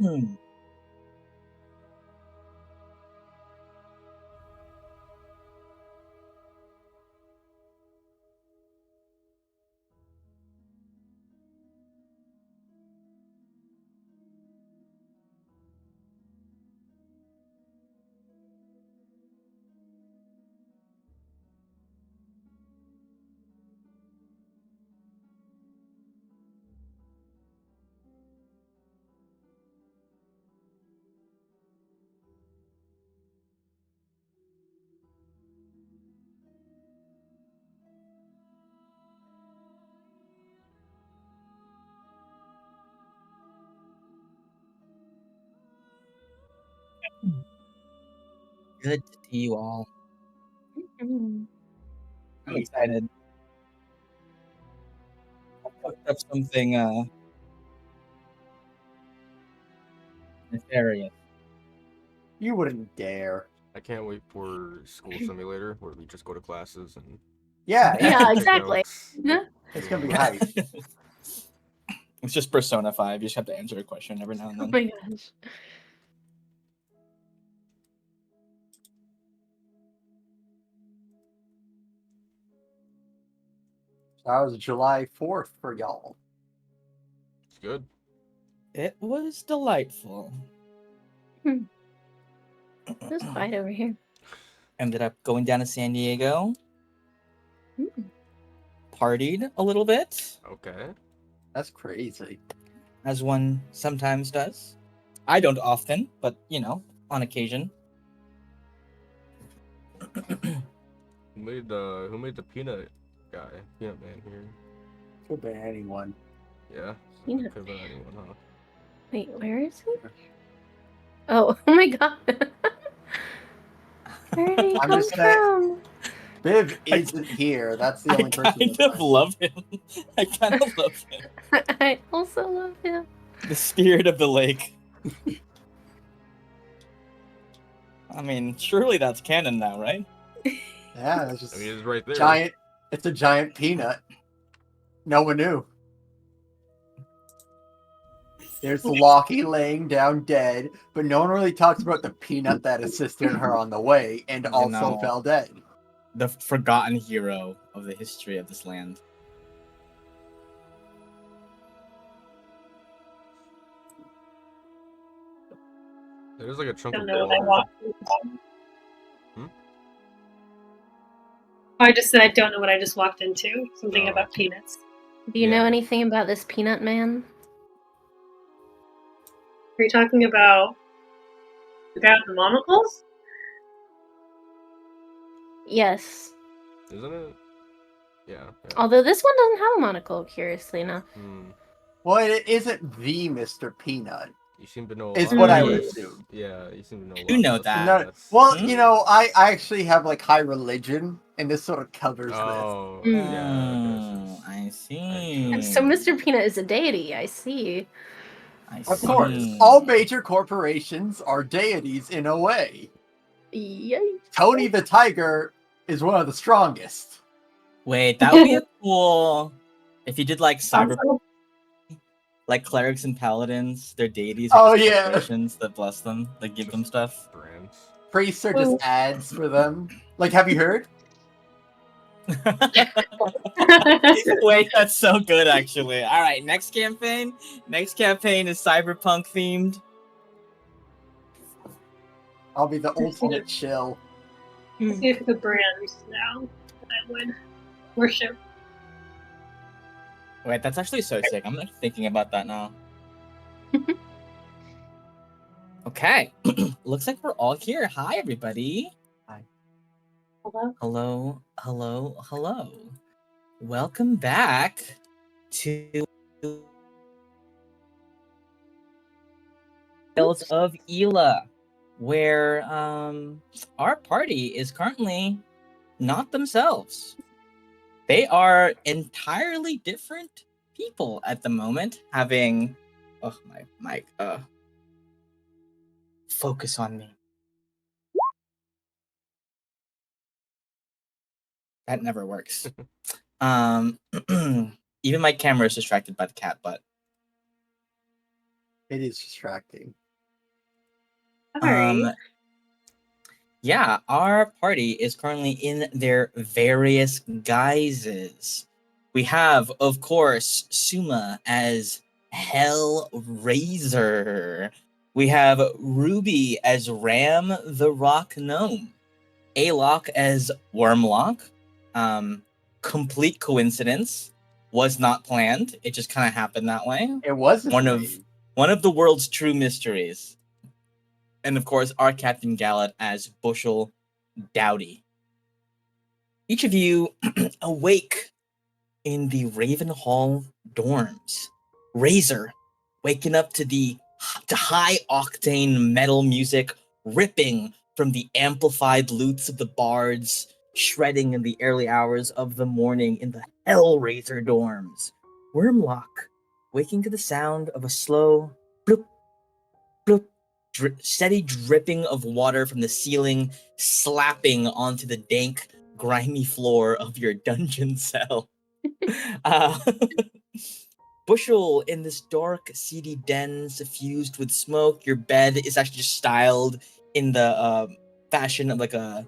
Hmm. Good to see you all. Mm. I'm excited. I cooked up something nefarious. You wouldn't dare. I can't wait for School Simulator, where we just go to classes and Yeah, Yeah, take exactly. notes. Yeah. It's gonna be hype. It's just Persona 5. You just have to answer a question every now and Oh then. my gosh. That was July 4th for y'all. It's good. It was delightful. It's quiet over here. Ended up going down to San Diego. Mm. Partied a little bit, Okay. That's crazy. as one sometimes does. I don't often, but on occasion. Who made the peanut man here? Could be anyone. Yeah. Peanut Could have been anyone, huh? Wait, where is he? Oh my god. Where did he I'm come just saying- from? Biv isn't here. That's the I only person. kind of love him. I kind of love him. I also love him. The spirit of the lake. I mean, surely that's canon now, right? Yeah, it's just I mean, it's right there. giant. It's a giant peanut. No one knew. There's Lockie laying down dead, but no one really talks about the peanut that assisted her on the way and You also know. fell dead. The forgotten hero of the history of this land. There's like a chunk Don't of know what I water. walked into. Hmm? I just said I don't know what I just walked into. Something Oh. about peanuts. Do you know Yeah. anything about this peanut man? Are you talking about the guy with the monocles? Yes. Isn't it? Yeah. Although this one doesn't have a monocle, curiously enough. Well, it isn't the Mr. Peanut. You seem to know a Is lot what I about would this. assume. Yeah, you seem to know a lot. You know about that. this. Well, Hmm? you know, I actually have like high religion, and this sort of covers Oh, Mm. yeah. Okay, I see. So Mr. Peanut is a deity, I see. I this. Of see. course, all major corporations are deities in a way. Yikes. Tony the Tiger is one of the strongest. Wait, that would be a cool. If you did like cyber, like clerics and paladins, their deities are Oh, just yeah. corporations that bless them, that give them stuff. Brands. Priests are just ads for them. Like, have you heard? Wait, that's so good, actually. All right, next campaign. Next campaign is cyberpunk themed. I'll be the ultimate chill. See if the brand now that I would worship. Wait, that's actually so sick. I'm like thinking about that now. Okay, looks like we're all here. Hi, everybody. Hello? Hello, hello, hello. Welcome back to Tales of Ela, where our party is currently not themselves. They are entirely different people at the moment, having my mic focus on me. That never works. Even my camera is distracted by the cat butt. It is distracting. Sorry. Yeah, our party is currently in their various guises. We have, of course, Suma as Hellraiser. We have Ruby as Ram the Rock Gnome. Alok as Wormlock. Complete coincidence. Was not planned. It just kind of happened that way. It wasn't One me. of the world's true mysteries. And of course, our Captain Gallat as Bushel Dowdy. Each of you awake in the Ravenhall dorms. Razor, waking up to high octane metal music ripping from the amplified lutes of the bards, shredding in the early hours of the morning in the Hellraiser dorms. Wormlock, waking to the sound of a slow bloop, bloop, steady dripping of water from the ceiling, slapping onto the dank, grimy floor of your dungeon cell. Uh, Bushel, in this dark, seedy den suffused with smoke, your bed is actually just styled in the fashion of like a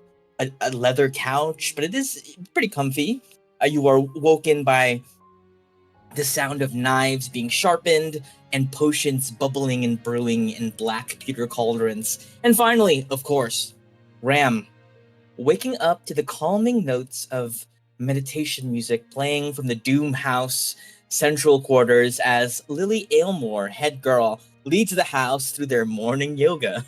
leather couch, but it is pretty comfy. You are woken by the sound of knives being sharpened and potions bubbling and brewing in black pewter cauldrons. And finally, of course, Ram, waking up to the calming notes of meditation music playing from the Doom House central quarters as Lily Aylmore, head girl, leads the house through their morning yoga.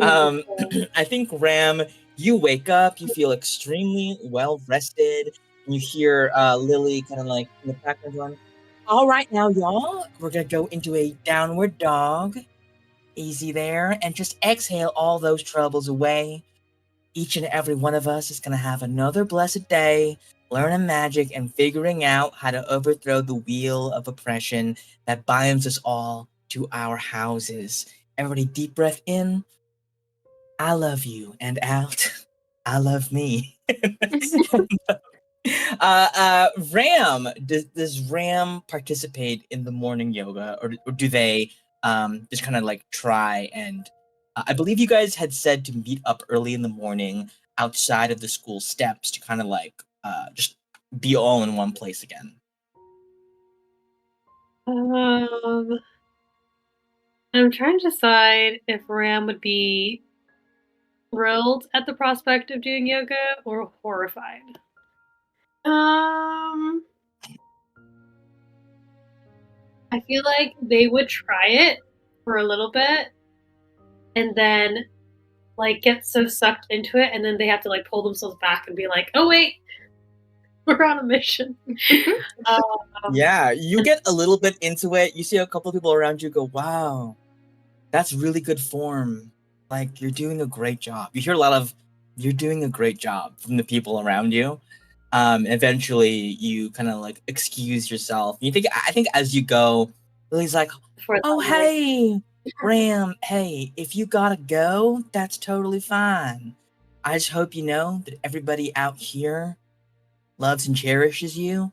I think, Ram, you wake up, you feel extremely well rested, and you hear Lily kind of like in the background going, all right, now, y'all, we're going to go into a downward dog. Easy there, and just exhale all those troubles away. Each and every one of us is going to have another blessed day, learning magic and figuring out how to overthrow the wheel of oppression that binds us all to our houses. Everybody, deep breath in. I love you, and out. I love me. Ram, does Ram participate in the morning yoga, or do they just kind of like try and? I believe you guys had said to meet up early in the morning outside of the school steps to kind of like just be all in one place again. I'm trying to decide if Ram would be thrilled at the prospect of doing yoga or horrified. I feel like they would try it for a little bit and then like get so sucked into it, and then they have to like pull themselves back and be like, oh wait, we're on a mission. Yeah, you get a little bit into it. You see a couple of people around you go, wow, that's really good form. Like, you're doing a great job. You hear a lot of, you're doing a great job from the people around you. Eventually, you kind of like excuse yourself. I think as you go, Lily's like, oh, hey, Ram, hey, if you gotta go, that's totally fine. I just hope you know that everybody out here loves and cherishes you.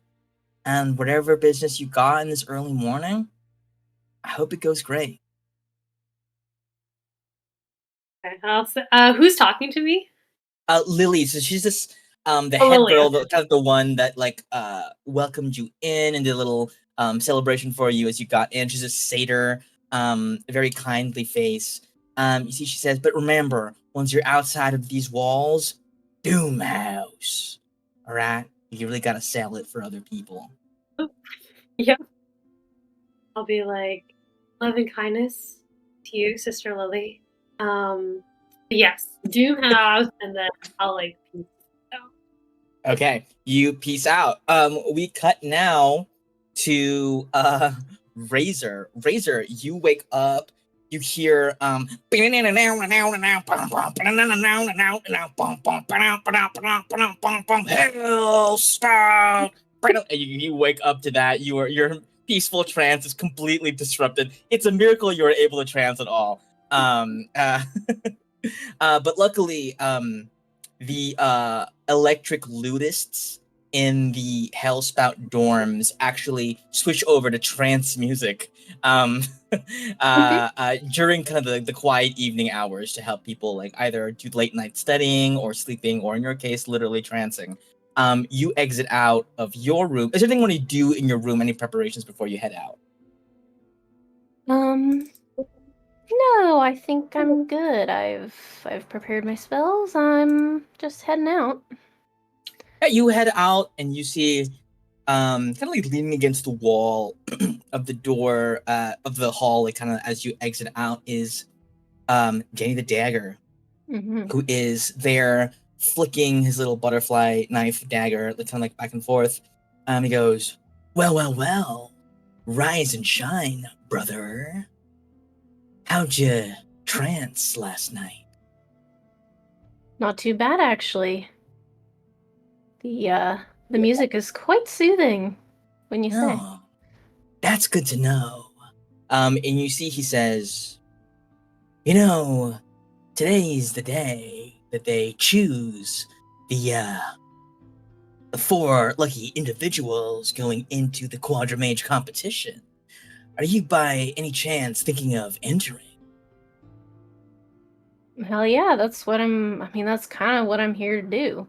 And whatever business you got in this early morning, I hope it goes great. Okay, who's talking to me? Lily, so she's this the Oh, head Lily, girl, okay. kind of the one that like welcomed you in and did a little celebration for you as you got in. She's a satyr, a very kindly face. You see, she says, but remember, once you're outside of these walls, Doom House. All right, you really gotta sell it for other people. Yep. I'll be like, love and kindness to you, Sister Lily. Yes, Doom House, and then I'll like peace out. Okay, you peace out. We cut now to Razor. Razor, you wake up, you hear Hell stop. And you wake up to that. Your peaceful trance is completely disrupted. It's a miracle you were able to trance at all. But luckily, the electric lutists in the Hellspout dorms actually switch over to trance music. during kind of the quiet evening hours to help people like either do late night studying or sleeping, or in your case, literally trancing. You exit out of your room. Is there anything you want to do in your room? Any preparations before you head out? No, I think I'm good. I've prepared my spells. I'm just heading out. Yeah, you head out and you see, kind of like leaning against the wall of the door of the hall, like kind of as you exit out, is Jenny the Dagger, who is there flicking his little butterfly knife dagger, like kind of like back and forth. He goes, "Well, well, well, rise and shine, brother. How'd you trance last night?" Not too bad, actually. The music is quite soothing when you say. Oh, that's good to know. And you see he says, "You know, today's the day that they choose the 4 lucky individuals going into the Quadmage competition. Are you by any chance thinking of entering?" Hell yeah, that's what that's kind of what I'm here to do.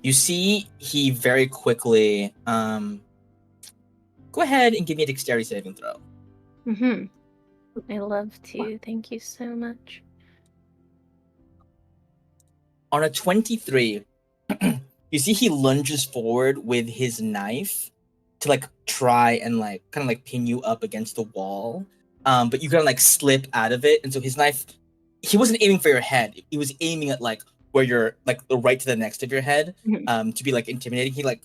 You see he very quickly, go ahead and give me a dexterity saving throw. I love to. Thank you so much. On a 23, you see he lunges forward with his knife to like try and like kind of like pin you up against the wall. But you kind of like slip out of it, and so his knife, he wasn't aiming for your head. He was aiming at like where you're like the right to the next of your head, to be like intimidating. He like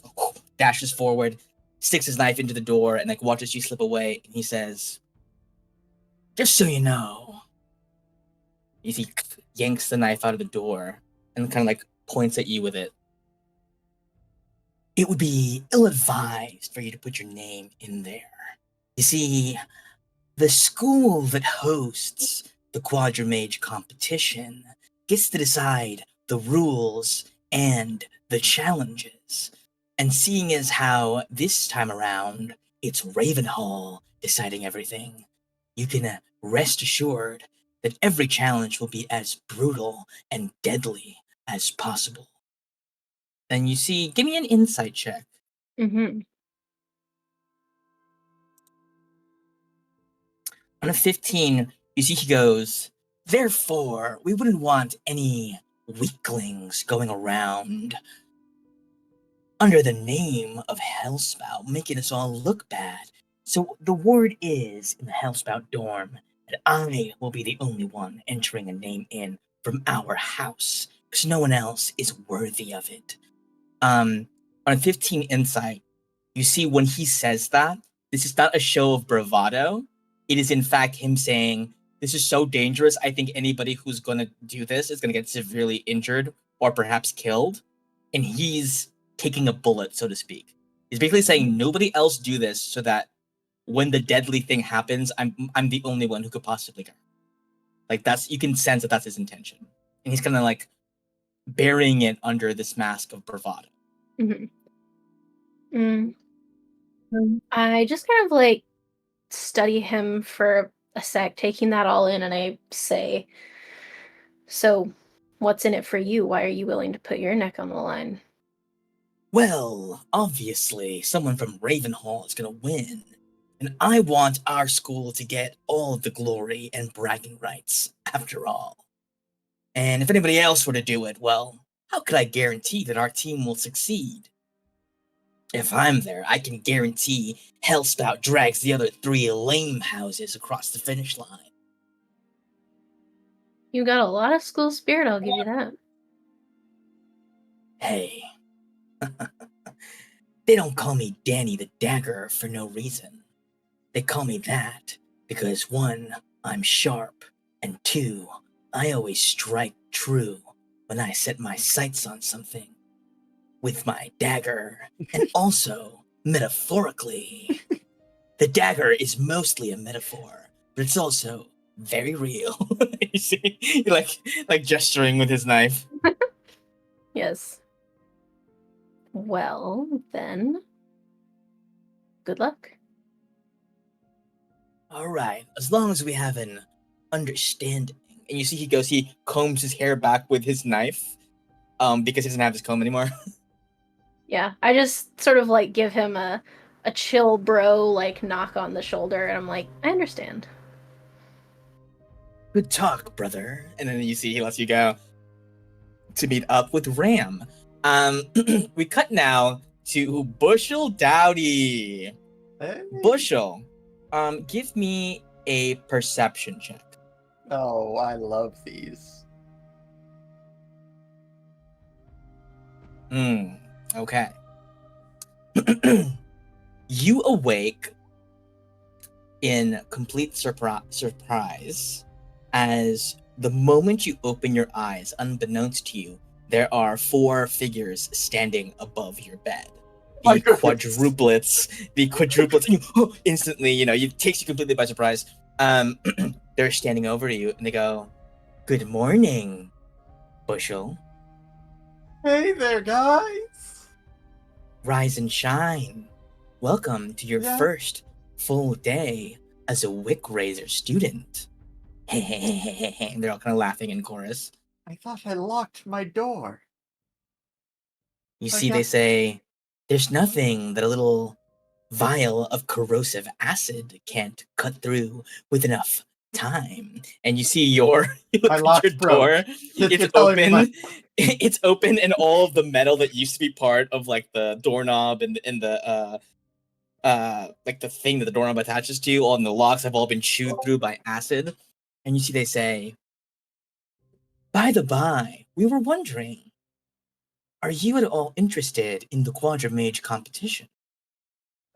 dashes forward, sticks his knife into the door, and like watches you slip away. And he says, "Just so you know," he yanks the knife out of the door and kind of like points at you with it. "It would be ill-advised for you to put your name in there. You see, the school that hosts the Quadmage competition gets to decide the rules and the challenges. And seeing as how this time around it's Ravenhall deciding everything, you can rest assured that every challenge will be as brutal and deadly as possible." And you see, give me an insight check. On a 15, you see he goes, "Therefore, we wouldn't want any weaklings going around under the name of Hellspout, making us all look bad. So the word is in the Hellspout dorm that I will be the only one entering a name in from our house, because no one else is worthy of it." On a 15 insight, you see when he says that, this is not a show of bravado. It is in fact him saying, "This is so dangerous. I think anybody who's going to do this is going to get severely injured or perhaps killed." And he's taking a bullet, so to speak. He's basically saying, nobody else do this so that when the deadly thing happens, I'm the only one who could possibly go. Like you can sense that that's his intention. And he's kind of like burying it under this mask of bravado. I just kind of like study him for a sec, taking that all in, and I say, "So, what's in it for you? Why are you willing to put your neck on the line?" Well, obviously, someone from Ravenhall is going to win. And I want our school to get all of the glory and bragging rights, after all. And if anybody else were to do it, well, how could I guarantee that our team will succeed? If I'm there, I can guarantee Hellspout drags the other 3 lame houses across the finish line. You got a lot of school spirit, I'll give you that. Hey, they don't call me Danny the Dagger for no reason. They call me that because 1, I'm sharp, and 2, I always strike true when I set my sights on something. With my dagger, and also metaphorically. The dagger is mostly a metaphor, but it's also very real. You see, he like gesturing with his knife. Yes. Well, then, good luck. All right, as long as we have an understanding. And you see he combs his hair back with his knife, because he doesn't have his comb anymore. Yeah, I just sort of like give him a chill bro like knock on the shoulder, and I'm like, I understand. Good talk, brother. And then you see he lets you go to meet up with Ram. We cut now to Bushel Dowdy. Hey. Bushel, give me a perception check. Oh, I love these. Okay. You awake in complete surprise as the moment you open your eyes, unbeknownst to you, there are 4 figures standing above your bed. My The goodness. quadruplets, and you instantly, it takes you completely by surprise. They're standing over you, and they go, "Good morning, Bushel. Hey there, guys. Rise and shine. Welcome to your Yeah. first full day as a Wick Razor student." And they're all kind of laughing in chorus. I thought I locked my door. You I see, they guess- say, "There's nothing that a little vial of corrosive acid can't cut through with enough time." And you see you look My at lock's your broke. door. You're It's telling me open. It's open, and all of the metal that used to be part of like the doorknob and the like the thing that the doorknob attaches to, all the locks have all been chewed through by acid. And you see, they say, "By the by, we were wondering, are you at all interested in the Quadmage competition?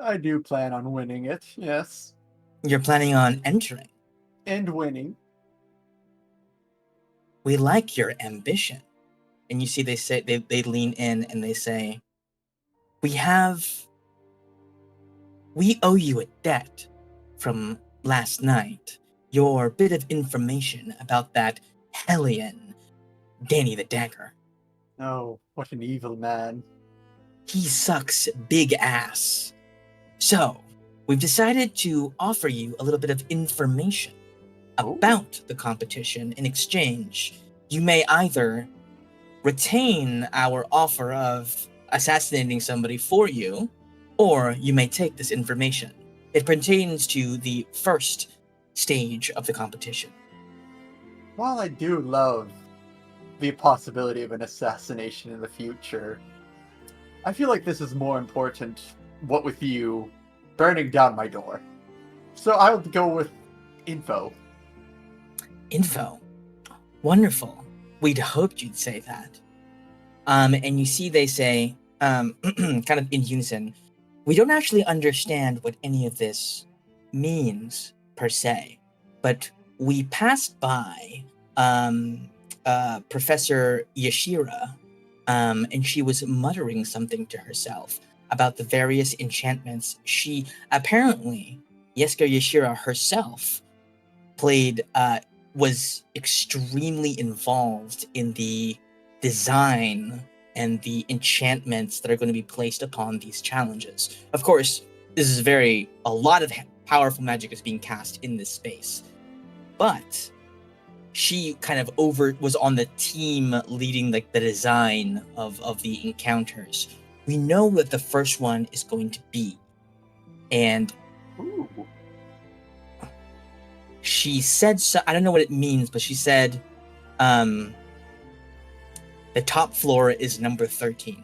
I do plan on winning it, yes. You're planning on entering. And winning. We like your ambition." And you see, they lean in and they say, we owe you a debt from last night. Your bit of information about that hellion, Danny the Dagger. Oh, what an evil man. He sucks big ass. So, we've decided to offer you a little bit of information about the competition. In exchange, you may either retain our offer of assassinating somebody for you, or you may take this information. It pertains to the first stage of the competition. While I do love the possibility of an assassination in the future, I feel like this is more important, what with you burning down my door. So I'll go with info. Info. Wonderful. We'd hoped you'd say that. And you see they say, kind of in unison, we don't actually understand what any of this means, per se, but we passed by Professor Yashira, and she was muttering something to herself about the various enchantments. She apparently, Yesker Yashira herself, was extremely involved in the design and the enchantments that are going to be placed upon these challenges. Of course, this is a lot of powerful magic is being cast in this space, but she kind of was on the team leading like the design of the encounters. We know what the first one is going to be, and Ooh. she said, so I don't know what it means, but she said, the top floor is number 13.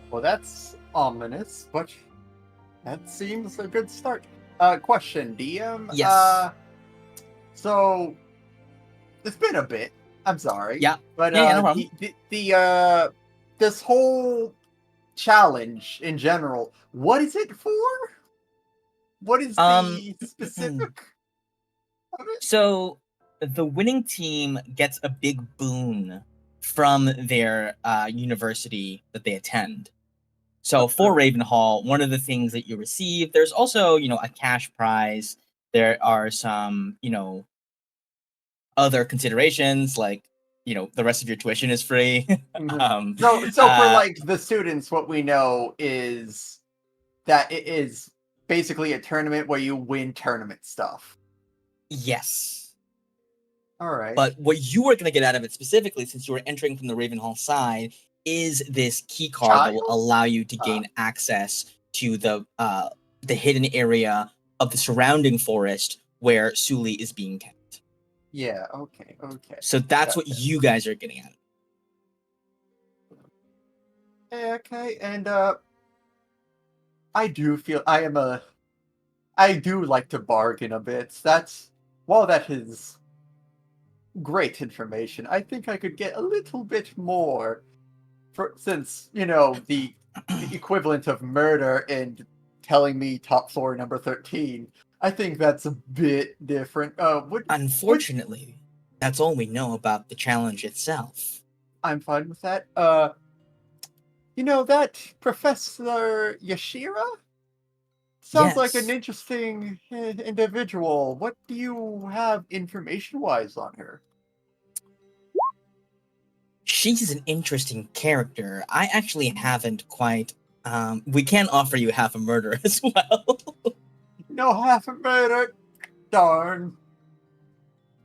Well, that's ominous, but that seems a good start. Question, DM? Yes. So, it's been a bit. I'm sorry. Yeah. But, Yeah, no problem. this whole challenge in general, what is it for? What is the specific of it? So the winning team gets a big boon from their university that they attend. So for Ravenhall, one of the things that you receive, there's also, a cash prize. There are some, other considerations like, the rest of your tuition is free. So for like the students, what we know is that it is basically a tournament where you win tournament stuff. Yes. All right. But what you are going to get out of it specifically, since you are entering from the Ravenhall side, is this key card that will Child? allow you to gain access to the hidden area of the surrounding forest where Suli is being kept. Yeah, okay. So that's what you guys are getting at. Okay, and I do feel I do like to bargain a bit. While that is great information, I think I could get a little bit more since, the equivalent of murder and telling me top floor number 13. I think that's a bit different. Unfortunately, that's all we know about the challenge itself. I'm fine with that. That Professor Yashira? Sounds like an Yes. interesting individual. What do you have information-wise on her? She's an interesting character. I actually haven't quite. We can offer you half a murder as well. No, half a murder. Darn.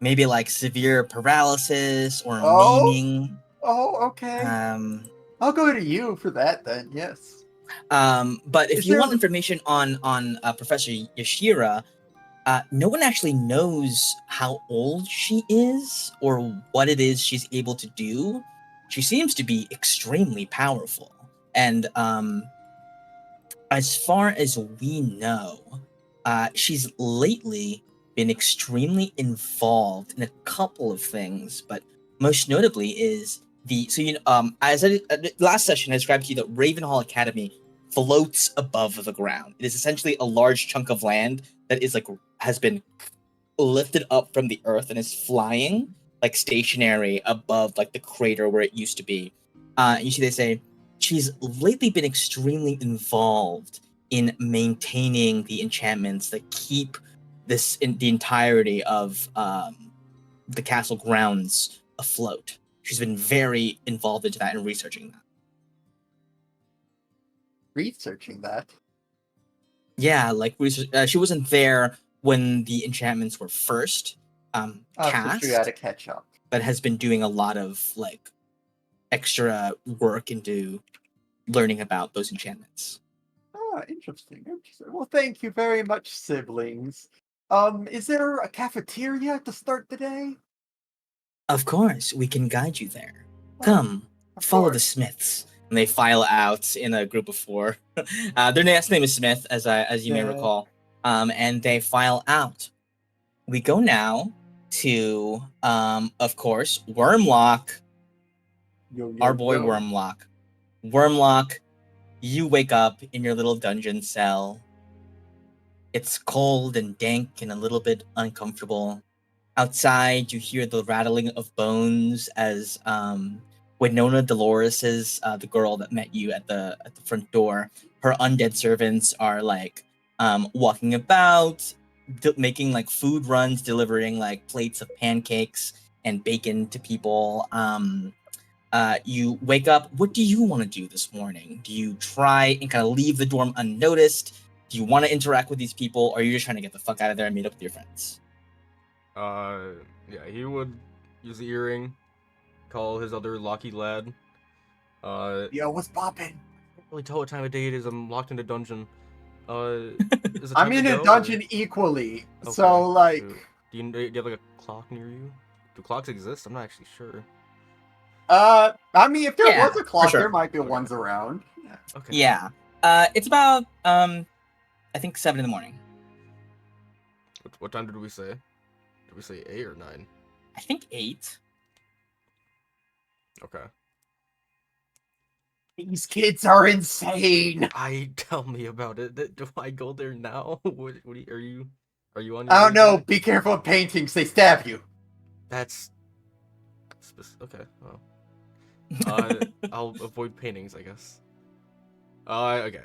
Maybe like severe paralysis or Oh? maiming. Oh, okay. I'll go to you for that then, yes. But if Is you there- want information on Professor Yashira, no one actually knows how old she is or what it is she's able to do. She seems to be extremely powerful. And as far as we know, she's lately been extremely involved in a couple of things, but most notably is as last session I described to you that Ravenhall Academy floats above the ground. It is essentially a large chunk of land that has been lifted up from the earth and is flying like stationary above like the crater where it used to be. You see, they say she's lately been extremely involved in maintaining the enchantments that keep the entirety of the castle grounds afloat. She's been very involved into that and researching that. Researching that? Yeah, she wasn't there when the enchantments were first cast. So she had to catch up. But has been doing a lot of extra work into learning about those enchantments. Interesting. Well, thank you very much, siblings. Is there a cafeteria to start the day? Of course, we can guide you there. Come, follow the Smiths. And they file out in a group of 4. Their last name is Smith, as you may recall. And they file out. We go now to, of course, Wormlock. Our boy Wormlock. Wormlock, you wake up in your little dungeon cell. It's cold and dank and a little bit uncomfortable. Outside, you hear the rattling of bones as Winona Dolores's the girl that met you at the front door. Her undead servants are walking about, making food runs, delivering plates of pancakes and bacon to people. You wake up. What do you want to do this morning? Do you try and kind of leave the dorm unnoticed? Do you want to interact with these people, or are you just trying to get the fuck out of there and meet up with your friends? Yeah, he would use the earring, call his other Locky lad. Yo, what's poppin'? I can't really tell what time of day it is. I'm locked in a dungeon. Is it I'm time in to a go, dungeon or- equally, Okay, so Do you have a clock near you? Do clocks exist? I'm not actually sure. I mean, if there Yeah, was a clock, for sure. there might be Okay. ones around. Yeah. Okay. Yeah. It's about I think 7 in the morning. What time did we say? Did we say 8 or 9? I think 8. Okay. These kids are insane. Tell me about it. Do I go there now? What are you on your I don't way know. back? Be careful of paintings; they stab you. That's okay. Well, I'll avoid paintings, I guess. Okay.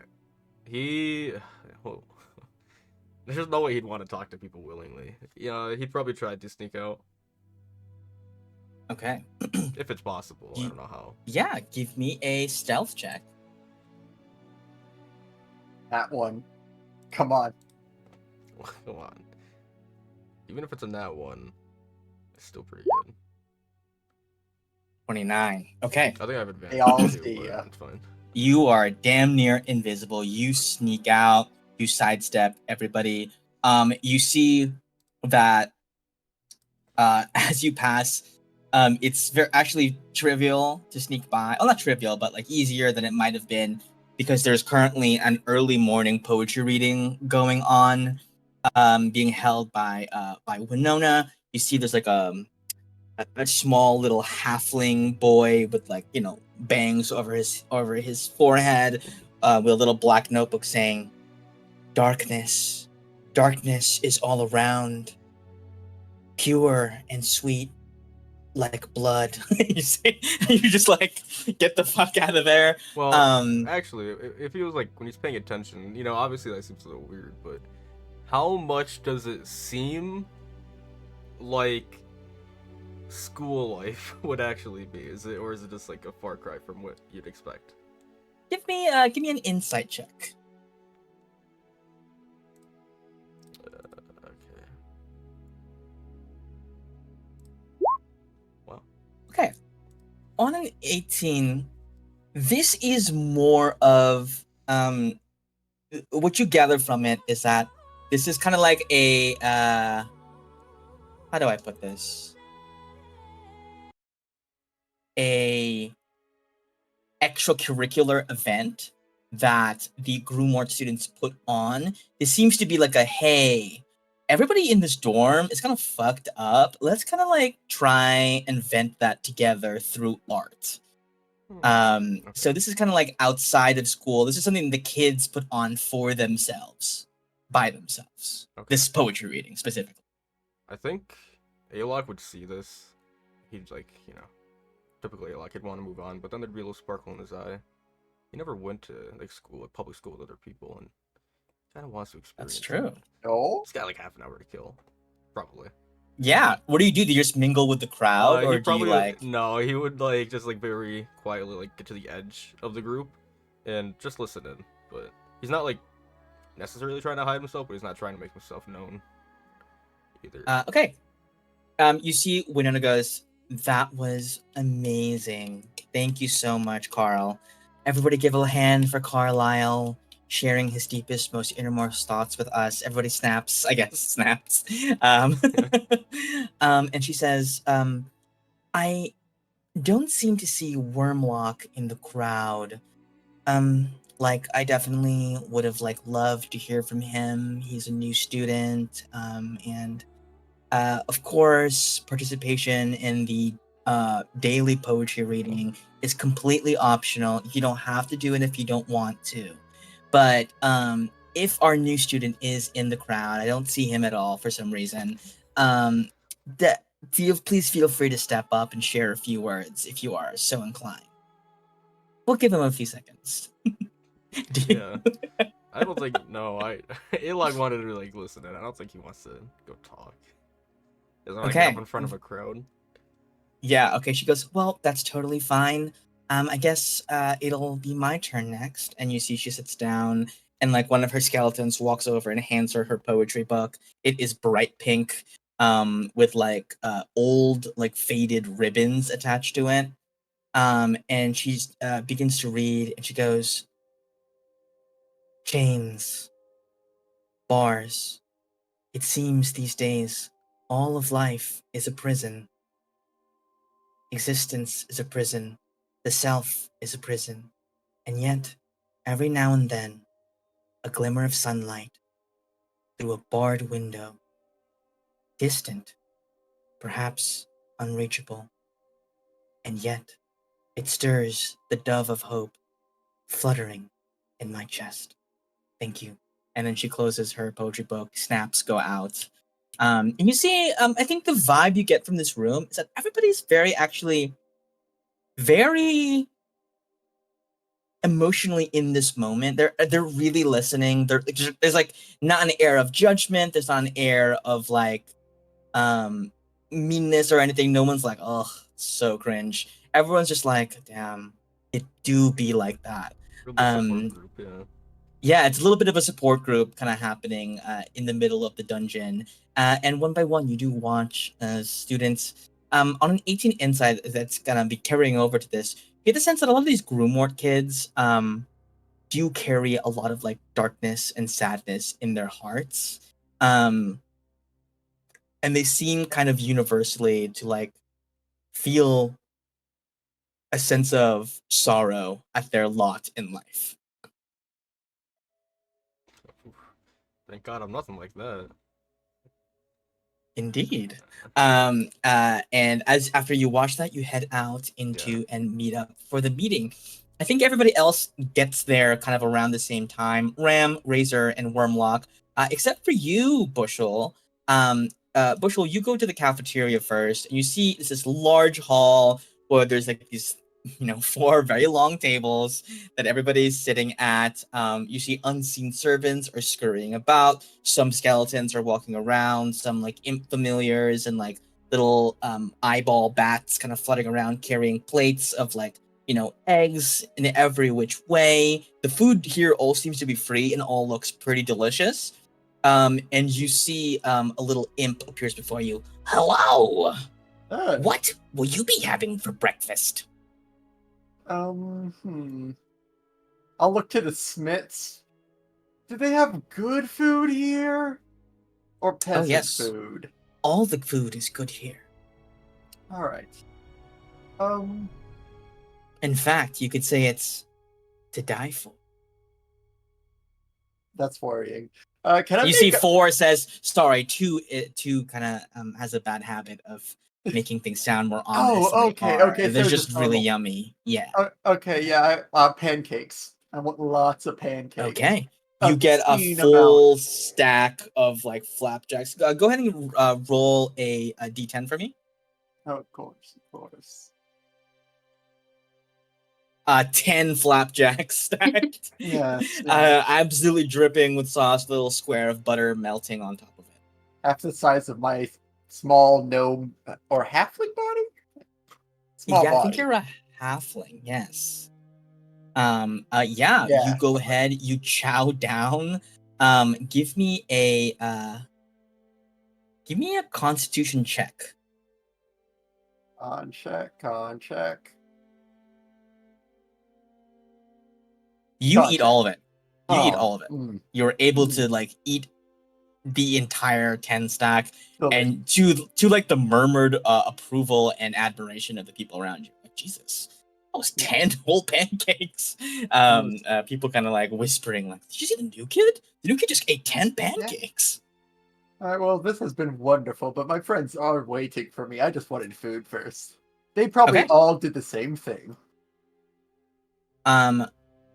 Whoa. There's no way he'd want to talk to people willingly. Yeah, he'd probably try to sneak out Okay. if it's possible. I don't know how. Yeah, give me a stealth check. That one. Come on. Come on. Even if it's a nat 1, it's still pretty good. 29. Okay. I think I have advantage They all too, see but ya. it's fine. You are damn near invisible. You sneak out, you sidestep everybody. You see that as you pass, it's actually trivial to sneak by. Oh, not trivial, but like easier than it might have been because there's currently an early morning poetry reading going on, being held by Winona. You see there's like a small little halfling boy with like bangs over his forehead, with a little black notebook saying, "Darkness, darkness is all around, pure and sweet like blood." You see, you just like get the fuck out of there. Well, Um, actually, if he was like, when he's paying attention, obviously that seems a little weird, but how much does it seem like school life would actually be? Is it just like a far cry from what you'd expect? give me an insight check. Okay. Wow. Okay, on an 18, this is more of what you gather from it is that this is kind of like a how do I put this? A extracurricular event that the Grumort students put on. It seems to be like a, hey, everybody in this dorm is kind of fucked up. Let's kind of like try and vent that together through art. Okay. So this is kind of like outside of school. This is something the kids put on for themselves, by themselves. Okay. This poetry reading specifically. I think Alok would see this. He'd like, typically Alok he'd want to move on, but then there'd be a little sparkle in his eye. He never went to like school, like public school with other people, and kind of wants to experience. That's true. No? He's got like half an hour to kill, probably. Yeah. What do? Do you just mingle with the crowd, or He do you probably like? no, he would like just like very quietly like get to the edge of the group and just listen in. But he's not like necessarily trying to hide himself, but he's not trying to make himself known either. Okay. You see, Winona goes, "That was amazing. Thank you so much, Carl. Everybody give a hand for Carlisle sharing his deepest, most innermost thoughts with us." Everybody snaps, I guess, snaps. And she says, "I don't seem to see Wormlock in the crowd. Like I definitely would have like loved to hear from him. He's a new student, and of course, participation in the daily poetry reading is completely optional. You don't have to do it if you don't want to. But if our new student is in the crowd, I don't see him at all for some reason. Please feel free to step up and share a few words if you are so inclined. We'll give him a few seconds." Yeah, I don't think Alok wanted to like listen in. I don't think he wants to go talk. He doesn't want to get up in front of a crowd. Yeah, okay. She goes, "Well, that's totally fine. I guess it'll be my turn next." And you see she sits down and like one of her skeletons walks over and hands her her poetry book. It is bright pink, with like old like faded ribbons attached to it. And she begins to read and she goes, "Chains, bars. It seems these days all of life is a prison. Existence is a prison. The self is a prison. And yet, every now and then, a glimmer of sunlight through a barred window, distant, perhaps unreachable, and yet it stirs the dove of hope fluttering in my chest. Thank you." And then she closes her poetry book, snaps go out. And you see, I think the vibe you get from this room is that everybody's very emotionally in this moment. They're really listening. There's like not an air of judgment. There's not an air of like meanness or anything. No one's like, "Oh, so cringe." Everyone's just like, "Damn, it do be like that." Really support group, yeah. Yeah, it's a little bit of a support group kind of happening in the middle of the dungeon. And one by one, you do watch students on an 18 inside that's going to be carrying over to this. You get the sense that a lot of these Groomort kids do carry a lot of like darkness and sadness in their hearts. And they seem kind of universally to like feel a sense of sorrow at their lot in life. Thank God I'm nothing like that. Indeed. And as after you watch that, you head out into and meet up for the meeting. I think everybody else gets there kind of around the same time. Ram, Razor, and Wormlock, except for you, Bushel. Bushel, you go to the cafeteria first, and you see it's this large hall where there's like these, 4 very long tables that everybody's sitting at. You see unseen servants are scurrying about. Some skeletons are walking around. Some like imp familiars and like little eyeball bats kind of fluttering around carrying plates of like, eggs in every which way. The food here all seems to be free and all looks pretty delicious. And you see a little imp appears before you. Hello! What will you be having for breakfast? I'll look to the Smiths. Do they have good food here? Or peasant food? All the food is good here. Alright. In fact, you could say it's to die for. That's worrying. Can I you see 4 says, sorry, 2 kind of has a bad habit of making things sound more ominous than they are. Okay. And they're just really yummy. Yeah. Okay, yeah, pancakes. I want lots of pancakes. Okay. You get a full stack of like flapjacks. Go ahead and roll a d10 for me. Oh, of course. 10 flapjacks stacked. Yes. Absolutely dripping with sauce, a little square of butter melting on top of it. Half the size of my small gnome or halfling body? Small body. I think you're a halfling, yes. You go ahead, you chow down. Give me a constitution check. On check. You eat all of it. Eat all of it. You're able to like eat the entire 10 stack, and to like the murmured approval and admiration of the people around you. Like, Jesus, that was 10 whole pancakes. People kind of like whispering, like, did you see the new kid? The new kid just ate 10 pancakes. All right, well, this has been wonderful, but my friends are waiting for me. I just wanted food first. They probably all did the same thing.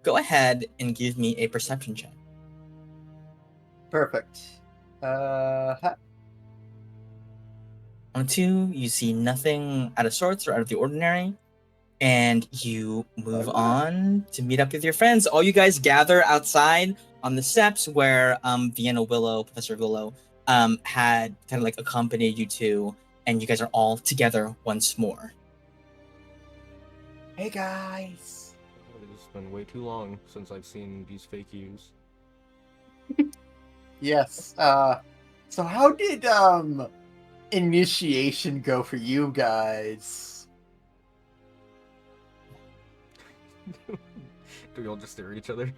Go ahead and give me a perception check. Perfect. On 2, you see nothing out of sorts or out of the ordinary, and you move on to meet up with your friends. All you guys gather outside on the steps where Professor Willow, had kind of like accompanied you to, and you guys are all together once more. Hey guys. It's been way too long since I've seen these fake yous. Yes. So how did initiation go for you guys? Do we all just stare at each other?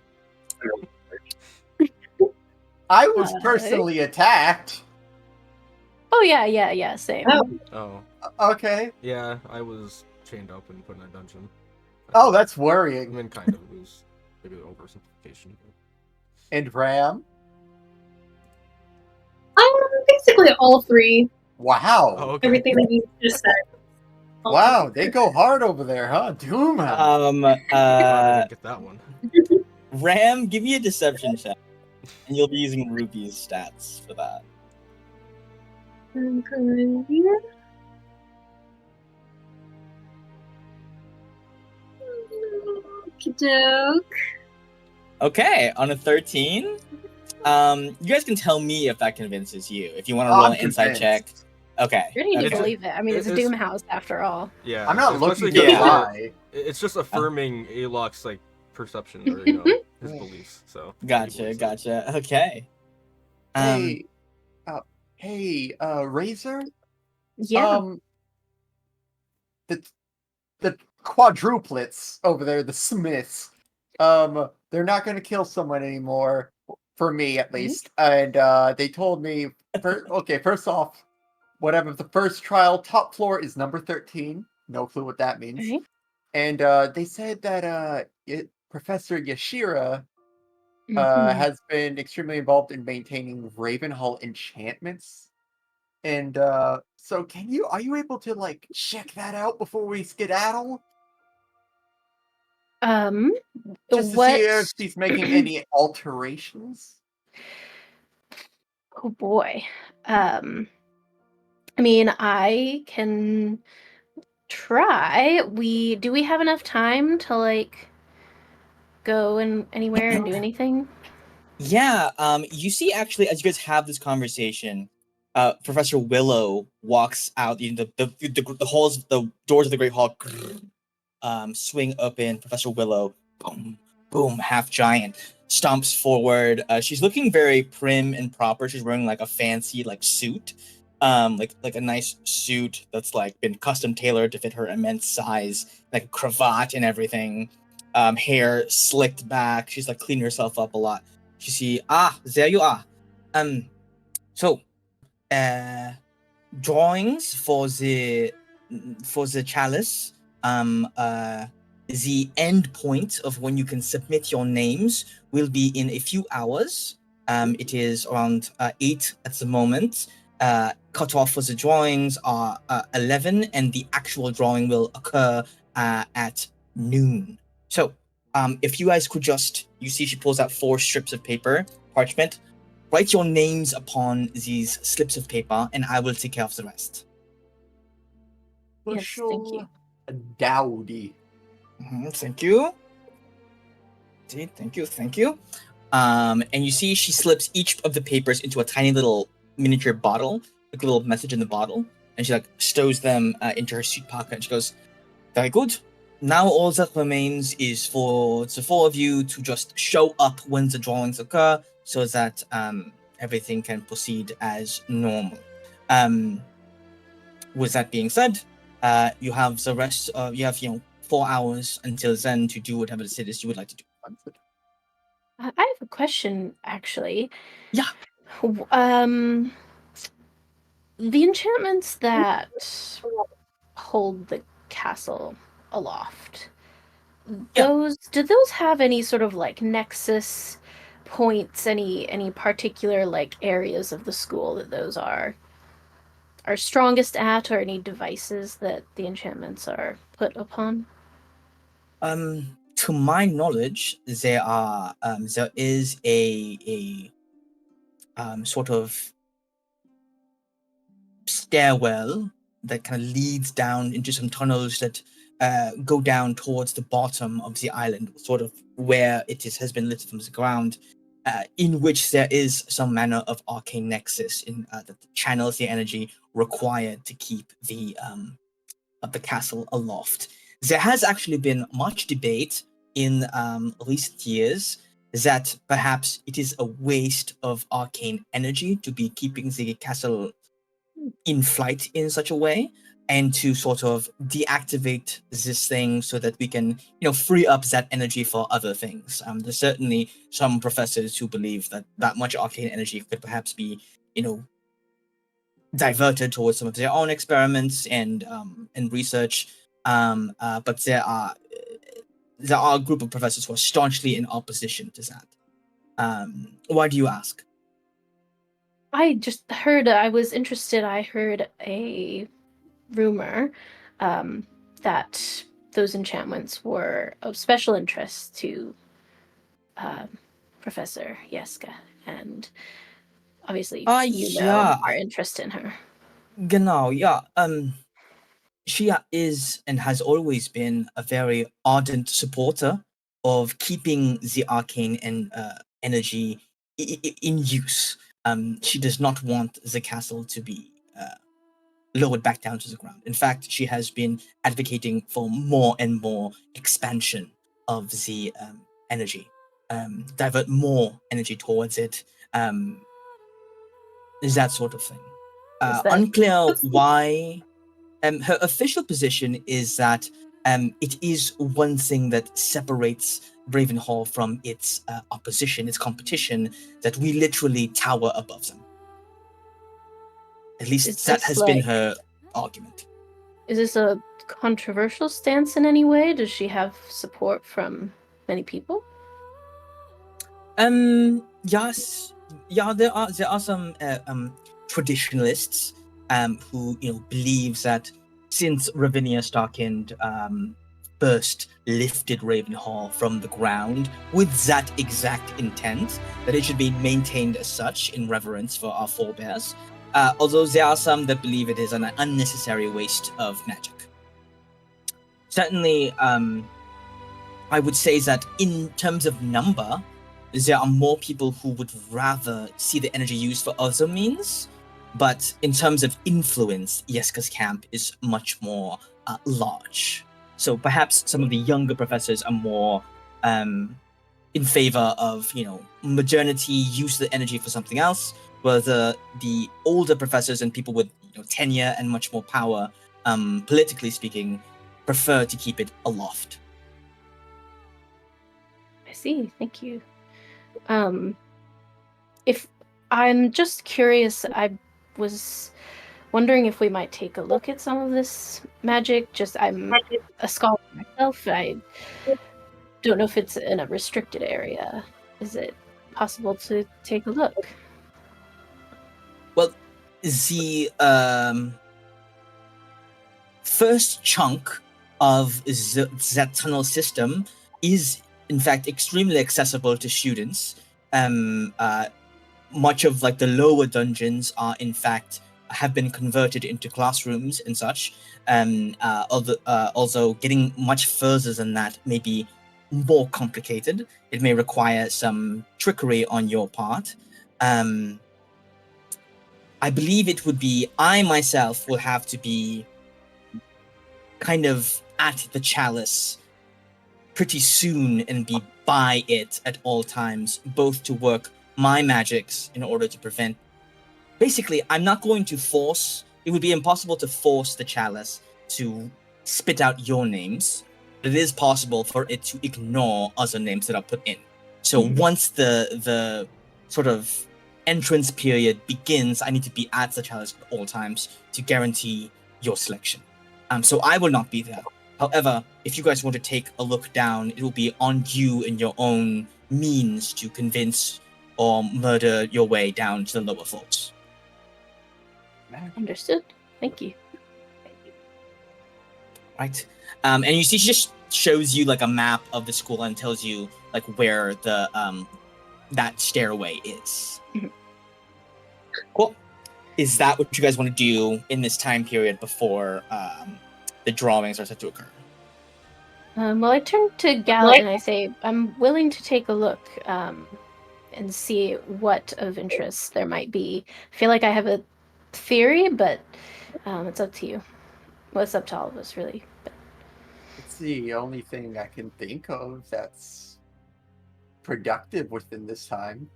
I was personally attacked. Oh yeah, same. Oh. Okay. Yeah, I was chained up and put in a dungeon. Oh, that's worrying. I mean, kind of. It was maybe an oversimplification. And Ram? Basically all 3. Wow. Oh, okay. Everything that you just said. Wow, they go hard over there, huh? Doom. Get that one. Ram, give me a deception check, and you'll be using Ruby's stats for that. Okay, on a 13, you guys can tell me if that convinces you. If you want to roll an inside check. Okay. You need to believe it. I mean, it's a Doom house after all. Yeah. I'm not looking to lie. It's just affirming Alok's like perception or, you know, his beliefs. So yeah, he believes it. Gotcha. Okay. Hey, Razor. Yeah. The the quadruplets over there, the Smiths. They're not gonna kill someone anymore, for me at least. And they told me, first off, whatever the first trial, top floor is number 13. No clue what that means. Okay. And they said that Professor Yashira Mhm. has been extremely involved in maintaining Ravenhall enchantments. And so are you able to like check that out before we skedaddle? Just to see What? if she's making any alterations? Oh boy. I mean, I can try. Do we have enough time to like go anywhere and do anything? Yeah, you see actually as you guys have this conversation, Professor Willow walks out, the halls, the doors of the Great Hall swing open. Professor Willow, boom, boom, half giant, stomps forward. She's looking very prim and proper. She's wearing like a fancy like suit, like a nice suit that's like been custom tailored to fit her immense size, like a cravat and everything. Hair slicked back. She's like cleaning herself up a lot. You see, there you are. So, drawings for the chalice. The end point of when you can submit your names will be in a few hours. It is around 8 at the moment. Cutoff for the drawings are 11, and the actual drawing will occur at noon. So, if you guys could just, you see she pulls out 4 strips of paper, parchment, write your names upon these slips of paper, and I will take care of the rest. Yes, thank you. Dowdy. Thank you. Thank you. And you see she slips each of the papers into a tiny little miniature bottle, like a little message in the bottle, and she like stows them into her suit pocket. And she goes, "Very good. Now all that remains is for the 4 of you to just show up when the drawings occur, so that everything can proceed as normal." With that being said, you have the rest. You have 4 hours until then to do whatever it is you would like to do. I have a question, actually. Yeah. The enchantments that hold the castle aloft, do those have any sort of like nexus points, any particular like areas of the school that those are strongest at, or any devices that the enchantments are put upon? To my knowledge, there is a sort of stairwell that kind of leads down into some tunnels that go down towards the bottom of the island, sort of where has been lifted from the ground, in which there is some manner of arcane nexus that channels the energy required to keep the castle aloft. There has actually been much debate in recent years that perhaps it is a waste of arcane energy to be keeping the castle in flight in such a way, and to sort of deactivate this thing so that we can, free up that energy for other things. There's certainly some professors who believe that much arcane energy could perhaps be, diverted towards some of their own experiments and research. But there are a group of professors who are staunchly in opposition to that. Why do you ask? I just heard, I was interested, I heard a rumor that those enchantments were of special interest to Professor Yeska, and obviously Yeah, our interest in her. Genau, yeah. She is and has always been a very ardent supporter of keeping the arcane and energy in use. She does not want the castle to be lowered back down to the ground. In fact, she has been advocating for more and more expansion of the energy, divert more energy towards it. Is that sort of thing. Is that- Unclear why. Her official position is that it is one thing that separates Ravenhall from its opposition, its competition, that we literally tower above them. At least Is that this has been like- her argument. Is this a controversial stance in any way? Does she have support from many people? Yes, yeah. There are some traditionalists who believes that since Ravinia Starkind first lifted Ravenhall from the ground with that exact intent, that it should be maintained as such in reverence for our forebears. Although there are some that believe it is an unnecessary waste of magic. Certainly, I would say that in terms of number, there are more people who would rather see the energy used for other means, but in terms of influence, Yeska's camp is much more large. So perhaps some of the younger professors are more in favor of, modernity, use the energy for something else, whether the older professors and people with tenure and much more power, politically speaking, prefer to keep it aloft. I see. Thank you. If I'm just curious, I was wondering if we might take a look at some of this magic. I'm a scholar myself. I don't know if it's in a restricted area. Is it possible to take a look? Well, the first chunk of that tunnel system is, in fact, extremely accessible to students. Much of the lower dungeons are, in fact, have been converted into classrooms and such. Also, getting much further than that may be more complicated. It may require some trickery on your part. I believe it would be, I myself will have to be kind of at the chalice pretty soon and be by it at all times, both to work my magics in order to prevent. Basically, I'm not going to force. It would be impossible to force the chalice to spit out your names, but it is possible for it to ignore other names that are put in. So once the sort of entrance period begins, I need to be at the chalice at all times to guarantee your selection. So I will not be there. However, if you guys want to take a look down, it will be on you and your own means to convince or murder your way down to the lower floors. Understood. Thank you. Right. And you see, she just shows you a map of the school and tells you where the that stairway is. Cool. Is that what you guys want to do in this time period before the drawings are set to occur? Well, I turn to Gallet and I say, I'm willing to take a look and see what of interest there might be. I feel like I have a theory, but it's up to you. Well, it's up to all of us, really. But... It's the only thing I can think of that's productive within this time.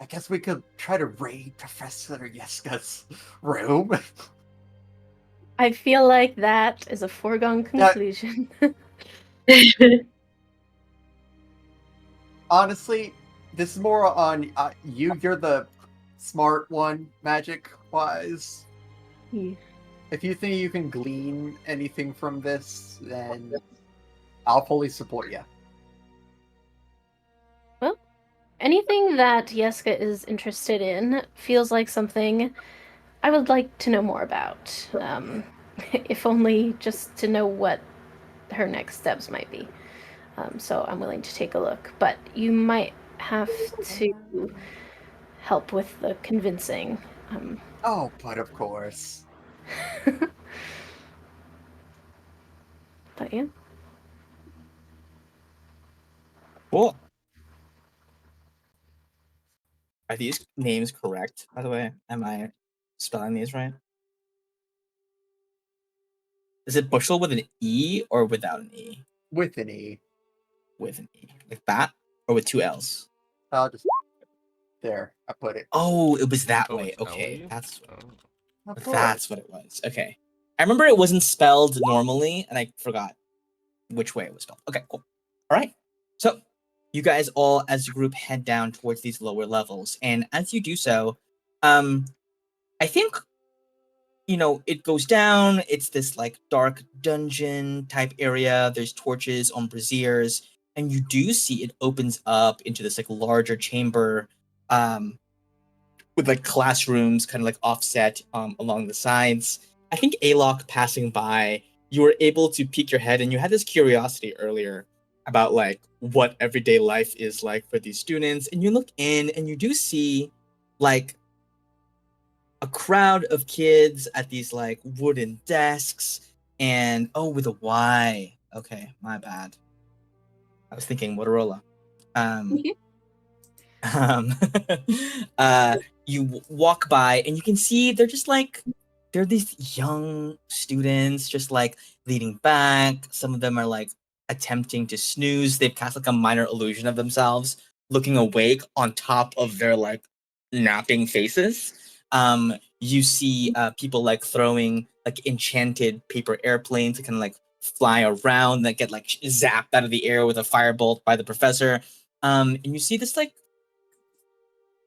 I guess we could try to raid Professor Yeska's room. I feel like that is a foregone conclusion. Honestly, this is more on you. You're the smart one, magic-wise. Yeah. If you think you can glean anything from this, then I'll fully support you. Well, anything that Yeska is interested in feels like something I would like to know more about. If only just to know what her next steps might be. So I'm willing to take a look. But you might have to help with the convincing. Oh, but of course. But yeah. Cool. Are these names correct, by the way? Am I spelling these right? Is it bushel with an E or without an E? With an E. with an E? Like that, or with 2 L's? I'll just there. I put it. Oh, it was that Oh, way. it's Okay, Ellie? that's Oh. Of that's course. what it was. Okay, I remember it wasn't spelled normally, and I forgot which way it was spelled. Okay, cool. All right, so you guys all, as a group, head down towards these lower levels, and as you do so, I think it goes down. It's this like dark dungeon type area. There's torches on braziers, and you do see it opens up into this like larger chamber, with like classrooms kind of like offset along the sides. I think Alok passing by, you were able to peek your head, and you had this curiosity earlier about like what everyday life is like for these students, and you look in and you do see like a crowd of kids at these like wooden desks, and with a Y. Okay, my bad. I was thinking Motorola. Um, um, you walk by and you can see they're these young students just like leaning back. Some of them are like attempting to snooze. They've cast like a minor illusion of themselves looking awake on top of their like napping faces. You see people like throwing like enchanted paper airplanes that can like fly around that get like zapped out of the air with a firebolt by the professor. And you see this like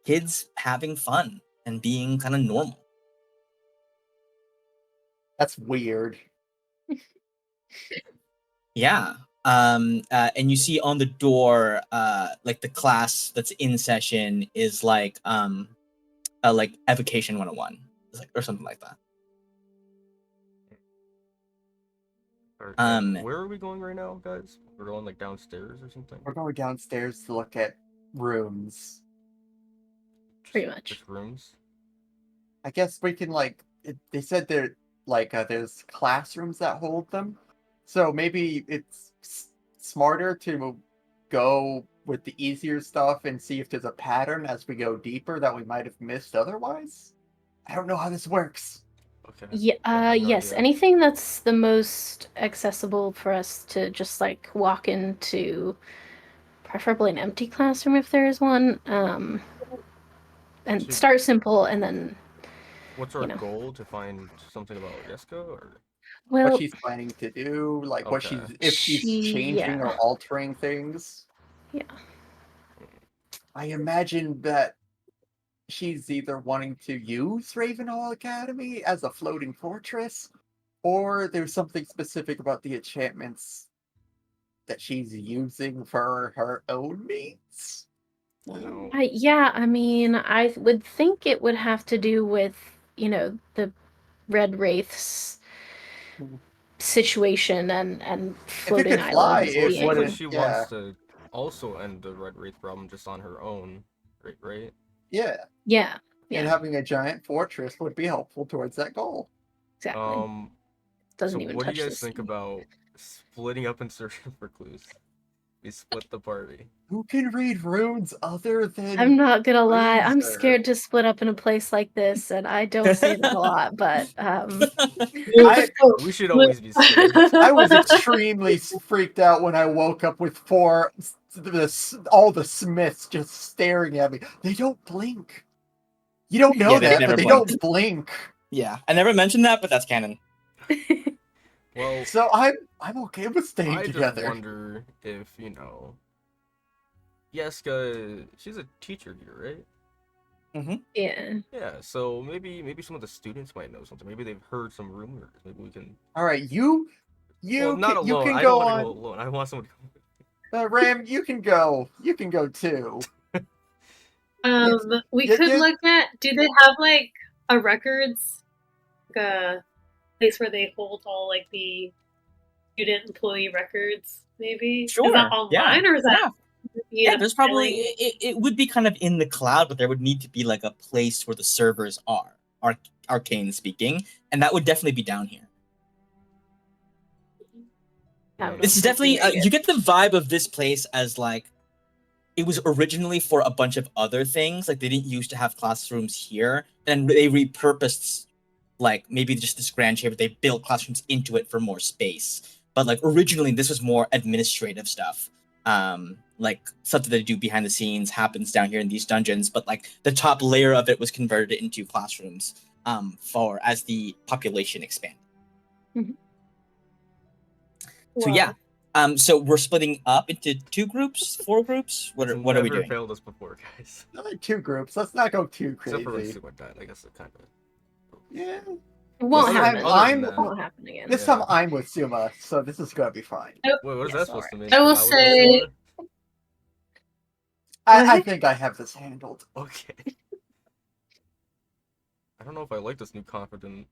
kids having fun and being kind of normal. That's weird. Yeah. And you see on the door, like the class that's in session is like Evocation 101, or something like that. Alright, where are we going right now, guys? We're going like downstairs or something? We're going downstairs to look at rooms. Pretty much. Just rooms? I guess we can they said there there's classrooms that hold them. So maybe it's smarter to go with the easier stuff and see if there's a pattern as we go deeper that we might have missed otherwise. I don't know how this works. Okay. Yeah, no yes. idea. Anything that's the most accessible for us to just like walk into, preferably an empty classroom if there is one. And Should- start simple and then What's our you know. goal? To find something about Yeska, or? What well she's planning to do, like what Okay. if she's changing or altering things. Yeah. I imagine that she's either wanting to use Ravenhall Academy as a floating fortress, or there's something specific about the enchantments that she's using for her own needs. No. I mean, I would think it would have to do with, the Red Wraiths situation and floating could fly, islands it Well, it seems like wouldn't- she yeah. wants to also end the Red Wraith problem just on her own, right? Yeah, Yeah. and having a giant fortress would be helpful towards that goal. Exactly. So Doesn't even what do touch you guys this think thing. about splitting up and searching for clues? We split the party. Who can read runes other than I'm not gonna lie, I'm Razor? scared to split up in a place like this, and I don't say that a lot, but We should always be scared. I was extremely freaked out when I woke up with all the Smiths just staring at me. They don't blink. You don't know Yeah, they that, never but they blink. don't blink. Yeah, I never mentioned that, but that's canon. Well, So I'm okay with staying I together. just wonder if, Yeska, she's a teacher here, right? yeah. Yeah, so maybe some of the students might know something. Maybe they've heard some rumors. Maybe we can. All right, you Well, not can, you alone. can I go don't want to on. go alone. I want someone to go. Ram, you can go. You can go too. We Yeah, could yeah. look at. Do they have like a records, like a place where they hold all like the student employee records? Maybe is Sure. that online or is that? Yeah, there's probably it would be kind of in the cloud, but there would need to be like a place where the servers are, arcane speaking, and that would definitely be down here. This is definitely you get the vibe of this place as like it was originally for a bunch of other things. Like they didn't used to have classrooms here, and they repurposed like maybe just this grand chamber. They built classrooms into it for more space, but like originally this was more administrative stuff. like stuff that they do behind the scenes happens down here in these dungeons, but like the top layer of it was converted into classrooms for as the population expanded. Mhm. So yeah. So we're splitting up into 2 groups, 4 groups. What are we Never doing? failed us before, guys. Another 2 groups. Let's not go too Except for like crazy. Super Dad, I guess it kind of. Yeah. It won't This happen. time It won't happen again. This time I'm with Suma, so this is gonna be fine. Wait, what is Yes, that supposed to mean? I will was say- Sora? I think I have this handled. Okay. I don't know if I like this new confident.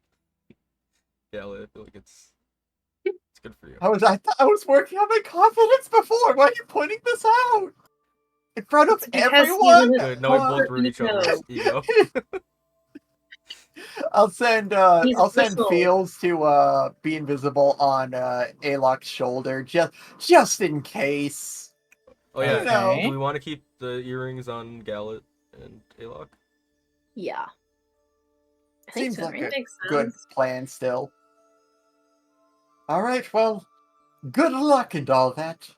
Yeah, I feel like it's good for you. I was working on my confidence before. Why are you pointing this out in front of Because everyone? he's Good. Now we both ruined each other's ego. I'll send He's whistle. Fields to be invisible on Alok's shoulder just in case. Oh yeah. Okay. Do we want to keep the earrings on Gallet and Alok? Yeah. I think Seems so, like right? a Makes good sense. plan still. All right, well, good luck and all that.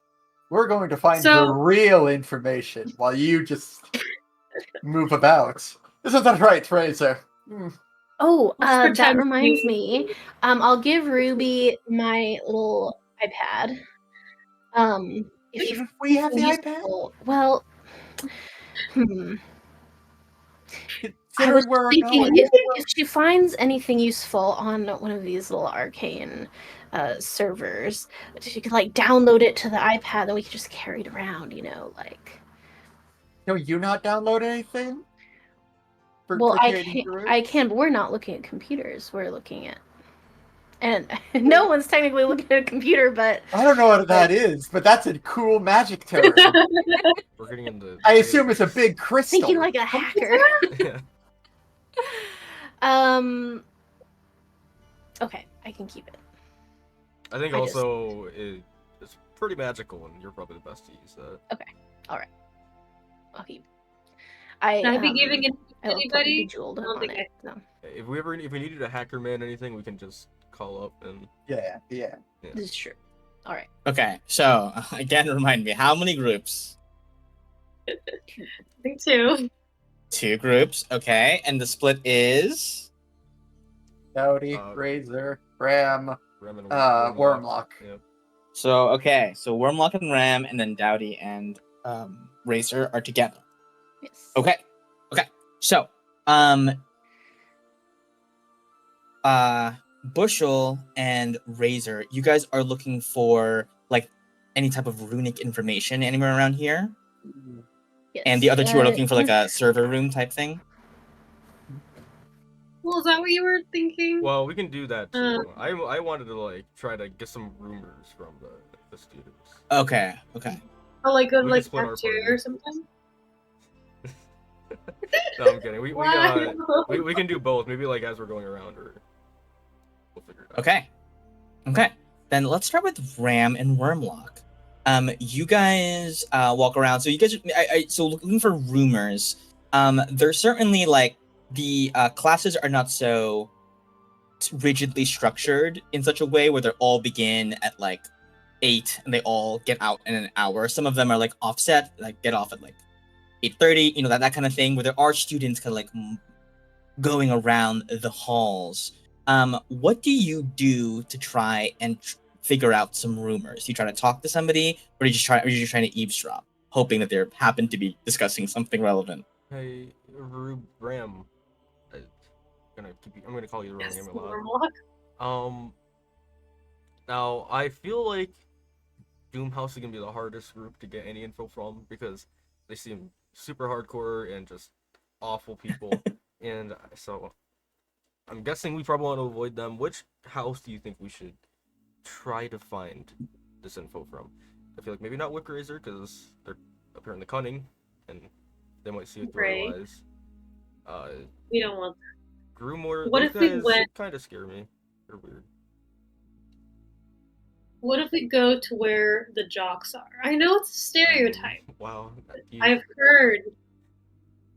We're going to find the So- real information while you just move about. Isn't that right, Fraser? Oh, Let's that pretend reminds we- me. I'll give Ruby my little iPad. If you We have the iPad? useful, well, I Considering was where we're thinking going. if she finds anything useful on one of these little arcane servers, she could like download it to the iPad, and we could just carry it around. Like. No, you not download anything? Well, Pertaining to I it? can, but we're not looking at computers. We're looking at, and no one's technically looking at a computer, but I don't know what that is, but that's a cool magic term. We're getting into. I assume it's a big crystal. thinking like a hacker. Yeah. Okay, I can keep it. I think I also it's pretty magical, and you're probably the best to use that. I'll keep. I Should I be giving it I to love putting anybody? Bejeweled I don't on think it. So. If we needed a hacker man anything, we can just call up and. Yeah. This is true. All right. Okay, so again, remind me, how many groups? I think 2. 2 groups. Okay, and the split is Dowdy, Uh, Razor, Ram, Rem and Wormlock. Yeah. so okay. So Wormlock and Ram, and then Dowdy and Razor are together. Yes. Okay. So, Bushel and Razor, you guys are looking for like any type of runic information anywhere around here, Yes. and the other 2 are looking for like a server room type thing. Well, is that what you were thinking? Well, we can do that too. I wanted to like try to get some rumors from the students. Okay. Oh, like go to we like can split our cafeteria party. or something? No, I'm kidding. We Wow. we can do both. Maybe like as we're going around, or we'll figure it out. Okay. Then let's start with Ram and Wormlock. You guys walk around. So you guys, so looking for rumors. There's certainly like the classes are not so rigidly structured in such a way where they all begin at like 8 and they all get out in an hour. Some of them are like offset, like get off at like 8:30. That kind of thing. Where there are students kind of like going around the halls. What do you do to try and figure out some rumors? Do you try to talk to somebody, or are you just trying to eavesdrop, hoping that they happen to be discussing something relevant? Hey, Ram. I'm gonna call you the wrong Yes, name a lot. Wormlock. Now I feel like Doomhouse is gonna be the hardest group to get any info from because they seem super hardcore and just awful people, and so I'm guessing we probably want to avoid them. Which house do you think we should try to find this info from? I feel like maybe not Wickrazer because they're up here in the cunning, and they might see it through Right. our eyes. We don't want Grumor. What those if we guys went- kind of scare me. They're weird. What if we go to where the jocks are? I know it's a stereotype. Wow. I've heard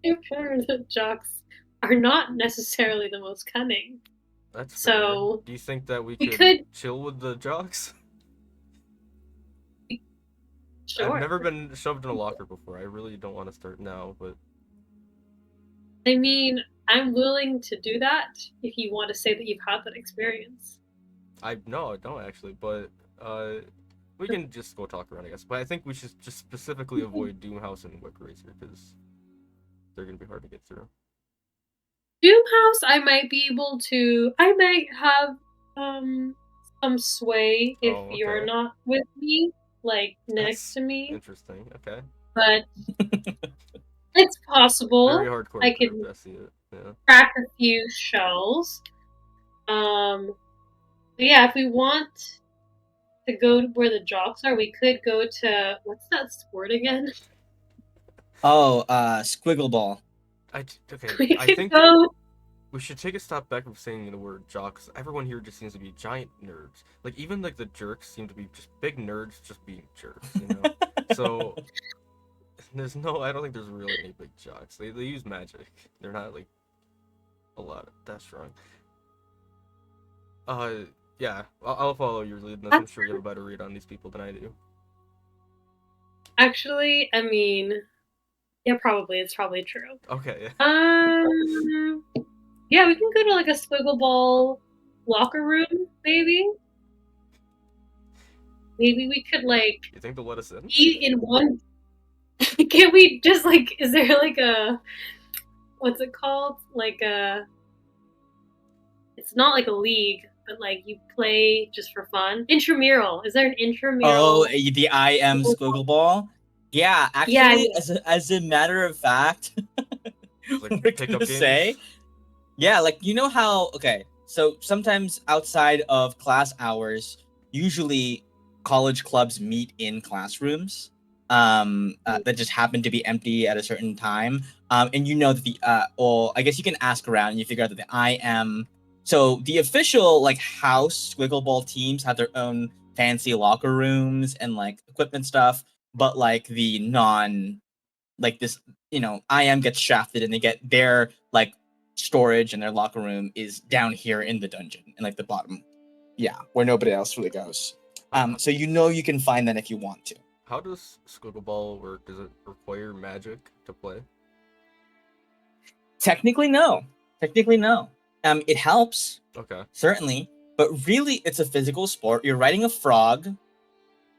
that jocks are not necessarily the most cunning. That's so, fair. Do you think that we we could could- chill with the jocks? Sure. I've never been shoved in a locker before. I really don't want to start now, but I mean, I'm willing to do that if you want to say that you've had that experience. I don't actually, but we can just go talk around, I guess. But I think we should just specifically avoid Doomhouse and Wick Racer because they're gonna be hard to get through. Doomhouse, I might be able to. I might have some sway if Oh, you're okay. not with me, like next That's to me. interesting. Okay. But it's possible. Very hardcore I could group. I see it. Yeah. crack a few shells. But yeah, if we want to go where the jocks are, we could go to what's that sport again? Oh, Squiggle Ball. Okay. We I could think go. we should take a step back from saying the word jocks. Everyone here just seems to be giant nerds. Like even like the jerks seem to be just big nerds, just being jerks. You know. So I don't think there's really any big jocks. They use magic. They're not like a lot that strong. Yeah, I'll follow your lead. And I'm sure you have a better read on these people than I do. Actually, I mean, yeah, probably it's probably true. Okay. Yeah, we can go to like a squiggle ball locker room, maybe. Maybe we could like You think they'll let us in? eat in one. Can we just like? Is there like a what's it called? Like a. It's not like a league, but like you play just for fun. Intramural. Is there an intramural? Oh, the I am Squiggle Ball. Yeah, actually, Yeah. as a matter of fact, Like we're pickup gonna games? say, yeah, like you know how so sometimes outside of class hours, usually college clubs meet in classrooms that just happen to be empty at a certain time. And you know that or I guess you can ask around and you figure out that the I am. So the official like house Squiggle Ball teams have their own fancy locker rooms and like equipment stuff, but like the non like this, I am gets shafted and they get their like storage and their locker room is down here in the dungeon in like the bottom, where nobody else really goes. So you can find that if you want to. How does Squiggle Ball work? Does it require magic to play? Technically no. It helps, Okay. certainly, but really it's a physical sport. You're riding a frog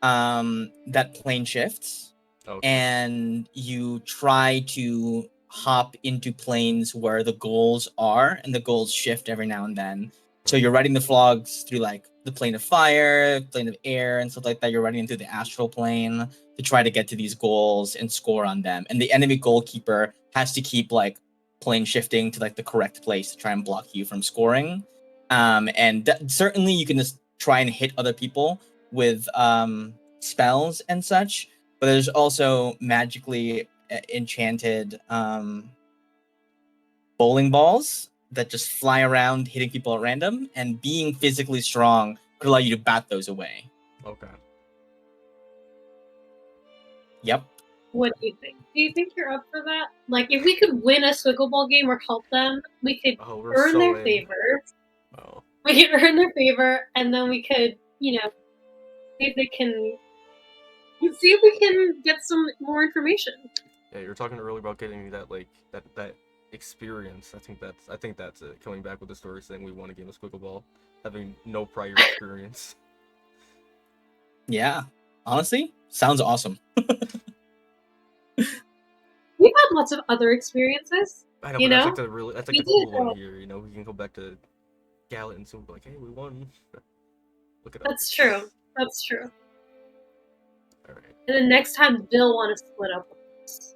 that plane shifts. Okay. And you try to hop into planes where the goals are, and the goals shift every now and then. So you're riding the frogs through like the plane of fire, plane of air, and stuff like that. You're riding through the astral plane to try to get to these goals and score on them. And the enemy goalkeeper has to keep like plane shifting to like the correct place to try and block you from scoring. And certainly you can just try and hit other people with spells and such. But there's also magically enchanted bowling balls that just fly around hitting people at random, and being physically strong could allow you to bat those away. Okay. Yep. What do you think? Do you think you're up for that? Like, if we could win a Squiggle Ball game or help them, we could earn their favor. Oh. We could earn their favor, and then we could, see if they can. See if we can get some more information. Yeah, you were talking earlier about getting that like that experience. I think that's it. Coming back with the story saying we won a game of Squiggle Ball, having no prior experience. Yeah. Honestly, sounds awesome. We've had lots of other experiences. I know, but that's like the cool one here. We can go back to Gallet and soon be like, hey, we won. Look at that. That's true. That's true. All right. And then next time they'll want to split up with us.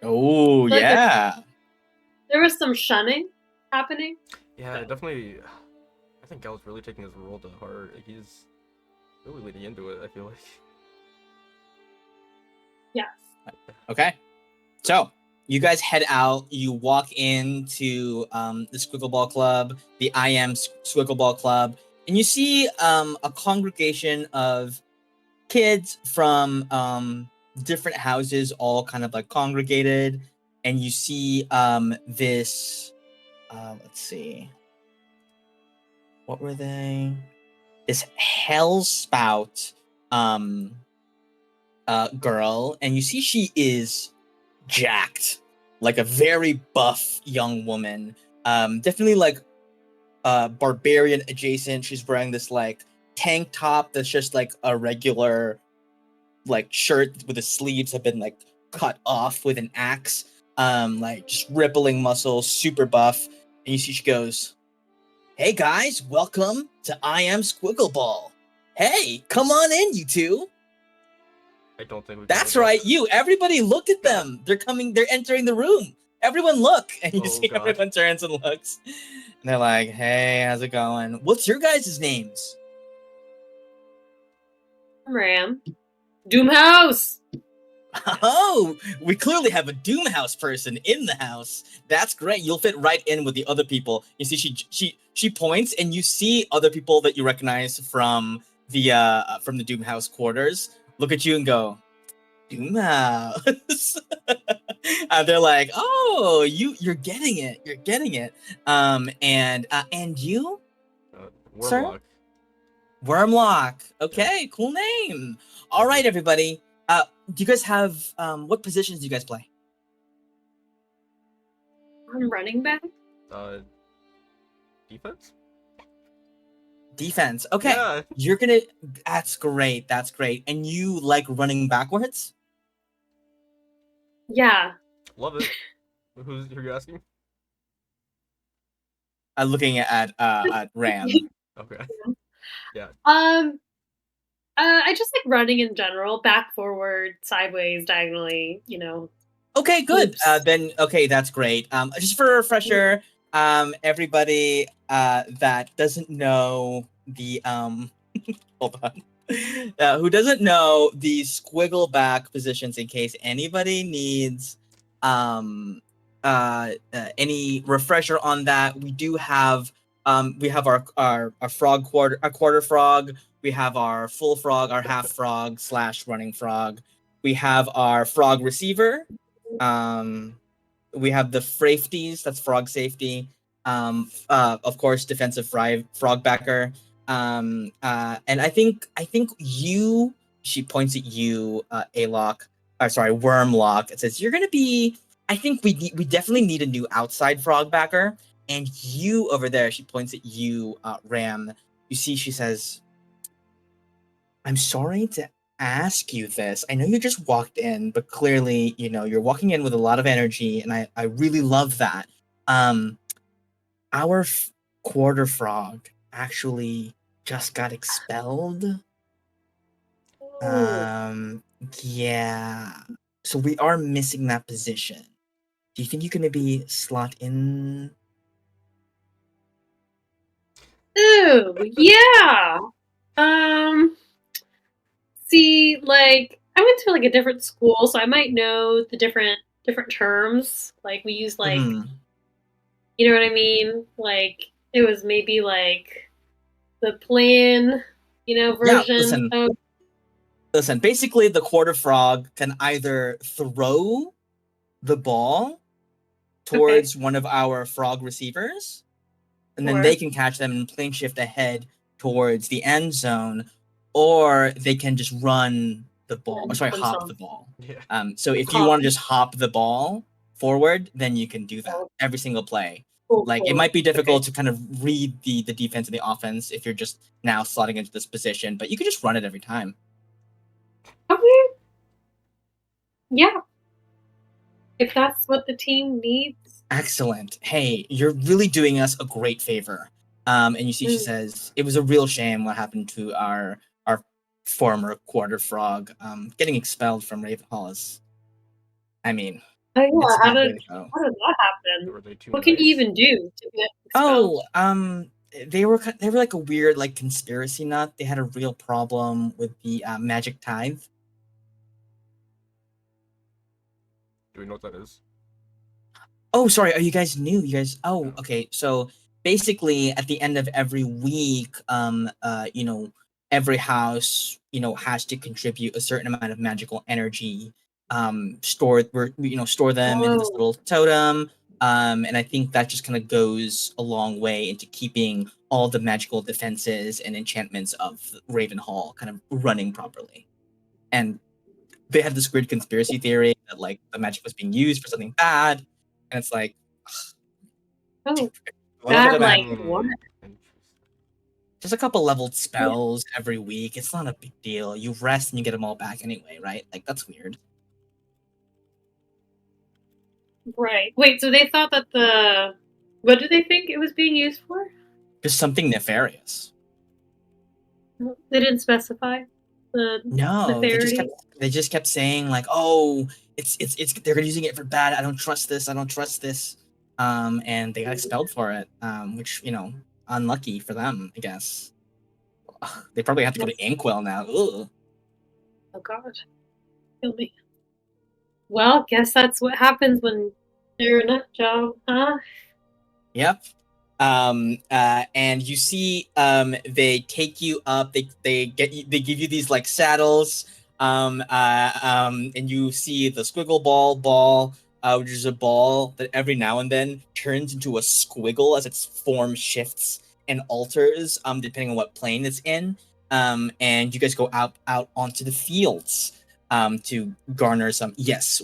Oh, Like yeah. There was some shunning happening. Yeah, definitely. I think Gallet's really taking his role to heart. He's really leading into it, I feel like. Yes. Okay. So you guys head out. You walk into the Squiggle Ball Club, the I Am Squiggle Ball Club, and you see a congregation of kids from different houses, all kind of like congregated. And you see this. Let's see. What were they? This hell spout girl, and you see she is jacked, like a very buff young woman. Definitely like barbarian adjacent. She's wearing this like tank top that's just like a regular like shirt with the sleeves have been like cut off with an axe. Like just rippling muscles, super buff. And you see she goes, "Hey guys, welcome to I Am Squiggleball. Hey, come on in, you two." I don't think we. That's right, you. Everybody look at them. They're coming, they're entering the room. Everyone look. And you see God. everyone turns and looks. And they're like, "Hey, how's it going? What's your guys' names?" Ram. Doomhouse! Oh, we clearly have a Doomhouse person in the house. That's great. You'll fit right in with the other people. You see, she points, and you see other people that you recognize from the Doomhouse quarters. Look at you and go, Doomhouse. They're like, "Oh, you're getting it. You're getting it." And you, sir? Wormlock. Wormlock. Okay, cool name. All right, everybody. Do you guys have what positions do you guys play? I'm running back. Defense. Defense. Okay. Yeah. You're gonna. That's great. That's great. And you like running backwards? Yeah. Love it. Who are you asking? Looking at Ram. Okay. Yeah. I just like running in general, back, forward, sideways, diagonally, Okay, good. Oops. Then okay, that's great. Just for a refresher, everybody that doesn't know the hold on. Who doesn't know the squiggle back positions in case anybody needs any refresher on that. We do have we have our frog quarter frog, we have our full frog, our half frog / running frog. We have our frog receiver. We have the frafties, that's frog safety. Of course, defensive frog backer. And I think you. She points at you, Alok. Sorry, Wormlock. It says you're gonna be. I think we definitely need a new outside frog backer. And you over there. She points at you, Ram. You see, she says, "I'm sorry to ask you this. I know you just walked in, but clearly, you're walking in with a lot of energy, and I really love that. Our quarter frog actually just got expelled. Yeah. So we are missing that position. Do you think you can maybe slot in?" Ooh, yeah. See, like I went to like a different school, so I might know the different terms. Like we use like Mhm. you know what I mean? Like it was maybe like the plan, version of Listen, basically the quarter frog can either throw the ball towards one of our frog receivers, and then Or they can catch them and plane shift ahead towards the end zone, or they can just run the ball. Hop themselves. the ball. Yeah. So if you want to just hop the ball forward, then you can do that every single play. Like it might be difficult to kind of read the defense and the offense if you're just now slotting into this position, but you can just run it every time. Okay. Yeah. If that's what the team needs. Excellent. Hey, you're really doing us a great favor. And you see, she says, "It was a real shame what happened to our former quarter frog getting expelled from Ravenhall." I mean, it's How not did way to go. that happen? Were they too What can nice? you even do to get expelled? They were like a weird like conspiracy nut. They had a real problem with the magic tithe. Do we know what that is? Oh, sorry. Are you guys new? You guys. Oh, okay. So basically, at the end of every week, every house, has to contribute a certain amount of magical energy. Store them into this little totem. And I think that just kind of goes a long way into keeping all the magical defenses and enchantments of Ravenhall kind of running properly. And they had this weird conspiracy theory that like the magic was being used for something bad, and it's like, Oh, well, look bad, at like that. what? Interesting. Just a couple leveled spells every week. It's not a big deal. You rest and you get them all back anyway, right? Like that's weird. Right. Wait, so they thought that what do they think it was being used for? Just something nefarious. They didn't specify the No, nefariety. they just kept saying like, oh, it's they're using it for bad. I don't trust this. I don't trust this. And they got expelled for it. Which unlucky for them, I guess. Ugh, they probably have to go to Inkwell now. Ugh. Oh God, kill me. Well, guess that's what happens when you're a nut job, huh? Yep. And you see, they take you up. They give you these like saddles. And you see the squiggle ball, which is a ball that every now and then turns into a squiggle as its form shifts and alters, depending on what plane it's in. And you guys go out onto the fields, to garner some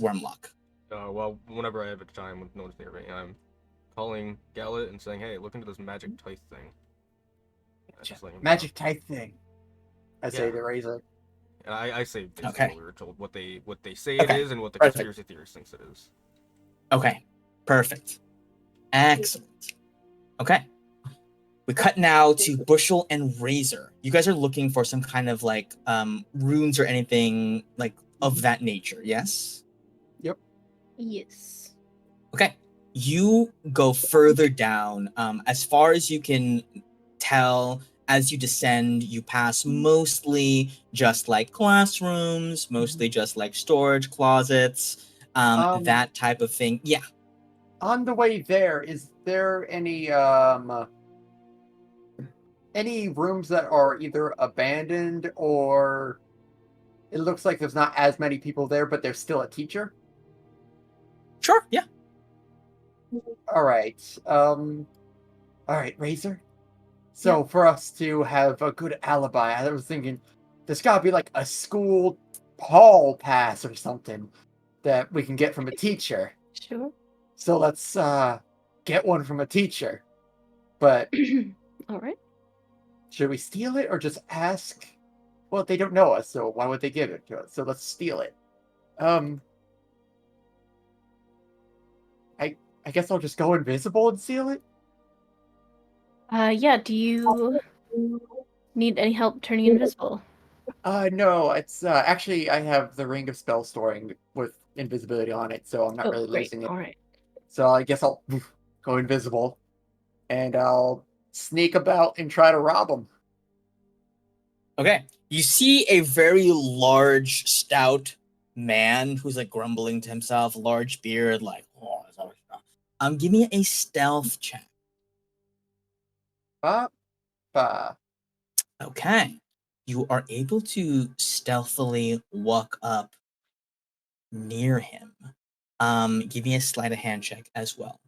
worm luck. Well, whenever I have a time with no one's near me, I'm calling Gallet and saying, "Hey, look into this magic tithe thing." Just letting him know. Magic type thing. I say Yeah. the razor. And I say basically Okay. what we were told, what they say Okay. it is, and what the Perfect. conspiracy theorist thinks it is. Okay, perfect. Excellent. Okay. We cut now to Bushel and Razor. You guys are looking for some kind of like runes or anything like of that nature, yes? Yes. Okay. You go further down. As far as you can tell, as you descend, you pass mostly just like classrooms, mostly just like storage closets, that type of thing. Yeah. On the way there, is there any rooms that are either abandoned or it looks like there's not as many people there, but there's still a teacher? Sure, yeah. All right. Razor. So for us to have a good alibi, I was thinking there's gotta be like a school hall pass or something that we can get from a teacher. Sure. So let's get one from a teacher. But All right. should we steal it or just ask? Well, they don't know us, so why would they give it to us? So let's steal it. I guess I'll just go invisible and steal it. Yeah, do you need any help turning invisible? No, it's actually I have the Ring of Spell Storing with invisibility on it, so I'm not really great. losing it. All right. So I guess I'll go invisible, and I'll sneak about and try to rob them. Okay. You see a very large, stout man who's like grumbling to himself, large beard, like, give me a stealth check. Okay. You are able to stealthily walk up near him. Give me a sleight of hand check as well.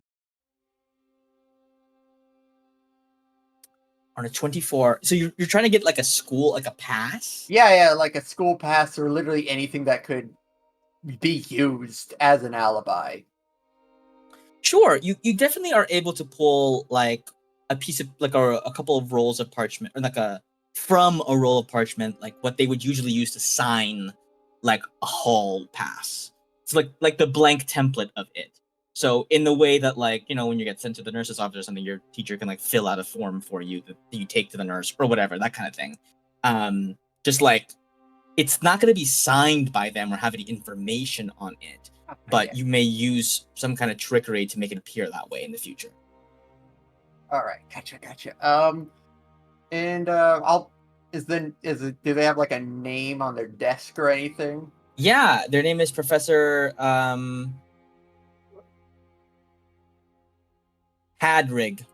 On a 24. So you're trying to get like a school, like a pass? Yeah, like a school pass or literally anything that could be used as an alibi. Sure, you definitely are able to pull like a piece of like a couple of rolls of parchment, or like from a roll of parchment, like what they would usually use to sign like a hall pass. It's like the blank template of it. So in the way that like, when you get sent to the nurse's office or something, your teacher can like fill out a form for you that you take to the nurse or whatever, that kind of thing. Just like it's not going to be signed by them or have any information on it. But you may use some kind of trickery to make it appear that way in the future. All right, gotcha. And do they have like a name on their desk or anything? Yeah, their name is Professor Hadrig.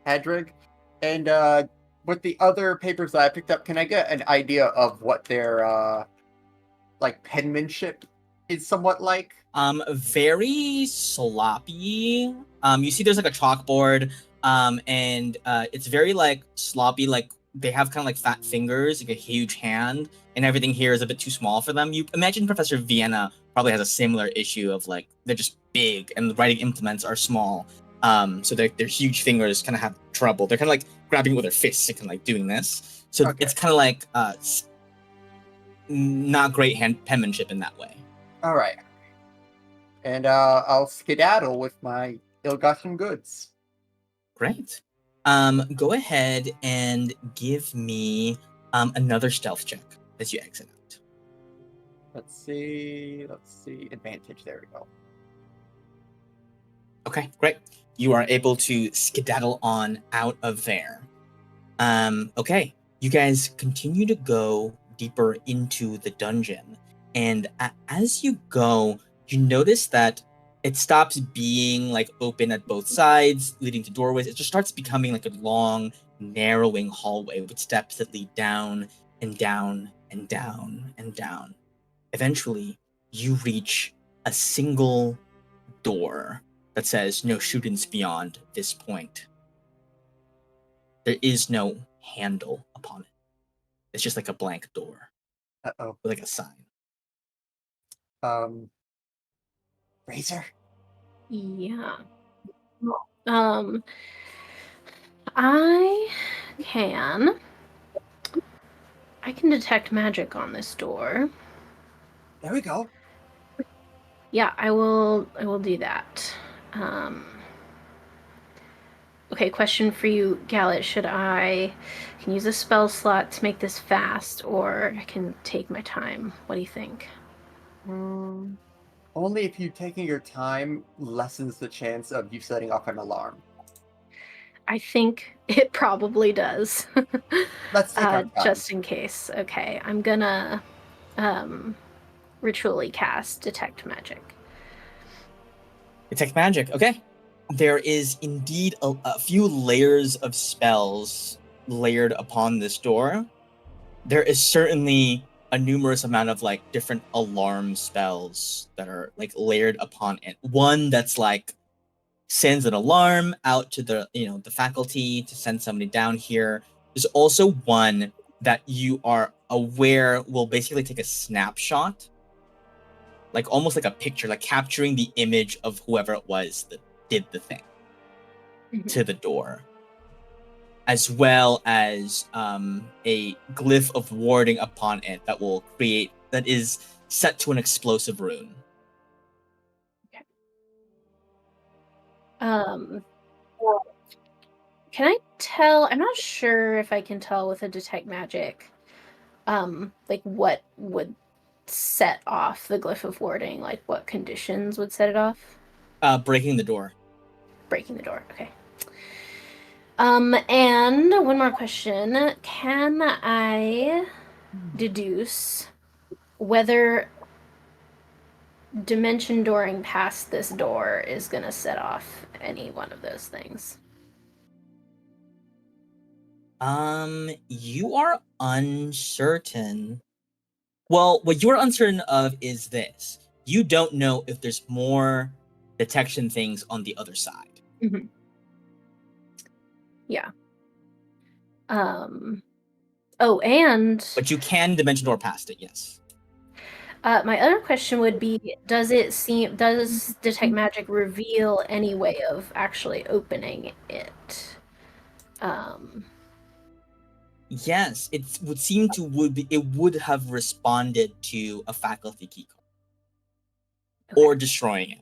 Hadrig. And with the other papers that I picked up, can I get an idea of what their like penmanship is somewhat like? Very sloppy. You see there's like a chalkboard, and it's very like sloppy, like they have kind of like fat fingers, like a huge hand, and everything here is a bit too small for them. You imagine Professor Vienna probably has a similar issue of like they're just big and the writing implements are small. So their huge fingers kind of have trouble. They're kind of like grabbing with their fists and kind of like doing this. So Okay. it's kind of like not great penmanship in that way. All right. And I'll skedaddle with my ill-gotten goods. Great. Go ahead and give me another stealth check as you exit out. Let's see. Advantage. There we go. Okay, great. You are able to skedaddle on out of there. Okay, you guys continue to go deeper into the dungeon, and as you go, you notice that it stops being like open at both sides, leading to doorways. It just starts becoming like a long, narrowing hallway with steps that lead down and down and down and down. Eventually, you reach a single door that says no shootings beyond this point. There is no handle upon it. It's just like a blank door Uh-oh. with like a sign. Razor? Yeah. I can detect magic on this door. There we go. Yeah, I will do that. Okay, question for you, Gallet. Can use a spell slot to make this fast, or I can take my time? What do you think? Only if you taking your time lessens the chance of you setting off an alarm. I think it probably does. Let's take our time. Just in case. Okay, I'm gonna ritually cast Detect Magic. Detect magic. Okay. There is indeed a few layers of spells layered upon this door. There is certainly a numerous amount of like different alarm spells that are like layered upon it. One that's like sends an alarm out to the the faculty to send somebody down here. There's also one that you are aware will basically take a snapshot, like almost like a picture, like capturing the image of whoever it was that did the thing to the door, as well as a glyph of warding upon it that is set to an explosive rune. Okay. Can I tell? I'm not sure if I can tell with a detect magic, like what would set off the glyph of warding, like what conditions would set it off? Breaking the door. Breaking the door. Okay. And one more question. Can I deduce whether dimension dooring past this door is going to set off any one of those things? You are uncertain. Well, what you're uncertain of is this. You don't know if there's more detection things on the other side. Mm-hmm. Yeah. Oh, and But you can dimension door past it, yes. my other question would be, does detect magic reveal any way of actually opening it? Yes, it would seem it would have responded to a faculty keycard. Okay. Or destroying it.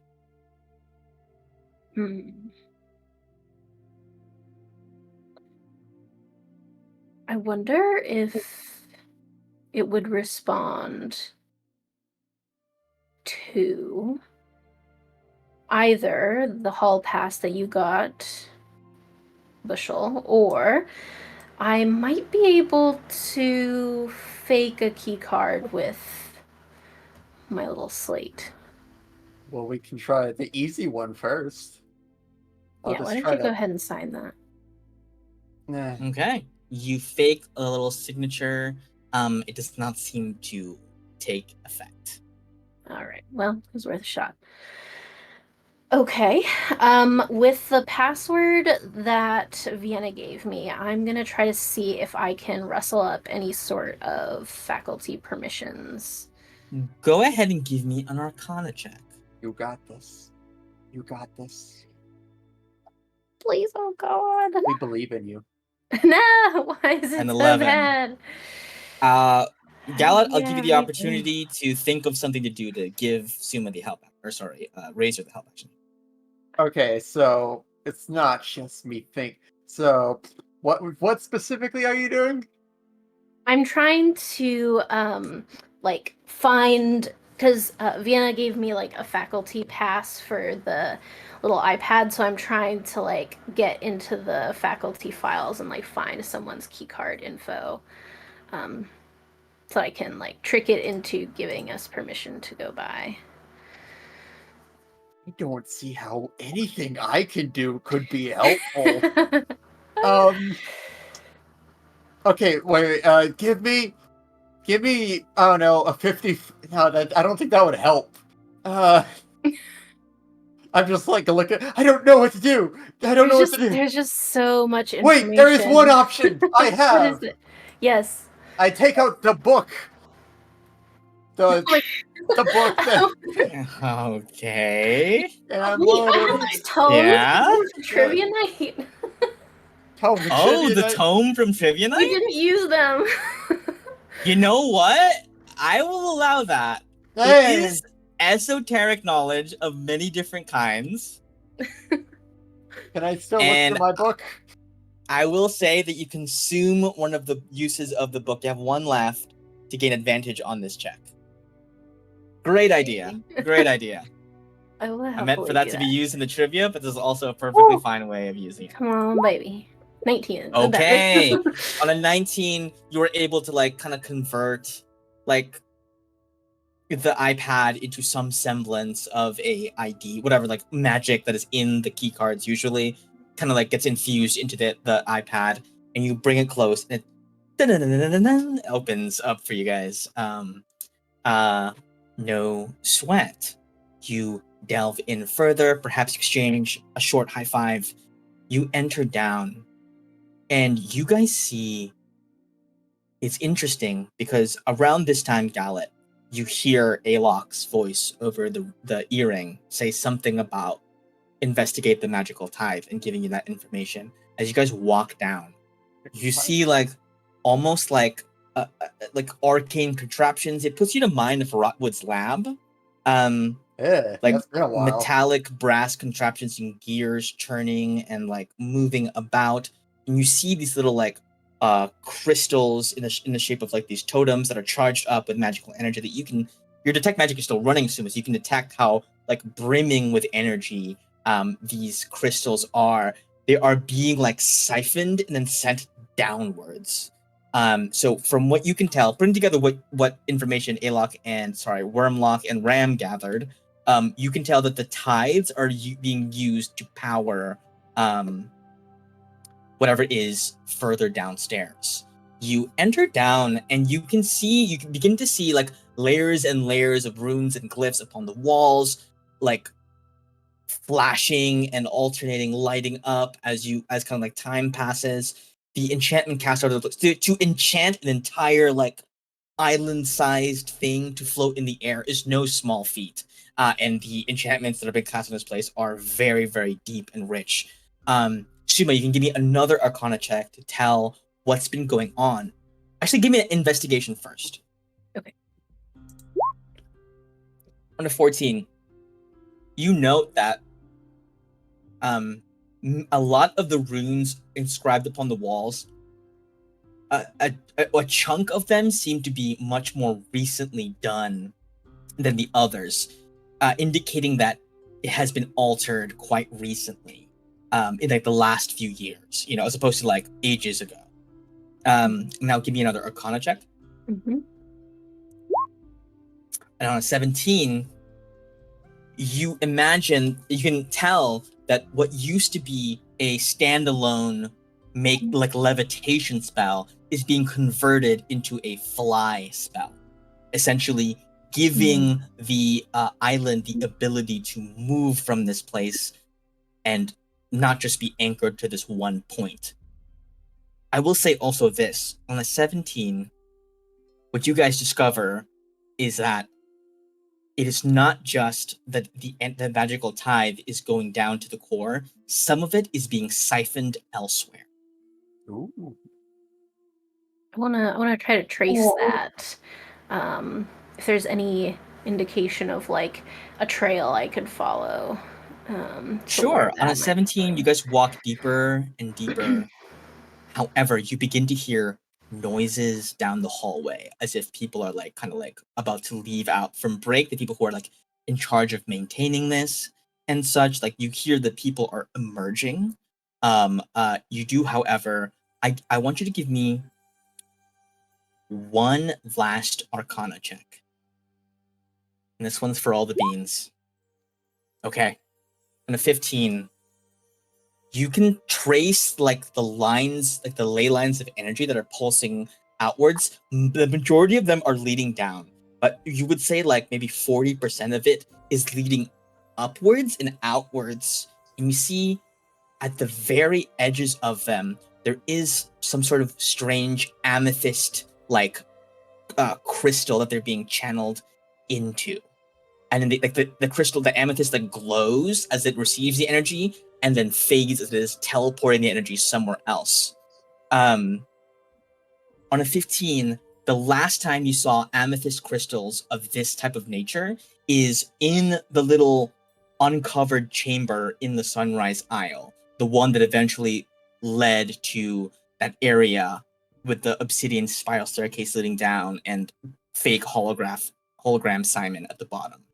I wonder if it would respond to either the hall pass that you got, Bushel, or I might be able to fake a key card with my little slate. Well, we can try the easy one first. Why don't you go ahead and sign that? Nah. Okay. You fake a little signature. It does not seem to take effect. All right. Well, it was worth a shot. Okay. With the password that Vienna gave me, I'm gonna try to see if I can rustle up any sort of faculty permissions. Go ahead and give me an Arcana check. You got this. You got this. Please, oh God. We believe in you. No, why is it An so 11. bad? Gallet, I'll give you the Yeah, opportunity to think of something to do to give Suma the help, Razor the help action. Okay, so it's not just me think. So what specifically are you doing? I'm trying to like find because Vienna gave me like a faculty pass for the little iPad, so I'm trying to like get into the faculty files and like find someone's keycard info, so I can like trick it into giving us permission to go by. I don't see how anything I can do could be helpful. um. Okay, wait. Give me. I don't know, a 50. No, that I don't think that would help. Uh. I'm just like look at. I don't know what to do. I don't know what to do. There's just so much information. Wait, there is one option I What have. is it? Yes. I take out the book. The book that. Okay. And I'm Wait, I have loading. those tomes. Yeah? From Trivia Night. Tome Oh, trivia the night. tome from Trivia We Night? didn't use them. You know what? I will allow that. It Hey, is esoteric knowledge of many different kinds. can I still look And through my book? I will say that you consume one of the uses of the book. You have one left to gain advantage on this check. Great idea. Great idea. I will I meant for happily that do to be used in the trivia, but there's also a perfectly fine way of using it. Come on, baby. 19. Okay. On a 19, you were able to like kind of convert like the iPad into some semblance of a ID, whatever, like magic that is in the key cards usually kind of like gets infused into the iPad, and you bring it close and it opens up for you guys. No sweat. You delve in further, perhaps exchange a short high five. You enter down, and you guys see it's interesting because around this time, Gallet, you hear Alok's voice over the earring say something about investigate the magical tithe and giving you that information. As you guys walk down, you see like almost like arcane contraptions. It puts you to mind of Rotwood's lab. Yeah, Like that's been a while. metallic brass contraptions and gears turning and like moving about, and you see these little like crystals in the shape of like these totems that are charged up with magical energy that your detect magic is still running soon, so you can detect how like brimming with energy these crystals are. They are being like siphoned and then sent downwards. So from what you can tell, putting together what information Wormlock and Ram gathered, you can tell that the tides are being used to power whatever is further downstairs. You enter down and you can begin to see like layers and layers of runes and glyphs upon the walls, like flashing and alternating, lighting up as kind of like time passes. The enchantment cast out of the to enchant an entire like island-sized thing to float in the air is no small feat. And the enchantments that have been cast in this place are very, very deep and rich. Shuma, you can give me another Arcana check to tell what's been going on. Actually, give me an investigation first. Okay. On a 14, you note that a lot of the runes inscribed upon the walls, a chunk of them seem to be much more recently done than the others, indicating that it has been altered quite recently, in like the last few years, as opposed to like ages ago. Now give me another Arcana check. Mm-hmm. And on a 17, you can tell that what used to be a standalone like levitation spell is being converted into a fly spell. Essentially, giving the island the ability to move from this place and not just be anchored to this one point. I will say also this, on a 17, what you guys discover is that it is not just that the magical tithe is going down to the core. Some of it is being siphoned elsewhere. Ooh. I wanna try to trace that. If there's any indication of like a trail I could follow. Sure. On a 17, you guys walk deeper and deeper. However, you begin to hear noises down the hallway as if people are like kind of like about to leave out from break. The people who are like in charge of maintaining this and such, like you hear the people are emerging. You do, however, I want you to give me one last Arcana check. And this one's for all the beans. Okay. On a 15, you can trace like the lines, like the ley lines of energy that are pulsing outwards. The majority of them are leading down, but you would say like maybe 40% of it is leading upwards and outwards. And you see at the very edges of them, there is some sort of strange amethyst like crystal that they're being channeled into. And then the crystal, the amethyst, like glows as it receives the energy, and then fades as it is teleporting the energy somewhere else. On a 15, the last time you saw amethyst crystals of this type of nature is in the little uncovered chamber in the Sunrise Isle, the one that eventually led to that area with the obsidian spiral staircase leading down and fake hologram Simon at the bottom.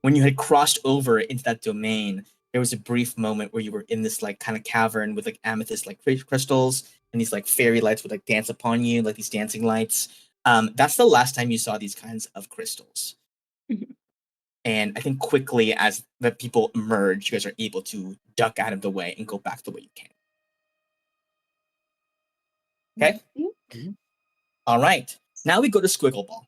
When you had crossed over into that domain, there was a brief moment where you were in this like kind of cavern with like amethyst like crystals, and these like fairy lights would like dance upon you, like these dancing lights. That's the last time you saw these kinds of crystals. And I think quickly as the people emerge, you guys are able to duck out of the way and go back the way you came. Okay? All right. Now we go to Squiggle Ball.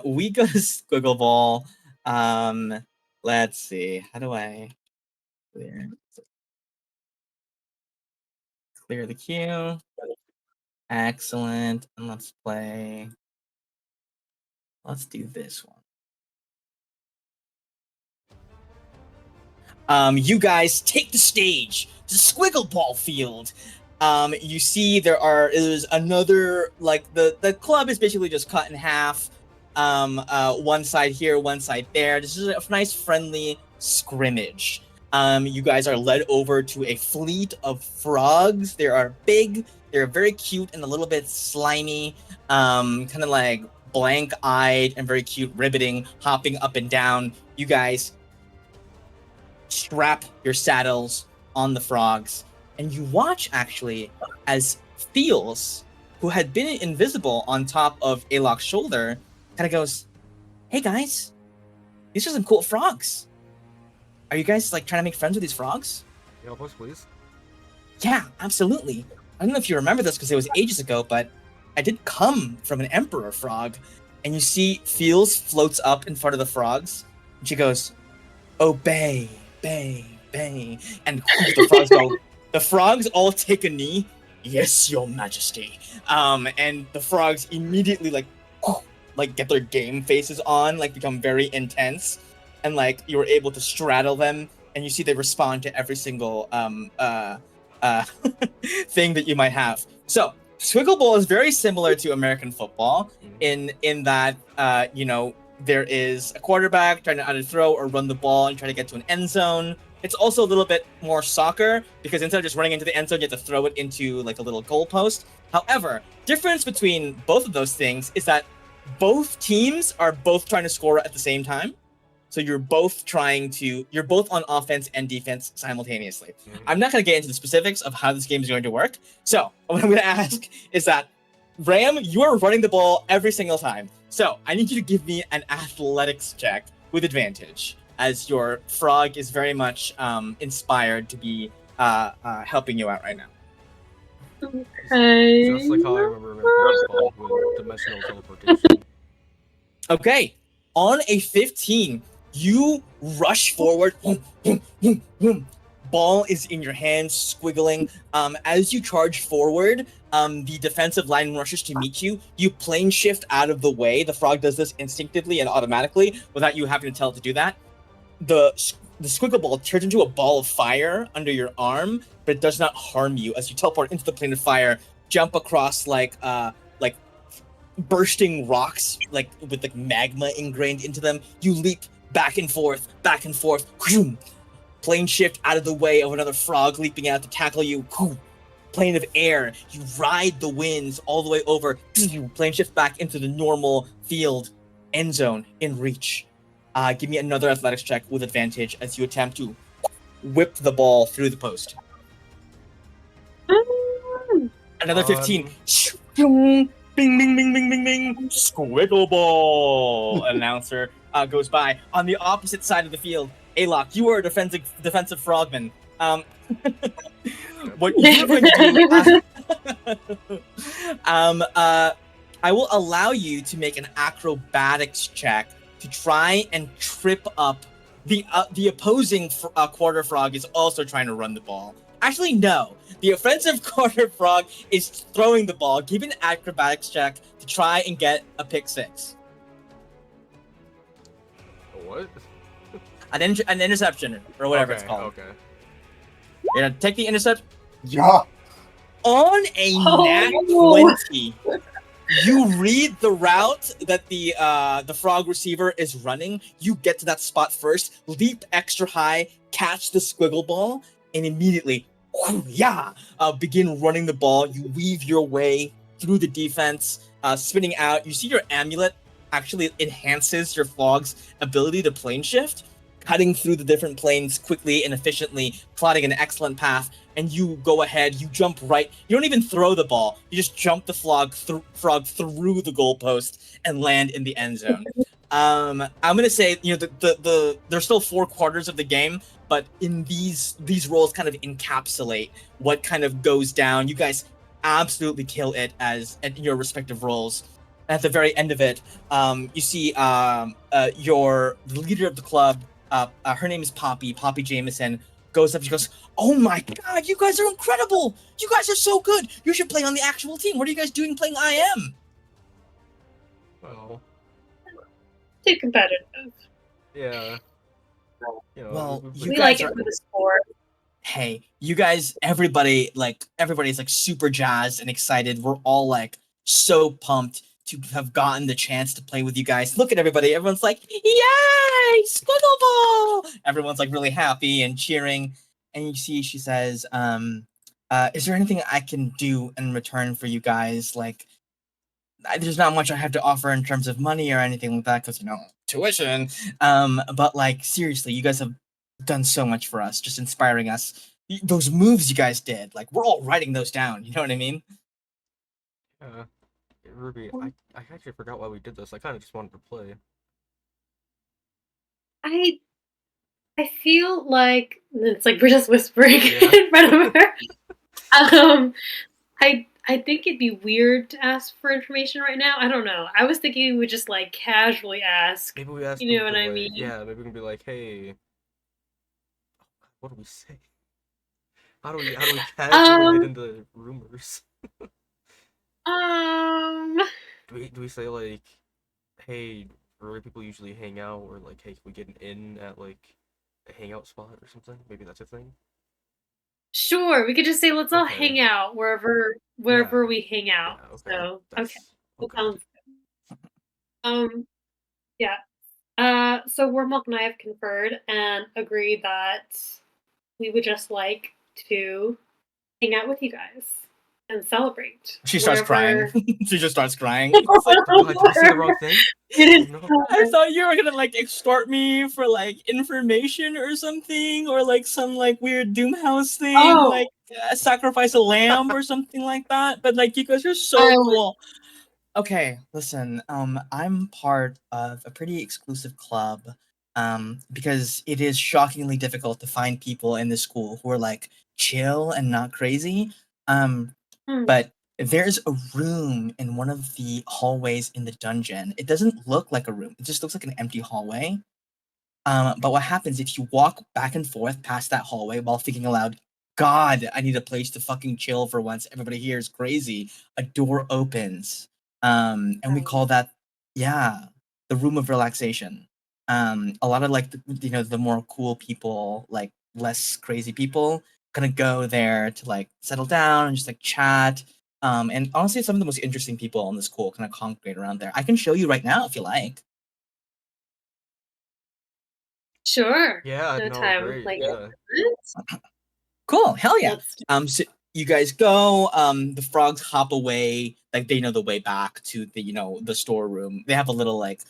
We go to Squiggle Ball. Let's see. How do I clear the queue? Excellent. And let's play. Let's do this one. You guys take the stage to Squiggle Ball Field. You see there's another, like the club is basically just cut in half. One side here, one side there. This is a nice friendly scrimmage. You guys are led over to a fleet of frogs. They are big, they're very cute and a little bit slimy, kind of like blank-eyed and very cute, riveting, hopping up and down. You guys strap your saddles on the frogs, and you watch actually as Feels, who had been invisible on top of Alok's shoulder, kind of goes, "Hey guys, these are some cool frogs. Are you guys like trying to make friends with these frogs?" Yeah, boys, please. Yeah, absolutely. I don't know if you remember this because it was ages ago, but I did come from an emperor frog. And you see Feels floats up in front of the frogs, and she goes, "Obey, bay, bay." And the frogs go, the frogs all take a knee. "Yes, your majesty." And the frogs immediately like get their game faces on, like become very intense. And like you were able to straddle them, and you see they respond to every single thing that you might have. So Squiggle Ball is very similar to American football in that there is a quarterback trying to either throw or run the ball and try to get to an end zone. It's also a little bit more soccer because instead of just running into the end zone, you have to throw it into like a little goalpost. However, difference between both of those things is that both teams are both trying to score at the same time. So you're both on offense and defense simultaneously. I'm not going to get into the specifics of how this game is going to work. So what I'm going to ask is that, Ram, you are running the ball every single time. So I need you to give me an athletics check with advantage, as your frog is very much inspired to be helping you out right now. Okay. Just like how I remember Ball with dimensional teleportation. Okay, on a 15, you rush forward. Ball is in your hands, squiggling. As you charge forward, the defensive line rushes to meet you. You plane shift out of the way. The frog does this instinctively and automatically without you having to tell it to do that. The squiggle ball turns into a ball of fire under your arm, but it does not harm you as you teleport into the plane of fire, jump across like bursting rocks, like with like magma ingrained into them. You leap back and forth, plane shift out of the way of another frog leaping out to tackle you. Plane of air, you ride the winds all the way over, plane shift back into the normal field, end zone in reach. Give me another athletics check with advantage as you attempt to whip the ball through the post. Another 15. Bing, bing, bing, bing, bing, bing. Squiggle ball. Announcer goes by. On the opposite side of the field, Alok, you are a defensive frogman. What you're going to do? I will allow you to make an acrobatics check to try and trip up the opposing quarter frog is also trying to run the ball. Actually, no. The offensive quarter frog is throwing the ball. Give an acrobatics check to try and get a pick six. What? An interception or whatever it's called. Okay. You're gonna take the intercept. Yeah. On a nat 20, you read the route that the frog receiver is running. You get to that spot first, leap extra high, catch the squiggle ball, and immediately, begin running the ball. You weave your way through the defense, spinning out. You see your amulet actually enhances your frog's ability to plane shift, cutting through the different planes quickly and efficiently, plotting an excellent path. And you go ahead, you jump right. You don't even throw the ball. You just jump the frog through the goalpost and land in the end zone. I'm gonna say, there's still 4 quarters of the game, but in these roles kind of encapsulate what kind of goes down. You guys absolutely kill it at your respective roles. At the very end of it, you see the leader of the club. Her name is Poppy Jameson. Goes up, she goes, "Oh my god, you guys are incredible! You guys are so good! You should play on the actual team. What are you guys doing playing IM?" Well, Too competitive. yeah. Well, we like it for the sport. Hey, you guys, everybody's like super jazzed and excited. We're all like so pumped to have gotten the chance to play with you guys. Look at everybody. Everyone's like, "Yay! Squiggle ball!" Everyone's like really happy and cheering. And you see, she says, "Is there anything I can do in return for you guys? Like, there's not much I have to offer in terms of money or anything like that, because tuition. But like seriously, you guys have done so much for us, just inspiring us. Those moves you guys did, like we're all writing those down. You know what I mean?" Ruby, I actually forgot why we did this. I kind of just wanted to play. I feel like it's like we're just whispering in front of her. I think it'd be weird to ask for information right now. I don't know. I was thinking we would just like casually ask. Maybe we ask. You know what I mean? Yeah, maybe we can be like, "Hey, what do we say? How do we casually get into rumors?" Do we say like, "Hey, where people usually hang out," or like, "Hey, can we get an in at like a hangout spot or something?" Maybe that's a thing. Sure, we could just say let's all hang out wherever we hang out. Yeah, So That's that sounds good. Yeah. So Wormwalk and I have conferred and agreed that we would just like to hang out with you guys and celebrate. She starts crying. She just starts crying. It's like, did we say the wrong thing? I thought you were gonna like extort me for like information or something, or like some like weird Doomhouse thing, like sacrifice a lamb or something like that. But like you guys are so cool. Okay, listen, I'm part of a pretty exclusive club, because it is shockingly difficult to find people in this school who are like chill and not crazy. But there's a room in one of the hallways in the dungeon. It doesn't look like a room. It just looks like an empty hallway. But what happens if you walk back and forth past that hallway while thinking aloud, God, I need a place to fucking chill for once. Everybody here is crazy. A door opens. And we call that, the room of relaxation. A lot of like, the more cool people, like less crazy people, gonna go there to like settle down and just like chat. And honestly, some of the most interesting people in this school kind of congregate around there. I can show you right now if you like. Sure. Yeah, No no, time. great. Like, Yeah. Cool, hell yeah. let's do So you guys go, the frogs hop away, like they know the way back to the, the storeroom. They have a little like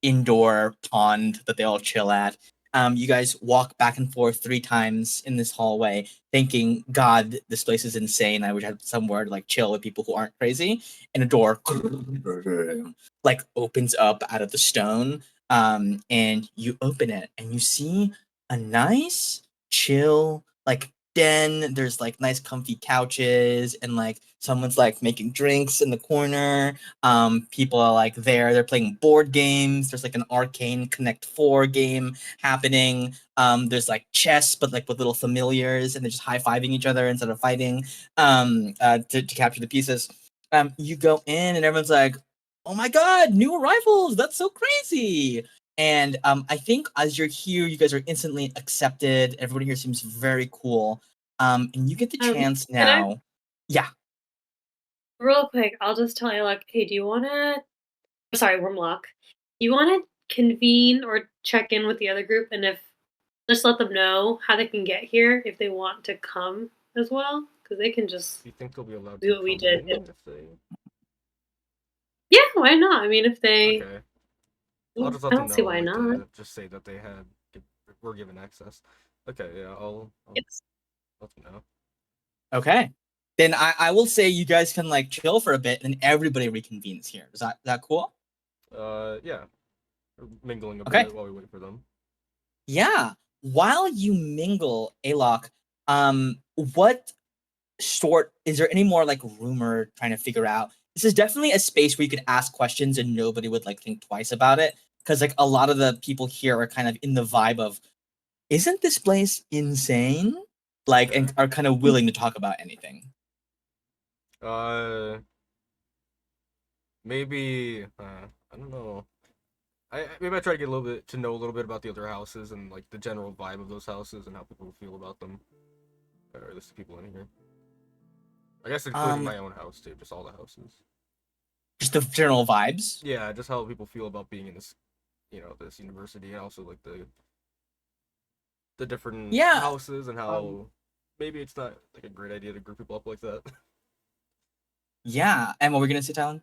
indoor pond that they all chill at. You guys walk back and forth 3 times in this hallway, thinking, God, this place is insane. I wish I had somewhere to like chill with people who aren't crazy. And a door like opens up out of the stone. And you open it and you see a nice, chill, like den. There's like nice comfy couches and like someone's like making drinks in the corner. People are like there, they're playing board games. There's like an arcane Connect 4 game happening. There's like chess, but like with little familiars, and they're just high-fiving each other instead of fighting to capture the pieces. You go in and everyone's like, oh my God, new arrivals, that's so crazy. And I think as you're here, you guys are instantly accepted. Everybody here seems very cool. And you get the chance can I- now. Yeah. real quick. I'll just tell you, like, hey, do you want to? Sorry, Wormlock. Do you want to convene or check in with the other group, and if just let them know how they can get here if they want to come as well, because they can just Do you think they'll be allowed do to what we come did. in if they? Yeah, why not? I mean, if they, Okay. I'll just let I them don't know. see why like, not. to just say that were given access. Okay, yeah, I'll Yes. let them know. Okay. Then I will say you guys can like chill for a bit and everybody reconvenes here. Is that cool? Yeah. We're mingling a Okay. bit while we wait for them. Yeah. While you mingle, Alok, what is there any more like rumor trying to figure out? This is definitely a space where you could ask questions and nobody would like think twice about it. Because like a lot of the people here are kind of in the vibe of, isn't this place insane? Like, and are kind of willing to talk about anything. Maybe I don't know. Maybe I try to get to know a little bit about the other houses and like the general vibe of those houses and how people feel about them. Or at least the people in here. I guess including my own house too, just all the houses. Just the general vibes. Yeah, just how people feel about being in this, this university, and also like the different houses and how maybe it's not like a great idea to group people up like that. Yeah, and what were we gonna say, Talon?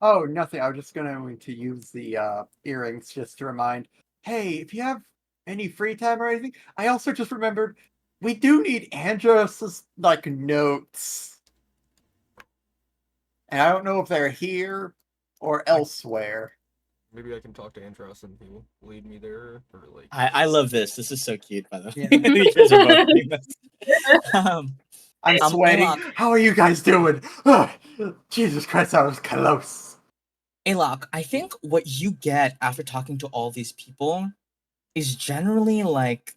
Oh, nothing. I was just going to use the earrings just to remind, hey, if you have any free time or anything, I also just remembered we do need Andros's like notes. And I don't know if they're here or elsewhere. Maybe I can talk to Andros and he'll lead me there, or like. I love this. This is so cute, by the way. You guys are both doing this. I'm sweating. Alok, how are you guys doing? Ugh, Jesus Christ, that was close. Alok, I think what you get after talking to all these people is generally like,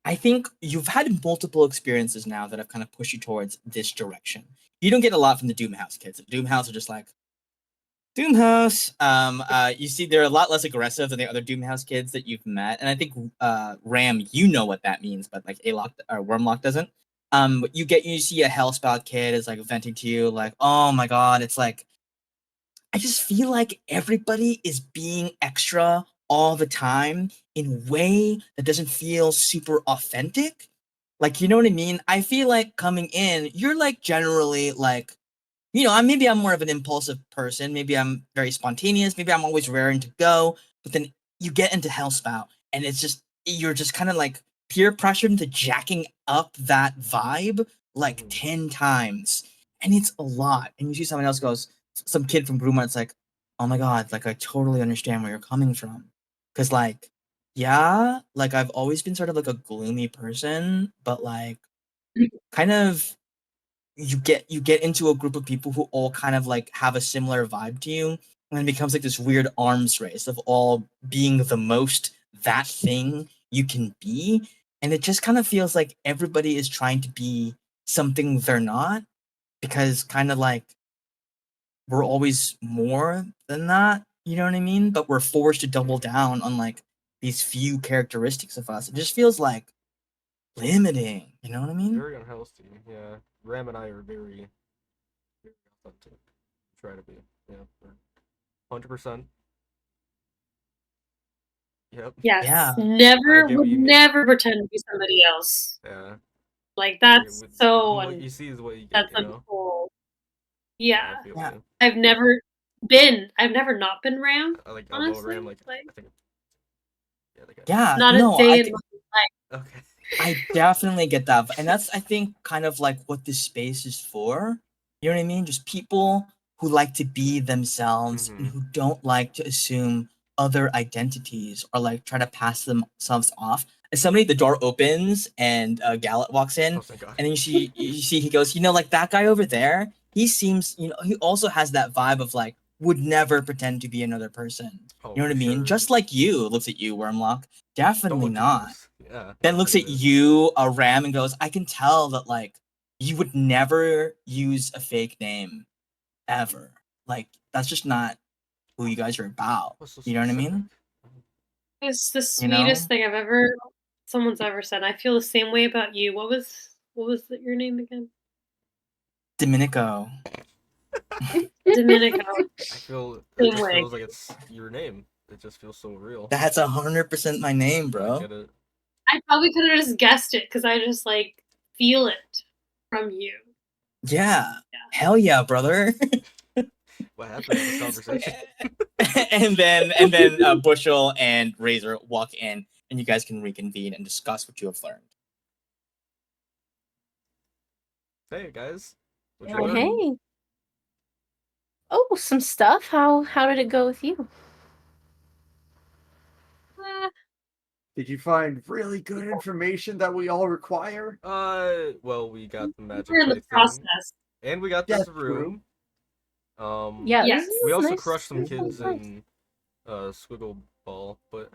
I think you've had multiple experiences now that have kind of pushed you towards this direction. You don't get a lot from the Doom House kids. The Doom House are just like, Doom House. You see, they're a lot less aggressive than the other Doom House kids that you've met, and I think Ram, you know what that means, but like Alok or Wormlock doesn't. But you see a Hellspout kid is like venting to you, like, oh my God, it's like, I just feel like everybody is being extra all the time in a way that doesn't feel super authentic. Like, you know what I mean? I feel like coming in, you're like generally like, maybe I'm more of an impulsive person. Maybe I'm very spontaneous. Maybe I'm always raring to go. But then you get into Hellspout, and you're just kind of like peer pressured into jacking up that vibe like 10 times. And it's a lot. And you see someone else goes, some kid from Grumar, it's like, oh my God, like I totally understand where you're coming from. Because like, yeah, like I've always been sort of like a gloomy person, but like kind of you get into a group of people who all kind of like have a similar vibe to you, and it becomes like this weird arms race of all being the most that thing you can be, and it just kind of feels like everybody is trying to be something they're not, because kind of like we're always more than that, you know what I mean? But we're forced to double down on like these few characteristics of us. It just feels like limiting, you know what I mean? Very unhealthy. Yeah, Ram and I are very, very authentic. Try to be. Yeah, 100%. Yep. Yes. Yeah. I Never get what would you mean. never pretend to be somebody else. Yeah. Like that's With- so what you see is what you get. that's You know. uncool. I Yeah. feel Yeah. you. I've never not been Ram. I like Honestly, Ram. Like like I think. Yeah. Like. Yeah, not no, a day I in can, my life. Okay. I definitely get that. And that's, I think, kind of like what this space is for. You know what I mean? Just people who like to be themselves and Mhm. who don't like to assume other identities or like try to pass themselves off. As somebody, the door opens and Gallet walks in, Oh, thank God. and then you see he goes, like that guy over there, he seems, he also has that vibe of like, would never pretend to be another person. Oh, You know what I for mean? sure. Just like you, looks at you, Wormlock. Don't Definitely look too not. close. Yeah. Then looks I at get it. you, a Ram, and goes, I can tell that like you would never use a fake name ever. Like that's just not who you guys are about. What's so You know what I specific? mean? It's the You know? sweetest thing someone's ever said. I feel the same way about you. What was your name again? Domenico. Domenico. I feel it Same just way. feels like it's your name. It just feels so real. That's 100% my name, I bro. get it. I probably could have just guessed it because I just like feel it from you. Yeah. Hell yeah, brother. What happened in this conversation? and then Bushel and Razor walk in, and you guys can reconvene and discuss what you have learned. Hey guys. What you Hey, learn? hey. Oh, some stuff. How did it go with you? Did you find really good information that we all require? Well, we got the magic We're in the plate thing, process. and we got That's this room. Yeah, Yes. this is We also nice. crushed some This is kids nice. in Squiggle Ball, but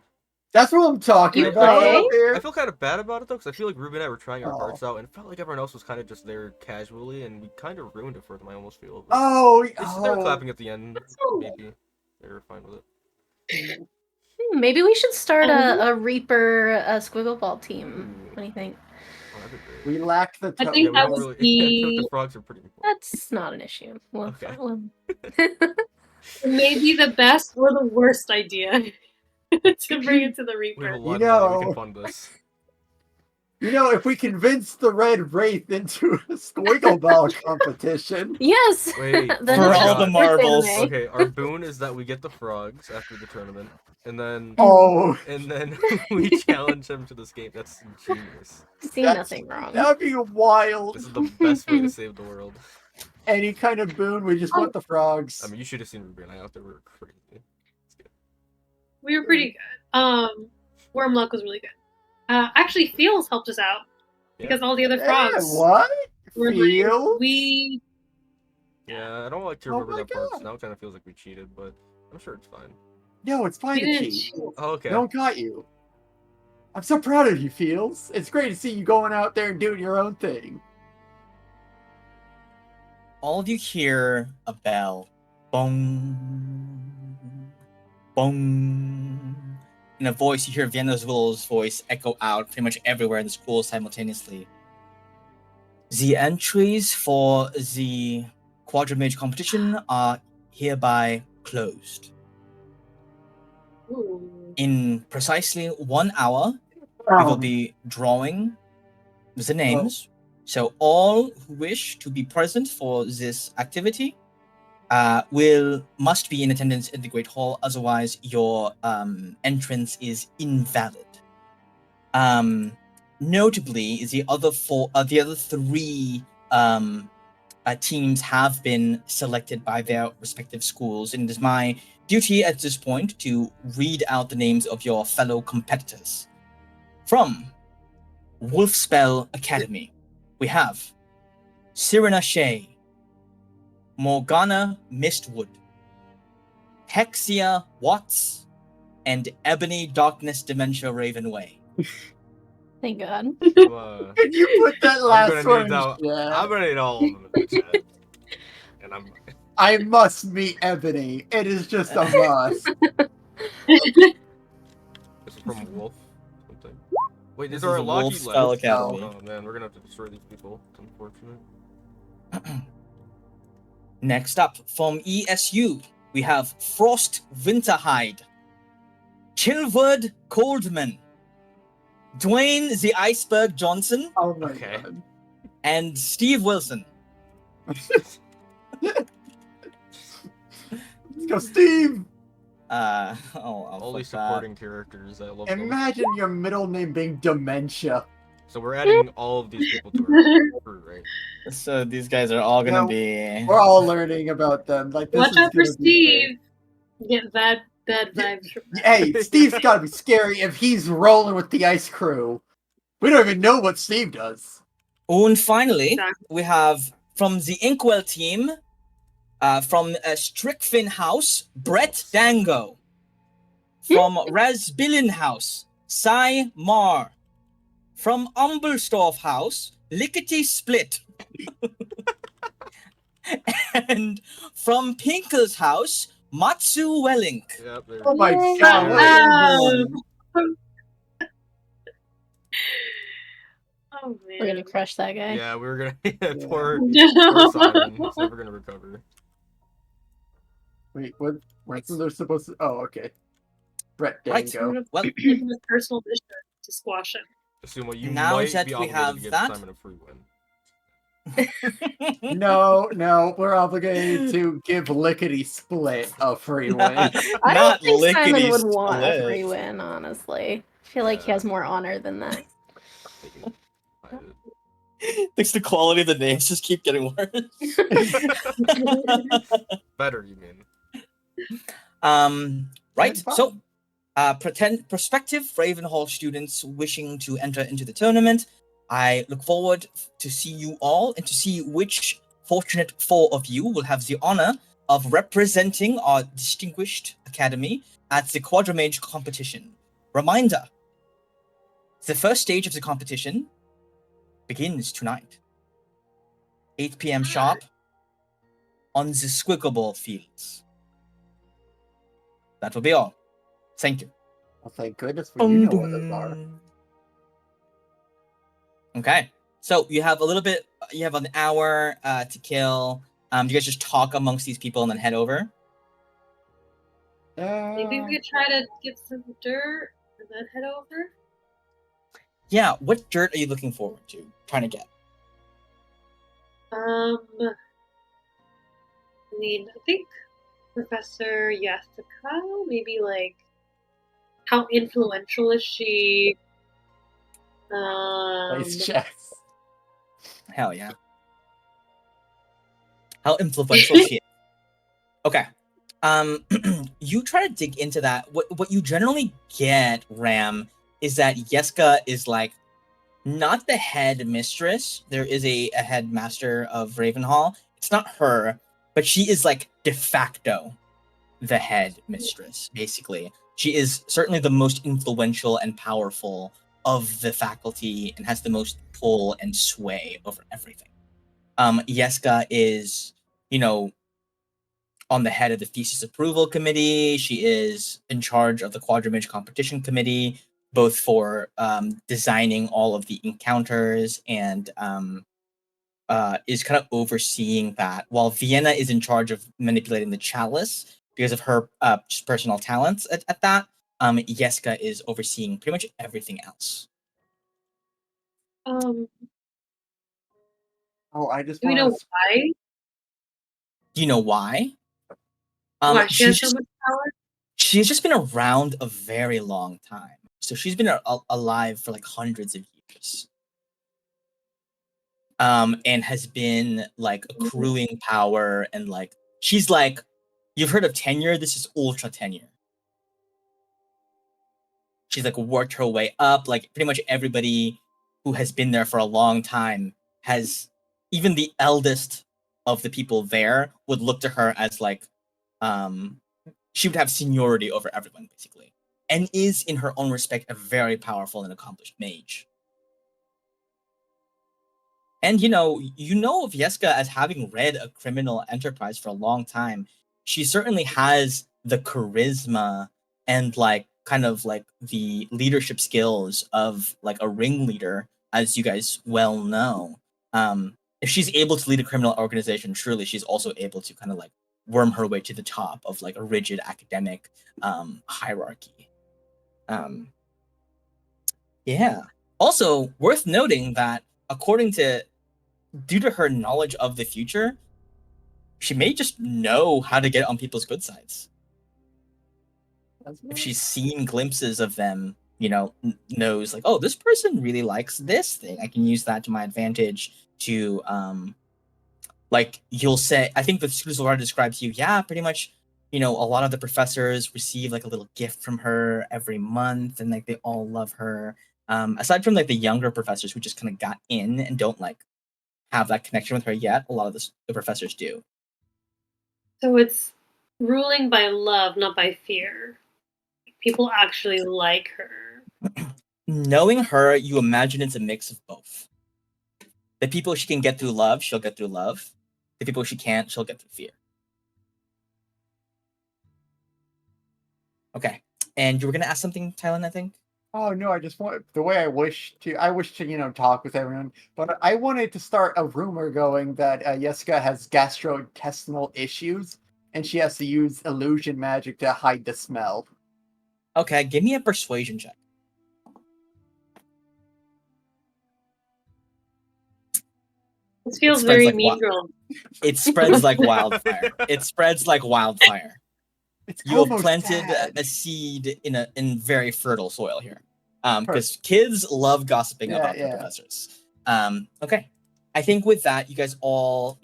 That's what I'm talking You about play? up there. I feel kind of bad about it though, because I feel like Ruby and I were trying our Oh. hearts out, and it felt like everyone else was kind of just there casually, and we kind of ruined it for them. I almost feel. But Oh, they were clapping at the end. Maybe they were fine with it. Maybe we should start a Reaper Squiggle Ball team. What do you think? Oh, that'd be great. we lack the. I To- think Yeah, we that don't was really. I feel like the the frogs are pretty important. That's not an issue. Well, Okay. maybe the best or the worst idea to bring it to the We have a Reaper. lot of money. We can fund this. if we convince the Red Wraith into a Squiggle Ball competition. Yes. Wait, Then For it's all just the worth marbles. anime. Okay, our boon is that we get the frogs after the tournament, and then Oh, we challenge them to this game. That's genius. See that's- nothing wrong. that'd be wild. This is the best way to save the world. Any kind of boon, we just want the frogs. I mean, you should have seen Ruby and I out there. We were crazy. It's good. We were pretty good. Wormluck was really good. Actually, Feels helped us out because all the other frogs what? were like, Feel? we. Yeah, I don't like to Oh remember my that part. 'cause God. now it kind of feels like we cheated, but I'm sure it's fine. No, it's fine We to didn't cheat. cheat. Oh, okay. No one got you. I'm so proud of you, Feels. It's great to see you going out there and doing your own thing. All of you hear a bell. Bong. Bong. In a voice, you hear Vienna's Willow's voice echo out pretty much everywhere in the school simultaneously. The entries for the Quadmage competition are hereby closed. Ooh. In precisely 1 hour, we will be drawing the names. So all who wish to be present for this activity must be in attendance at the Great Hall. Otherwise, your entrance is invalid. Notably, the other three teams have been selected by their respective schools, and it is my duty at this point to read out the names of your fellow competitors. From Wolfspell Academy, we have Cyrena Shea, Morgana Mistwood, Hexia Watts, and Ebony Darkness Dementia Ravenway. Thank God. Can you put that I'm last gonna one need in that. chat? I'm gonna need all of them in the chat. And I'm. I must meet Ebony. It is just a must. This is from Wolf. Something. Wait, This these are is our lucky Wolf Style left. Academy. Oh man, we're gonna have to destroy these people. It's unfortunate. Next up, from ESU, we have Frost Winterhide, Chilwood Coldman, Dwayne the Iceberg Johnson, Oh my Okay. god. and Steve Wilson. Let's go, Steve! All these supporting characters. I love them. Imagine your middle name being Dementia. So we're adding all of these people to our crew, right? So these guys are all gonna No, be. We're all learning about them. Like this Watch is out for gonna be Steve. Get bad vibes from great. that. Hey, Steve's gotta be scary if he's rolling with the ice crew. We don't even know what Steve does. Oh, and finally, Exactly. we have from the Inkwell team, from Strickfin House, Brett Dango. From Razbilin House, Cy Mar. From Umblestorff House, Lickety Split. And from Pinkle's house, Matsu Wellink. Yep. There Oh my Yay. god, what is this? Oh man. We're gonna crush that guy. Yeah, we were gonna. Yeah. Poor No. Simon. He's never gonna recover. Wait, what? What's they're supposed to? Oh, okay. Brett Right. Dango. Well, Give him a personal mission to squash him. Sumo, you Now might that be we obligated have to give that- Simon a free win. No, we're obligated to give Lickety Split a free win. I don't Not think Simon would lickety want a split. free win, honestly. I feel like he has more honor than that. Thanks, the quality of the names just keep getting worse. Better, you mean? Right. Fine. So, prospective Ravenhall students wishing to enter into the tournament, I look forward to see you all and to see which fortunate 4 of you will have the honor of representing our distinguished academy at the Quadmage competition. Reminder: the first stage of the competition begins tonight, 8 p.m. sharp, on the Squiggable fields. That will be all. Thank you. Well, thank goodness you know what those are. Okay, so you have a little bit. You have an hour to kill. Do you guys just talk amongst these people and then head over? Maybe we could try to get some dirt and then head over. Yeah. What dirt are you looking forward to trying to get? I mean, I think Professor Yasuka, maybe like how influential is she? Nice chess. Hell yeah. How influential she is. Okay. You try to dig into that. What you generally get, Ram, is that Yeska is like not the head mistress. There is a headmaster of Ravenhall. It's not her, but she is like de facto the head mistress, basically. She is certainly the most influential and powerful of the faculty and has the most pull and sway over everything. Yeska is, on the head of the thesis approval committee. She is in charge of the Quadmage competition committee, both for designing all of the encounters and is kind of overseeing that, while Vienna is in charge of manipulating the chalice because of her just personal talents at that. Yeska is overseeing pretty much everything else. Oh, I just Do we want know to. why? Do you know why? Why she has she's so much power? she's just been around a very long time. So she's been alive for like hundreds of years. And has been like accruing power and like she's like, you've heard of tenure? This is ultra tenure. She's like worked her way up. Like pretty much everybody who has been there for a long time has even the eldest of the people there would look to her as like, she would have seniority over everyone, basically, and is in her own respect a very powerful and accomplished mage. And you know of Yeska as having read a criminal enterprise for a long time. She certainly has the charisma and like kind of like the leadership skills of like a ringleader, as you guys well know. If she's able to lead a criminal organization, surely she's also able to kind of like worm her way to the top of like a rigid academic hierarchy. Yeah. Also worth noting that due to her knowledge of the future, she may just know how to get on people's good sides. If she's seen glimpses of them, knows like, oh, this person really likes this thing. I can use that to my advantage to, like you'll say, I think the students will describe to you, yeah, pretty much, a lot of the professors receive like a little gift from her every month and like they all love her. Aside from like the younger professors who just kind of got in and don't like have that connection with her yet, a lot of the professors do. So it's ruling by love, not by fear. People actually like her. Knowing her, you imagine it's a mix of both. The people she can get through love, she'll get through love. The people she can't, she'll get through fear. Okay. And you were going to ask something, Tylen, I think? Oh no, I just want the way I wish to talk with everyone, but I wanted to start a rumor going that Yeska has gastrointestinal issues and she has to use illusion magic to hide the smell. Okay, give me a persuasion check. This feels very like Mean Girl. It spreads like wildfire. It spreads like wildfire. You have planted a seed in very fertile soil here, because kids love gossiping about their professors. Okay, I think with that, you guys all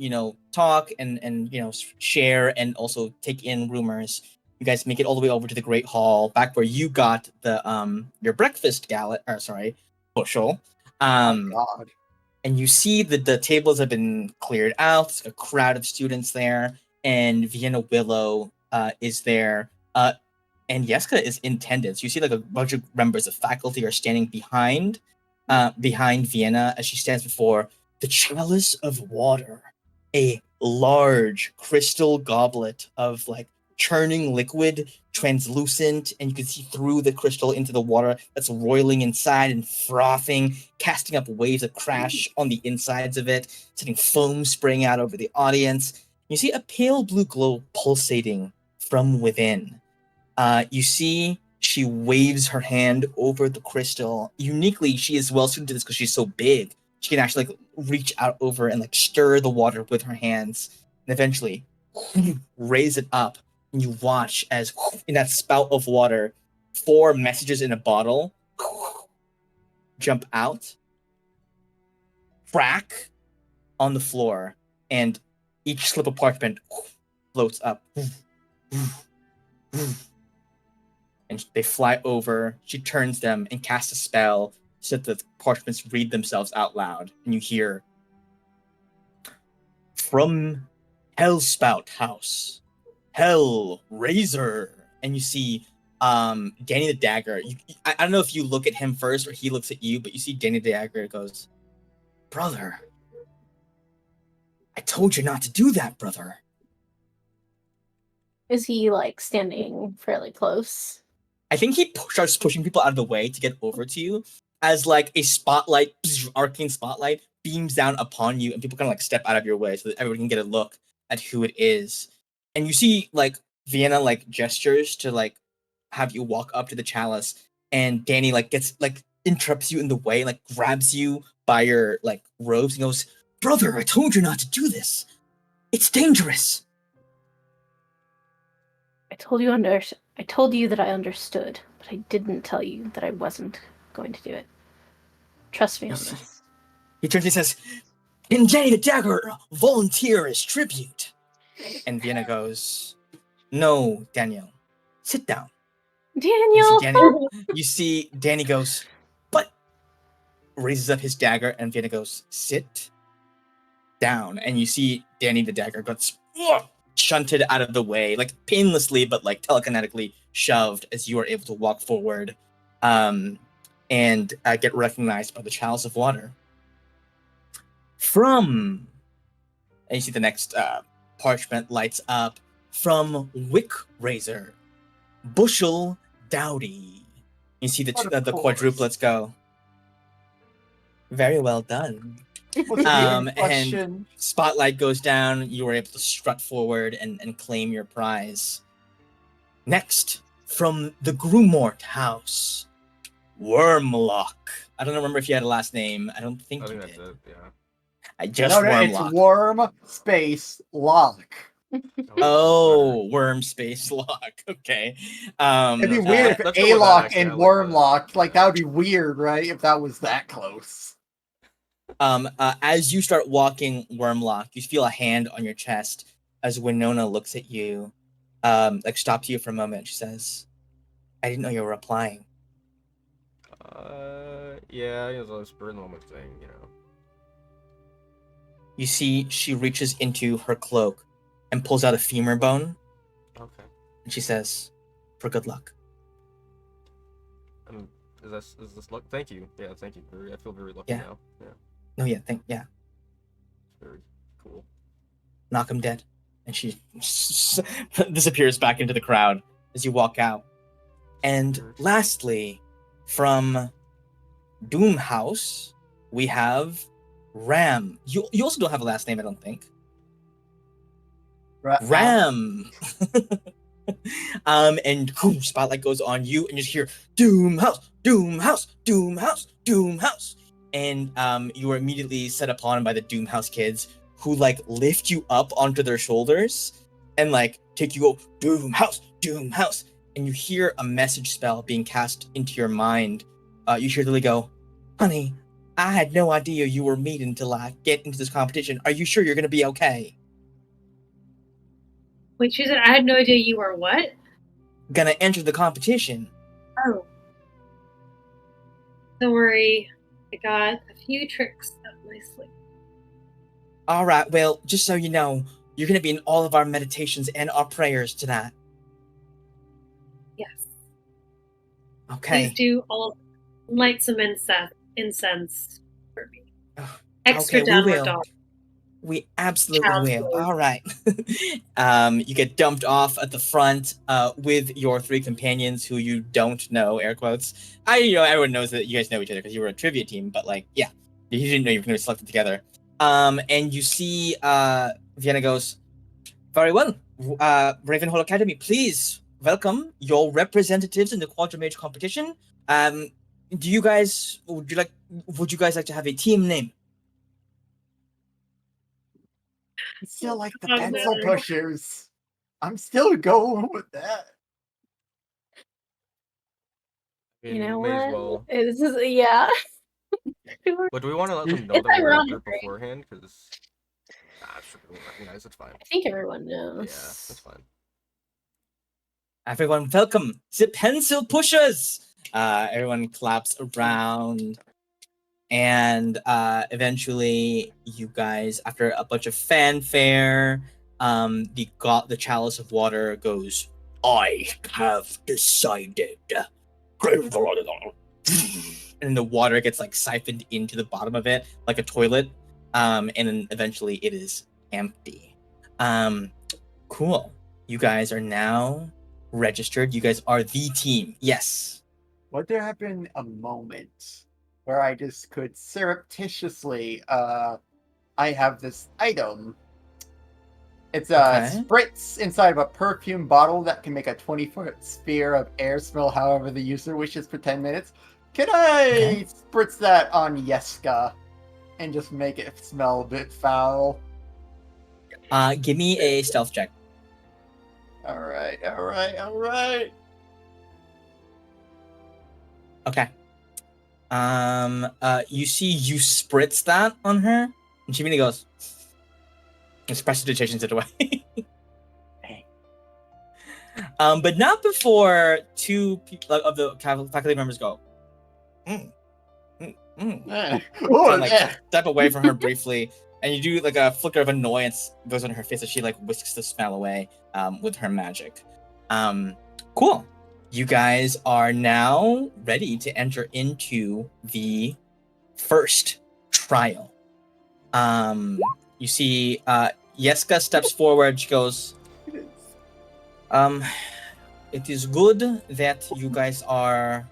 talk and share and also take in rumors. You guys make it all the way over to the Great Hall, back where you got the your breakfast bushel. Oh God. And you see that the tables have been cleared out. There's a crowd of students there, and Vienna Willow is there. And Yeska is in attendance. You see like a bunch of members of faculty are standing behind Vienna as she stands before the chalice of water, a large crystal goblet of like churning liquid, translucent, and you can see through the crystal into the water that's roiling inside and frothing, casting up waves of crash on the insides of it, sending foam spraying out over the audience. You see a pale blue glow pulsating from within. You see she waves her hand over the crystal. Uniquely, she is well suited to this because she's so big. She can actually like reach out over and like stir the water with her hands, and eventually raise it up. And you watch as in that spout of water, 4 messages in a bottle jump out, crack on the floor, and each slip of parchment floats up. And they fly over. She turns them and casts a spell so that the parchments read themselves out loud. And you hear, from Hellspout House, Hell Razor. And you see Danny the Dagger. I don't know if you look at him first or he looks at you, but you see Danny the Dagger goes, brother, I told you not to do that, brother. Is he like standing fairly close? I think he starts pushing people out of the way to get over to you as like a spotlight, arcane spotlight, beams down upon you and people kind of like step out of your way so that everyone can get a look at who it is. And you see like Vienna like gestures to like have you walk up to the chalice, and Danny like gets like interrupts you in the way, like grabs you by your like robes and goes, brother, I told you not to do this. It's dangerous. I told you that I understood, but I didn't tell you that I wasn't going to do it. Trust me on this. He turns and says, can Danny the Dagger volunteer as tribute? And Vienna goes, no, Daniel, sit down. Daniel! You see Danny goes, but raises up his dagger, and Vienna goes, sit. down, and you see Danny the dagger gets shunted out of the way, like painlessly, but like telekinetically shoved as you are able to walk forward, and get recognized by the Chalice of Water. And you see the next parchment lights up from Wick Razor, Bushel Dowdy. You see the quadruplets go. Very well done. And spotlight goes down. You were able to strut forward and claim your prize. Next, from the Grumort House, Wormlock. I don't remember if you had a last name. I don't think you did. That's it, yeah. It's Worm Space Lock. Worm Space Lock. Okay. It'd be weird if A-Lock and Wormlock, like that would be weird, right? If that was that close. As you start walking Wormlock, you feel a hand on your chest as Winona looks at you, stops you for a moment. She says, I didn't know you were applying. Yeah, it was a spur moment thing, you know. You see she reaches into her cloak and pulls out a femur bone. Okay. And she says, for good luck. Is this luck? Thank you. Yeah, thank you. I feel very lucky now. Yeah. No, yeah, It's very cool. Knock him dead. And she disappears back into the crowd as you walk out. And lastly, from Doom House, we have Ram. You also don't have a last name, I don't think. Ram. And spotlight goes on you, and you just hear Doom House, Doom House, Doom House, Doom House. And you are immediately set upon by the Doom House kids, who like lift you up onto their shoulders and like take you go Doom House, Doom House. And you hear a message spell being cast into your mind. You hear Lily go, honey, I had no idea you were me until I get into this competition. Are you sure you're going to be okay? Wait, she said I had no idea you were what? Gonna enter the competition. Oh. Don't worry. I got a few tricks up my sleeve. Alright, well, just so you know, you're gonna be in all of our meditations and our prayers tonight. Yes. Okay. Please do all light some incense for me. Extra downward dog. We absolutely will. All right. You get dumped off at the front with your three companions who you don't know, air quotes. Everyone knows that you guys know each other because you were a trivia team, but like, yeah, you didn't know you were going to be selected together. And you see Vienna goes, very well. Ravenhall Academy, please welcome your representatives in the Quadmage competition. Would you guys like to have a team name? I still like the pencil pushers. I'm still going with that. You know may what? as well. This is, yeah. But do we want to let them know that we're in a group beforehand? Because sure, we won't recognize. It's fine. I think everyone knows. Yeah, that's fine. Everyone, welcome the pencil pushers. Everyone claps around. And eventually, you guys, after a bunch of fanfare, the Chalice of Water goes, I have decided. And the water gets like siphoned into the bottom of it like a toilet. And then eventually it is empty. Cool. You guys are now registered. You guys are the team. Yes. Would there have been a moment where I just could surreptitiously, I have this item. It's a spritz inside of a perfume bottle that can make a 20-foot sphere of air smell however the user wishes for 10 minutes. Can I spritz that on Yeska and just make it smell a bit foul? Give me a stealth check. Alright. Okay. You see you spritz that on her, and she immediately goes, and prestidigitations it away. But not before two of the faculty members go, Oh, step away from her briefly. And you do like a flicker of annoyance goes on her face as she like whisks the smell away with her magic. Cool. You guys are now ready to enter into the first trial. You see Yeska steps forward. She goes, it is good that you guys are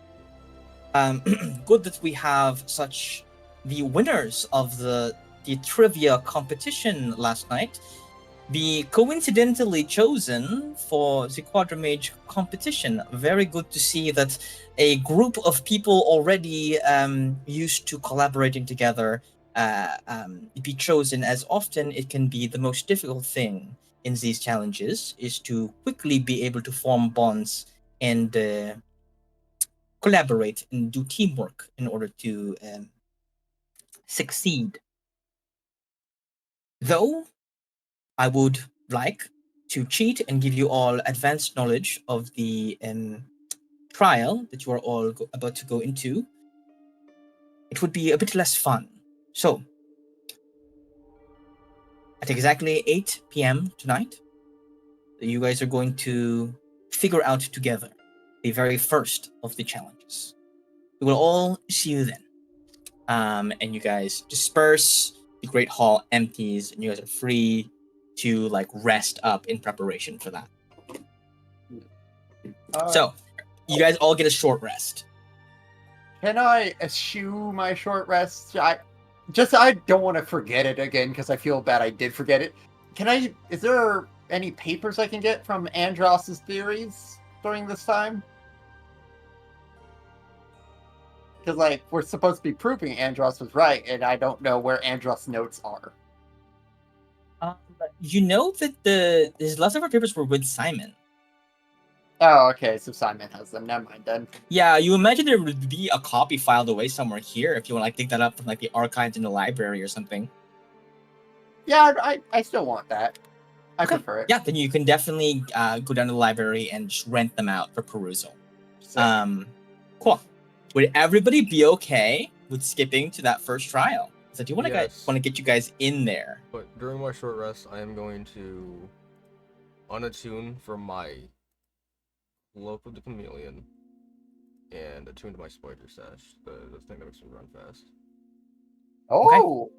good that we have such the winners of the trivia competition last night be coincidentally chosen for the Quadmage competition. Very good to see that a group of people already used to collaborating together be chosen, as often it can be the most difficult thing in these challenges is to quickly be able to form bonds and collaborate and do teamwork in order to succeed. Though I would like to cheat and give you all advanced knowledge of the trial that you are all about to go into, it would be a bit less fun. So, at exactly 8 p.m. tonight, you guys are going to figure out together the very first of the challenges. We will all see you then. And you guys disperse. The Great Hall empties, and you guys are free to like rest up in preparation for that. So, you guys all get a short rest. Can I eschew my short rest? I don't want to forget it again because I feel bad I did forget it. Is there any papers I can get from Andros's theories during this time? Because, like, we're supposed to be proving Andros was right, and I don't know where Andros' notes are. You know that his leftover papers were with Simon. Oh, okay, so Simon has them. Never mind, then. Yeah, you imagine there would be a copy filed away somewhere here if you want to like dig that up from like the archives in the library or something. Yeah, I still want that. I Okay. prefer it. Yeah, then you can definitely go down to the library and just rent them out for perusal. So, cool. Would everybody be okay with skipping to that first trial? So I do want to get you guys in there. But during my short rest, I am going to unattune from my Cloak of the Chameleon and attune to my Spider Sash, the thing that makes me run fast. oh,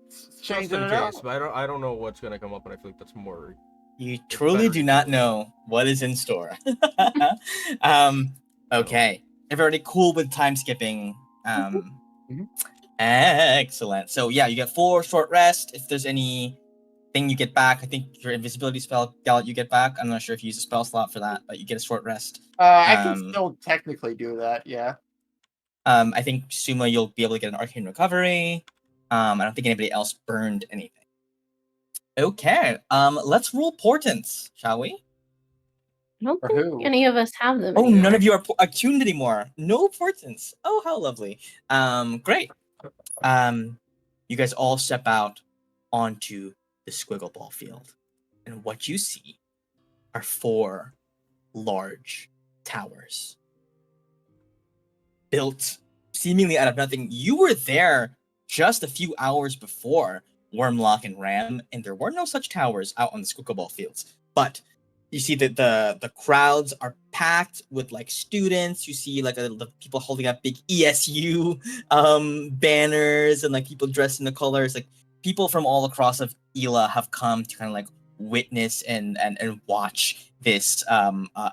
Just in case, but I don't know what's gonna come up, and I feel like that's more. You truly do not know what is in store. Okay. Everybody cool with time skipping. Excellent. So yeah, you get 4 short rest. If there's anything you get back, I think your invisibility spell, Gallet, you get back. I'm not sure if you use a spell slot for that, but you get a short rest. I can still technically do that, yeah. I think Suma, you'll be able to get an arcane recovery. I don't think anybody else burned anything. Okay. Let's roll portents, shall we? I don't For think who? any of us have them. Oh, anymore. none of you are attuned anymore. No portents. Oh, how lovely. Great. You guys all step out onto the squiggle ball field, and what you see are 4 large towers built seemingly out of nothing. You were there just a few hours before Wormlock and Ram, and there were no such towers out on the squiggle ball fields. But you see that the crowds are packed with like students. You see like the people holding up big ESU banners and like people dressed in the colors. Like people from all across of Ela have come to kind of like witness and watch this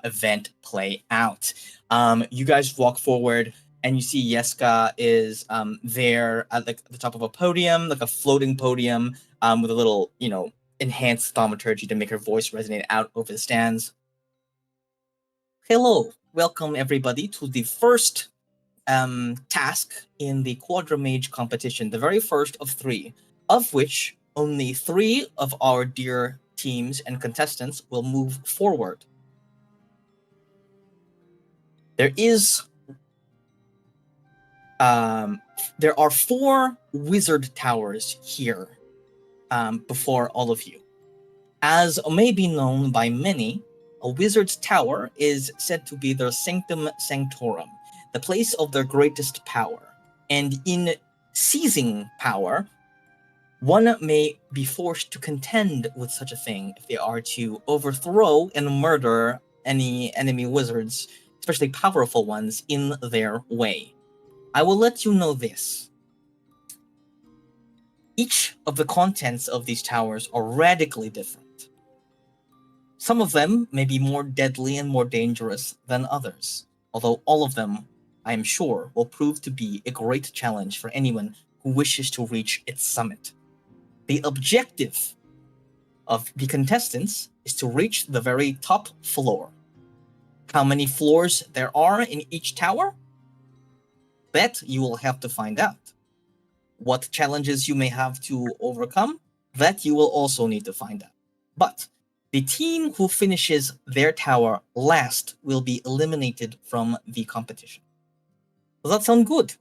event play out. You guys walk forward and you see Yeska is there at like the top of a podium, like a floating podium with a little, enhanced thaumaturgy to make her voice resonate out over the stands. Hello, welcome everybody to the first task in the Quadmage competition, the very first of 3, of which only 3 of our dear teams and contestants will move forward. There are 4 wizard towers here before all of you. As may be known by many, a wizard's tower is said to be their sanctum sanctorum, the place of their greatest power. And in seizing power, one may be forced to contend with such a thing if they are to overthrow and murder any enemy wizards, especially powerful ones, in their way. I will let you know this. Each of the contents of these towers are radically different. Some of them may be more deadly and more dangerous than others, although all of them, I am sure, will prove to be a great challenge for anyone who wishes to reach its summit. The objective of the contestants is to reach the very top floor. How many floors there are in each tower? That you will have to find out. What challenges you may have to overcome? That you will also need to find out. But the team who finishes their tower last will be eliminated from the competition. Does that sound good?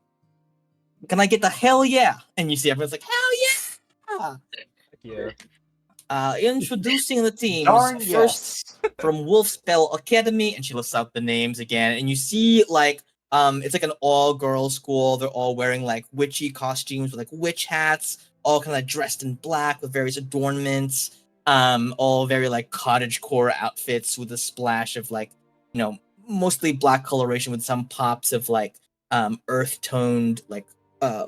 Can I get a hell yeah? And you see everyone's like, hell yeah! Yeah. Introducing the teams. Darn First, yes. from Wolfspell Academy, and she lists out the names again, and you see like it's like an all-girls school. They're all wearing like witchy costumes with like witch hats, all kind of dressed in black with various adornments. All very like cottagecore outfits with a splash of like, mostly black coloration with some pops of like earth-toned like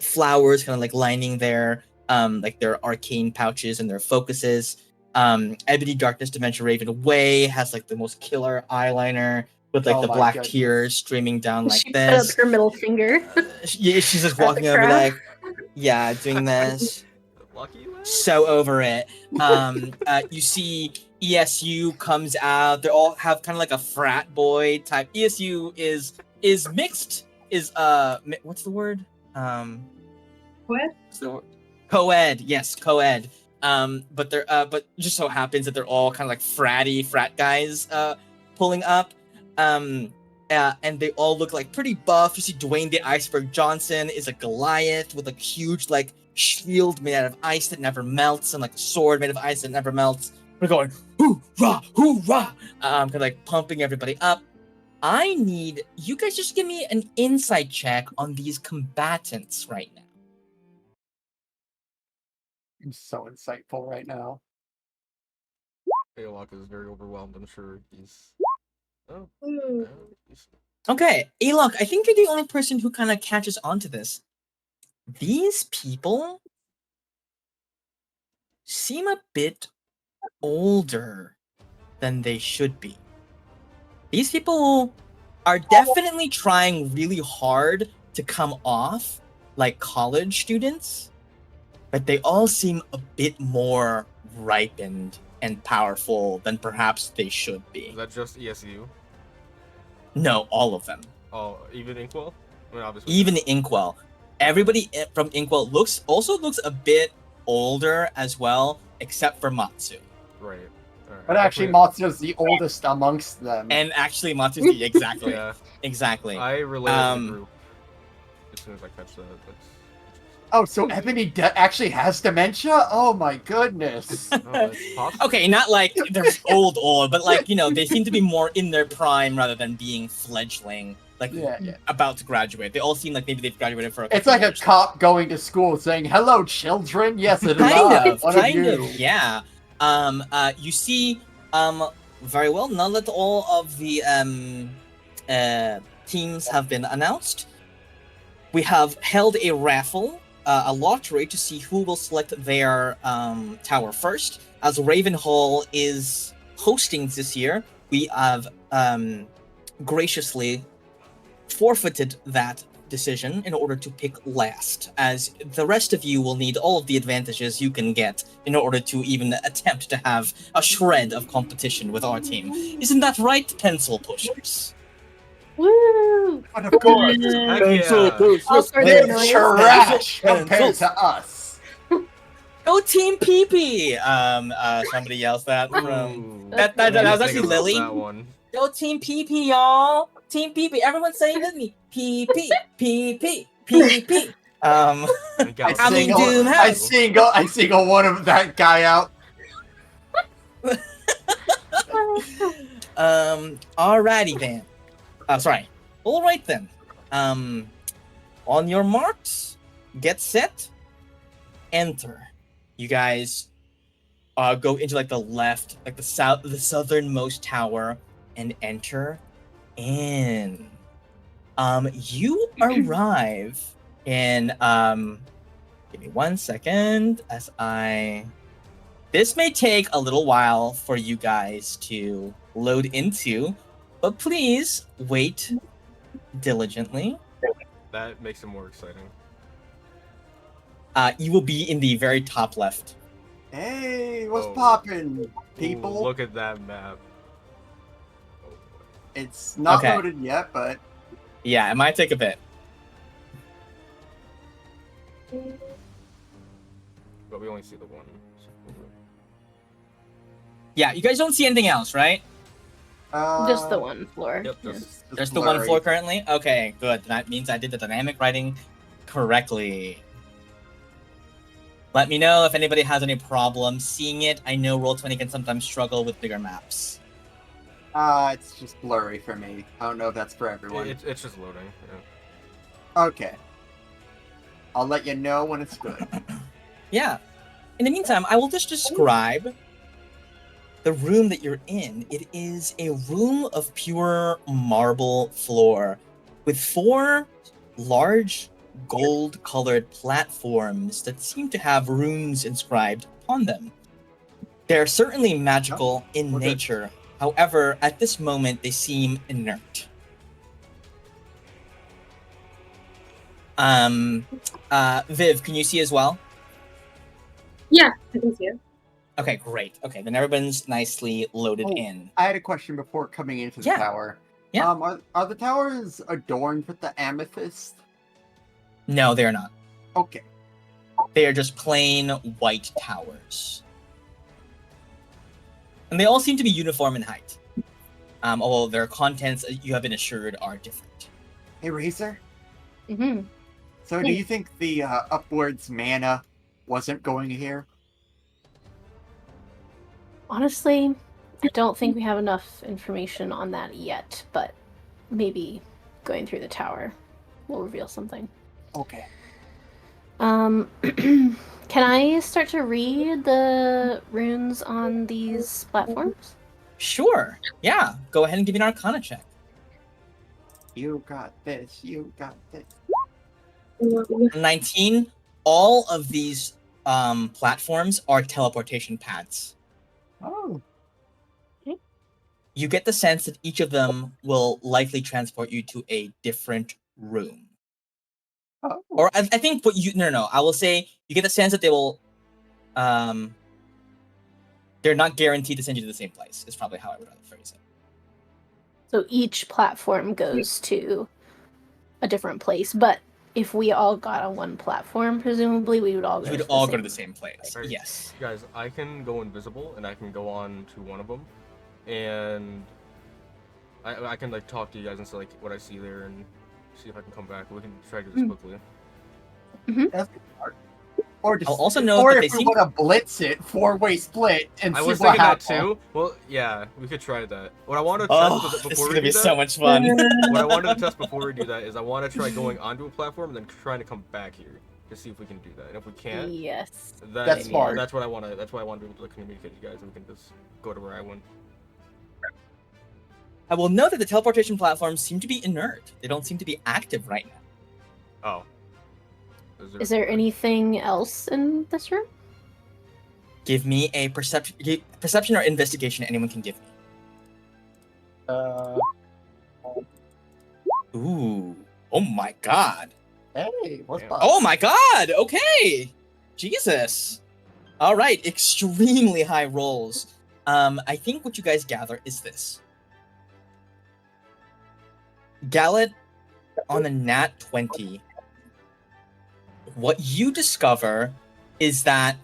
flowers kind of like lining their arcane pouches and their focuses. Ebony Darkness Dementia Raven Way has like the most killer eyeliner with like Oh the my black goodness. tears streaming down like She put up this. her middle finger. She's just at the walking over crowd. like, yeah, doing this. Lucky man. So over it. You see ESU comes out. They all have kind of like a frat boy type. ESU is mixed. Is what's the word? What? So co-ed, yes, co-ed. But they're but just so happens that they're all kind of like frat guys pulling up. And they all look like pretty buff. You see Dwayne the Iceberg Johnson is a Goliath with a huge like shield made out of ice that never melts and like a sword made of ice that never melts. We're going hoorah, hoorah, kind of like pumping everybody up. I need you guys just give me an insight check on these combatants right now. I'm so insightful right now. Aylock is very overwhelmed. I'm sure he's. Oh. He's... Okay, Alok, I think you're the only person who kind of catches on to this. These people seem a bit older than they should be. These people are definitely trying really hard to come off like college students, but they all seem a bit more ripened and powerful than perhaps they should be. Is that just ESU? No, all of them. Oh, even Inkwell? I mean, obviously. Even Inkwell. Everybody from Inkwell looks a bit older as well, except for Matsu. Right. Alright. But actually, Matsu's the oldest amongst them. And actually, Matsu's exactly. Yeah. Exactly. I relate to the group as soon as I catch that. Oh, so Ebony actually has dementia? Oh my goodness. Oh, that's possible. Okay, not like they're old, but like, they seem to be more in their prime rather than being fledgling, like Yeah. about to graduate. They all seem like maybe they've graduated for a It's couple like a years. cop going to school saying, "Hello, children." Yes, it is. Kind of, yeah. You see, very well. Now that all of the teams have been announced, we have held a raffle, a lottery to see who will select their tower first. As Ravenhall is hosting this year, we have graciously forfeited that decision in order to pick last, as the rest of you will need all of the advantages you can get in order to even attempt to have a shred of competition with our team. Isn't that right, pencil pushers? Woo! But of course, Heck yeah. All sorts of they're noise. trash compared to us. Go Team Pee-Pee! Somebody yells that from... Ooh. That I didn't was think actually about Lily. That one. Go Team Pee-Pee, y'all! Team Pee-Pee, everyone say it with me. Pee-Pee, Pee-Pee, Pee-Pee. I single one of that guy out. Alrighty then. Sorry. Alright then. On your marks, get set, enter. You guys go into like the left, like the southernmost tower, and enter in. You arrive in. Give me 1 second as I. This may take a little while for you guys to load into, but please wait diligently. That makes it more exciting. You will be in the very top left. Hey, what's Oh. poppin', people? Ooh, look at that map. Oh, boy. It's not Okay. loaded yet, but Yeah, it might take a bit. But we only see the one. Yeah, you guys don't see anything else, right? Just the one floor. Yep, Yeah. just There's the one blurry. floor currently? Okay, good. That means I did the dynamic writing correctly. Let me know if anybody has any problems seeing it. I know Roll20 can sometimes struggle with bigger maps. It's just blurry for me. I don't know if that's for everyone. it's just loading. Yeah. Okay. I'll let you know when it's good. Yeah. In the meantime, I will just describe the room that you're in. It is a room of pure marble floor with 4 large gold-colored platforms that seem to have runes inscribed upon them. They're certainly magical in okay. nature. However, at this moment, they seem inert. Viv, can you see as well? Yeah, I can see it. Okay, great. Okay, then everyone's nicely loaded Oh. in. I had a question before coming into the Yeah. tower. Yeah. Are the towers adorned with the amethyst? No, they're not. Okay. They are just plain white towers. And they all seem to be uniform in height. Although their contents, you have been assured, are different. Hey, Razor. Mm-hmm. So do you think the upwards mana wasn't going here? Honestly, I don't think we have enough information on that yet, but maybe going through the tower will reveal something. Okay. Can I start to read the runes on these platforms? Sure. Yeah. Go ahead and give me an Arcana check. You got this. You got this. 19. All of these platforms are teleportation pads. Oh. You get the sense that each of them will likely transport you to a different room. Oh. Or I think what you no. I will say you get the sense that they will they're not guaranteed to send you to the same place, is probably how I would phrase it. So each platform goes to a different place, but if we all got on one platform, presumably we would all go We'd to the all same go to the same place. Right. Yes. Guys, I can go invisible and I can go on to one of them, and I can like talk to you guys and say like what I see there and see if I can come back. We can try to do this quickly. That's smart. Or just, I'll also note or that if they we seem- want to blitz it, 4-way split, and I see was what thinking that happens. too. Well, yeah, we could try that. What I want to Oh, test this is before we gonna do be that, so much fun. what I wanted to test before we do that is I want to try going onto a platform and then trying to come back here to see if we can do that. And if we can't, Yes. then That's smart. That's what I want to. That's why I want to be able to communicate with you guys, and we can just go to where I went. I will note that the teleportation platforms seem to be inert. They don't seem to be active right now. Oh. Is there anything else in this room? Give me a perception or investigation anyone can give me. Ooh. Oh my god. Hey, what's Damn. up? Oh my god. Okay. Jesus. All right. Extremely high rolls. I think what you guys gather is this. Gallet on the nat 20. What you discover is that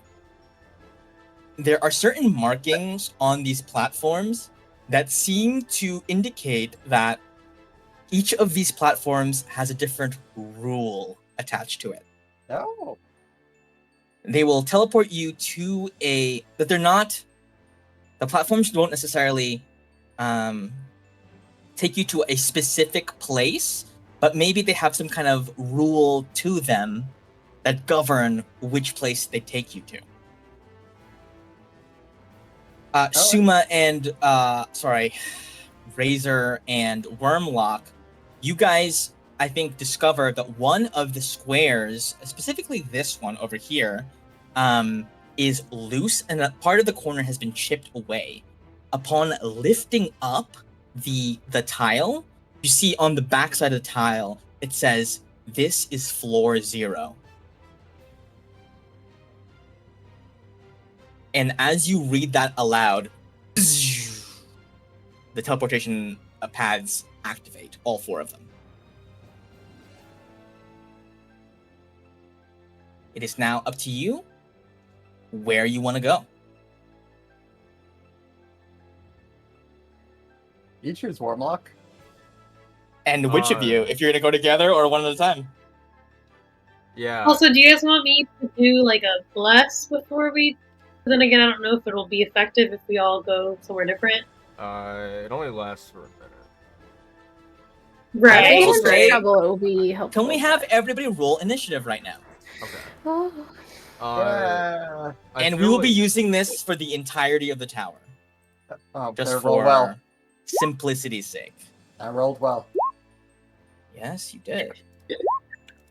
there are certain markings on these platforms that seem to indicate that each of these platforms has a different rule attached to it. Oh. They will teleport you to the platforms don't necessarily take you to a specific place, but maybe they have some kind of rule to them that govern which place they take you to. Suma and Razor and Wormlock, you guys, I think, discover that one of the squares, specifically this one over here, is loose and a part of the corner has been chipped away. Upon lifting up the tile, you see on the backside of the tile, it says, "This is floor 0." And as you read that aloud, the teleportation paths activate, all 4 of them. It is now up to you where you want to go. You choose Warmlock. And which of you, if you're going to go together or one at a time? Yeah. Also, do you guys want me to do like a bless before we? But then again, I don't know if it'll be effective if we all go somewhere different. It only lasts for a minute. Right. If they will get say- in trouble, it will be helpful. Can we have everybody roll initiative right now? Okay. Oh. Yeah. And we will be using this for the entirety of the tower. Oh, Just better for roll well. simplicity's sake. I rolled well. Yes, you did.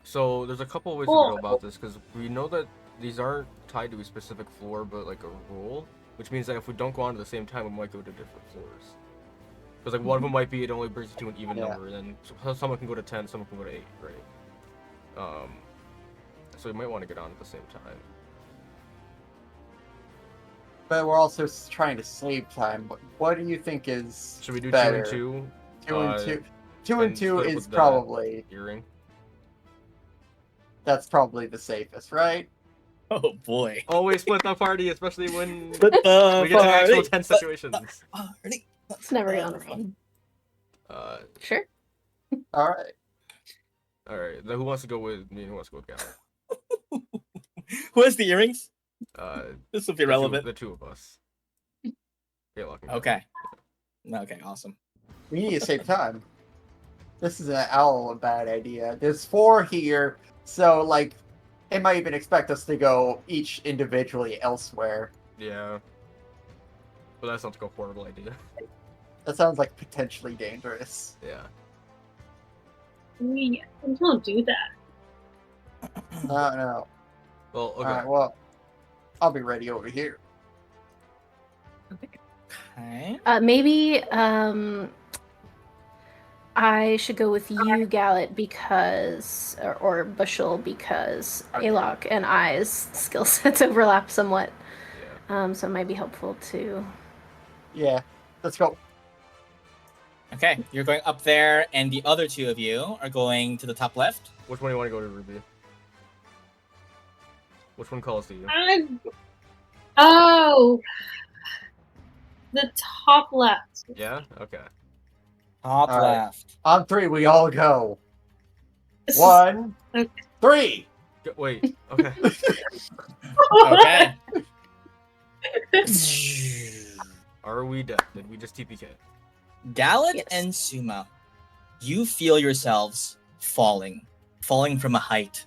So there's a couple ways to go about this, because we know that these aren't tied to a specific floor, but like a rule, which means that if we don't go on at the same time, we might go to different floors. Because like one of them might be it only brings you to an even number, and then someone can go to 10, someone can go to 8, right? So we might want to get on at the same time. But we're also trying to save time. What do you think is Should we do better? 2 and 2? 2 and 2. 2 and 2 split up is with the probably... earring. That's probably the safest, right? Oh boy. Always split the party, especially when Split the we get to actual party. tense situations. Party. It's never gonna fun. Sure. Alright. Alright, then who wants to go with me and who wants to go with Gal? Who has the earrings? This will be The relevant. two of us. Okay. Okay, awesome. We need to save time. This is an owl a bad idea. There's 4 here, so like it might even expect us to go each individually elsewhere. Yeah. But that sounds like a horrible idea. That sounds like potentially dangerous. Yeah. We don't do that. No. Well, okay. Alright, well, I'll be ready over here. Okay. Maybe I should go with you, Gallet, because or Bushel, because Alok and I's skill sets overlap somewhat. Yeah. So it might be helpful to. Yeah, let's go. Okay, you're going up there, and the other 2 of you are going to the top left. Which one do you want to go to, Ruby? Which one calls to you? Oh, the top left. Yeah? Okay. Top All right. left. On 3, we all go. This is- 1, Okay. 3. Wait, okay. Okay. Are we dead? Did we just TPK? Gallet Yes. and Suma, you feel yourselves falling from a height.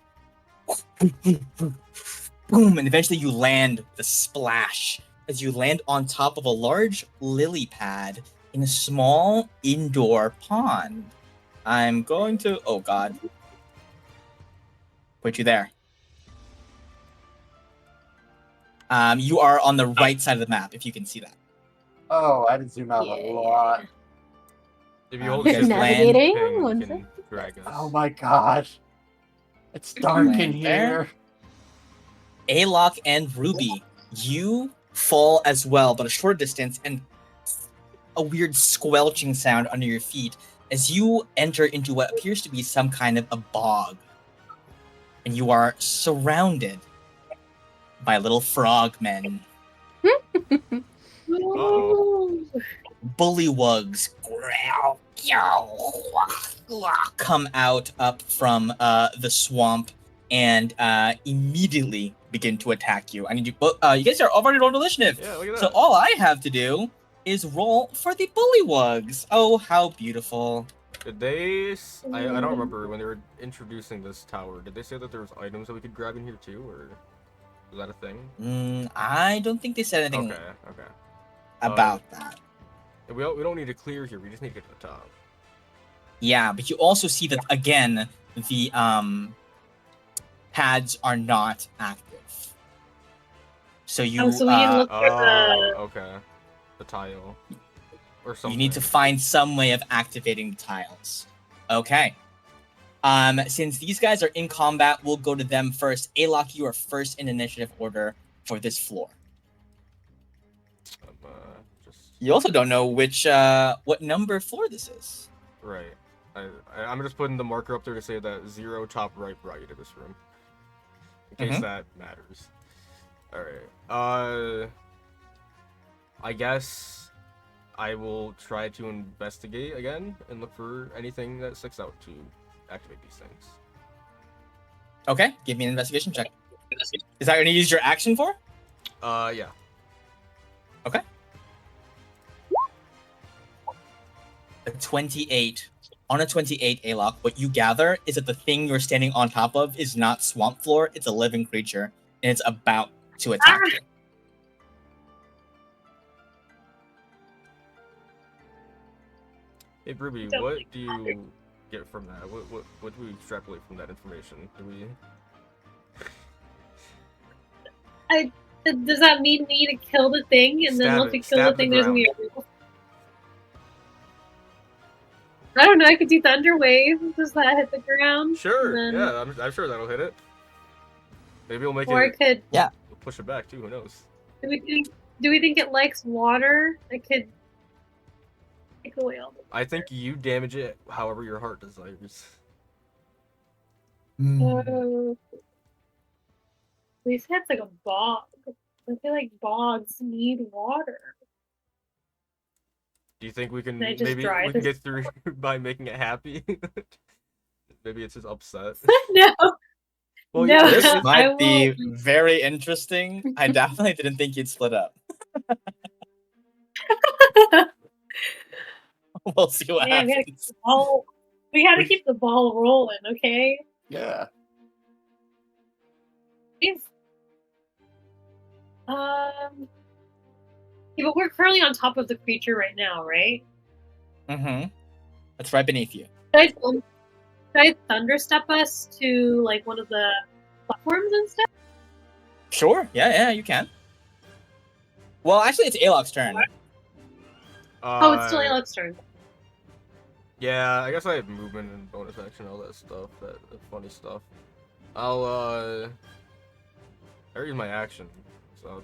Boom, and eventually you land with a splash as you land on top of a large lily pad in a small indoor pond. I'm going to... Oh, God. Put you there. You are on the right side of the map, if you can see that. Oh, I had to zoom out a lot. If you hold You shift guys navigating? thing, you One can sec. drag us. Oh my gosh. It's dark in Land here. Alok and Ruby, you fall as well, but a short distance, and a weird squelching sound under your feet as you enter into what appears to be some kind of a bog. And you are surrounded by little frogmen. Uh-oh. Bullywugs come out up from the swamp and immediately begin to attack you. I need you. You guys are already rolled initiative. Yeah, look at So that. all I have to do is roll for the bullywugs. Oh, how beautiful! Did they... I don't remember when they were introducing this tower. Did they say that there was items that we could grab in here too, or was that a thing? I don't think they said anything. Okay. about that. We don't need to clear here. We just need to get to the top. Yeah, but you also see that again, the pads are not active. So you So we need to look for the. Okay, the tile or something. You need to find some way of activating the tiles. Okay. Since these guys are in combat, we'll go to them first. Alok, you are first in initiative order for this floor. You also don't know which what number floor this is. Right. I'm just putting the marker up there to say that 0 top right of this room, in case that matters. All right. I guess I will try to investigate again and look for anything that sticks out to activate these things. Okay, give me an investigation check. Is that going to use your action for? Yeah. Okay. A 28. On a 28, Alok, what you gather is that the thing you're standing on top of is not swamp floor, it's a living creature, and it's about to attack you. Hey, Ruby, what do you get from that? What do we extrapolate from that information? Do we... Does that mean we need to kill the thing, and then once we kill the thing, there's gonna be a... I don't know, I could do Thunder Wave. Does that hit the ground? Sure, then... yeah, I'm sure that'll hit it. Maybe we'll make or it... could... Yeah. We'll push it back, too, who knows? Do we think it likes water? I could... take away all the water. I think you damage it however your heart desires. We said it's like a bog. I feel like bogs need water. Do you think we can Can maybe we can get through by making it happy? Maybe it's just upset. No. Well, No. yeah, This might be very interesting. I definitely didn't think you'd split up. We'll see what happens. We gotta keep the ball rolling, okay? Yeah. Yeah, but we're currently on top of the creature right now, right? Mm-hmm. It's right beneath you. Should I thunderstep us to like one of the platforms and stuff? Sure. Yeah, you can. Well, actually, it's Alok's turn. It's still Alok's turn. Yeah, I guess I have movement and bonus action, all that stuff, that funny stuff. I use my action, so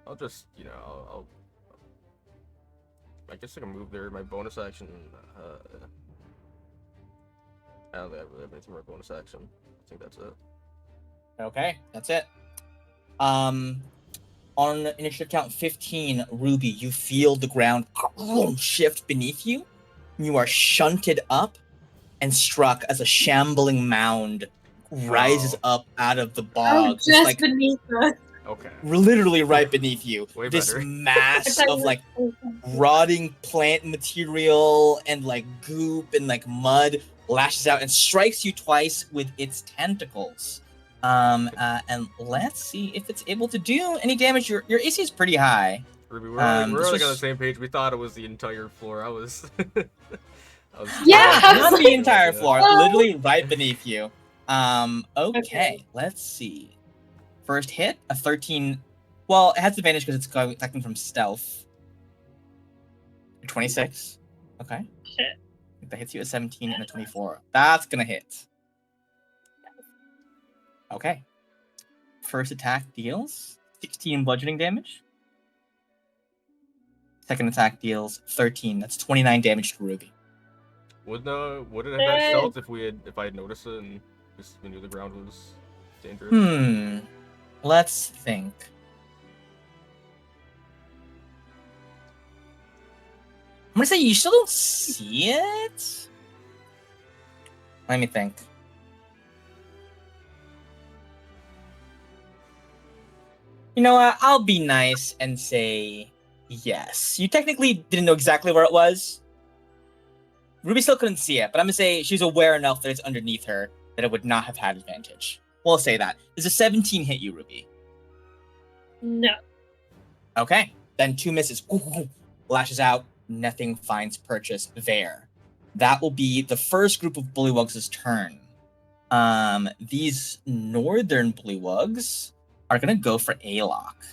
I'll just, you know, I guess I can move there. My bonus action, I don't think I really have anything for my bonus action. I think that's it. Okay, that's it. On initiative count 15, Ruby, you feel the ground shift beneath you. You are shunted up and struck as a shambling mound rises up out of the bog. Just like, beneath us. Okay. Literally right beneath you. Way this better. mass of like rotting plant material and like goop and like mud lashes out and strikes you twice with its tentacles. And let's see if it's able to do any damage. Your AC is pretty high. Ruby, we're like on the same page. We thought it was the entire floor. I was Yeah, not the entire floor, literally right beneath you. Okay, let's see. First hit, a 13. Well, it has advantage because it's attacking from stealth. 26. Okay. Shit. That hits you at 17 and a 24. That's gonna hit. Okay. First attack deals 16 bludgeoning damage. Second attack deals 13. That's 29 damage to Ruby. Would it have had stealth if I had noticed it and just knew the ground was dangerous? Let's think. I'm gonna say you still don't see it. Let me think. You know what? I'll be nice and say yes. You technically didn't know exactly where it was. Ruby still couldn't see it, but I'm gonna say she's aware enough that it's underneath her that it would not have had advantage. We'll say that. Does a 17 hit you, Ruby? No. Okay, then 2 misses. Lashes out. Nothing finds purchase there. That will be the first group of bullywugs' turn. These northern bullywugs are gonna go for A-Lock.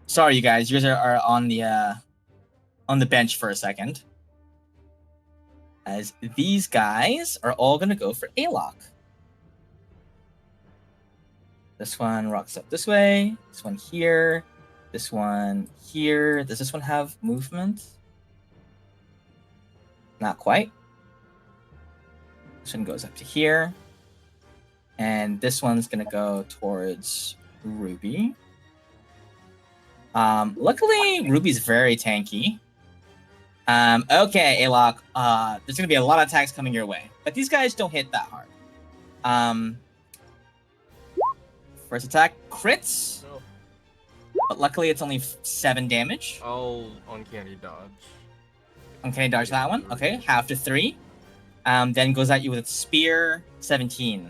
Sorry, you guys are on the bench for a second. As these guys are all gonna go for A-Lock. This one rocks up this way. This one here. This one here. Does this one have movement? Not quite. This one goes up to here. And this one's gonna go towards Ruby. Luckily, Ruby's very tanky. Okay, A-Lock. There's gonna be a lot of attacks coming your way. But these guys don't hit that hard. First attack crits. No. But luckily it's only 7 damage. I'll uncanny dodge. Uncanny dodge that one. Okay, half to 3. Then goes at you with its spear. 17.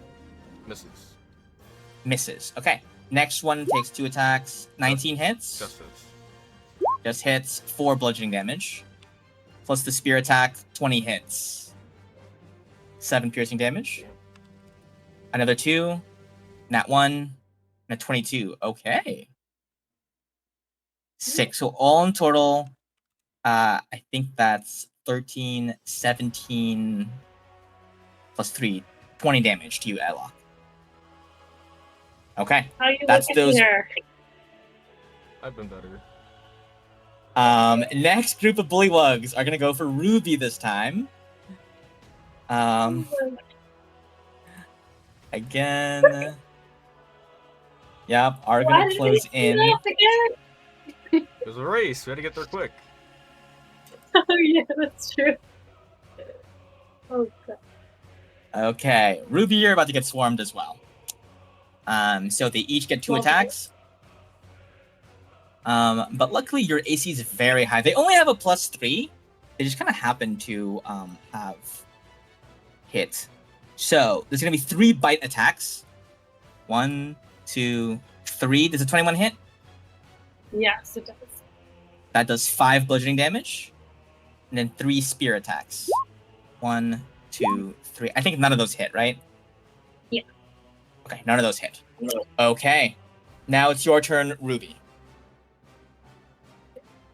Misses. Misses. Okay. Next one takes 2 attacks. 19 hits. Just hits. Just hits. 4 bludgeoning damage. Plus the spear attack. 20 hits. 7 piercing damage. Another 2. Nat 1. And a 22. Okay. 6. So all in total, I think that's 13, 17, plus 3. 20 damage to you, A-Lock. Okay. How you That's looking those- there? I've been better. Next group of bullywugs are gonna go for Ruby this time. Again. Yep, are Why gonna did close they do in. that again? It was a race. We had to get there quick. Oh yeah, that's true. Oh god. Okay, Ruby, you're about to get swarmed as well. So they each get 2 Okay. attacks. But luckily your AC is very high. They only have a +3. They just kind of happen to have hit. So there's gonna be 3 bite attacks. 1, 2, 3. Does a 21 hit? Yes, it does. That does 5 bludgeoning damage. And then 3 spear attacks. 1, 2, 3. I think none of those hit, right? Yeah. Okay, none of those hit. Okay. Now it's your turn, Ruby.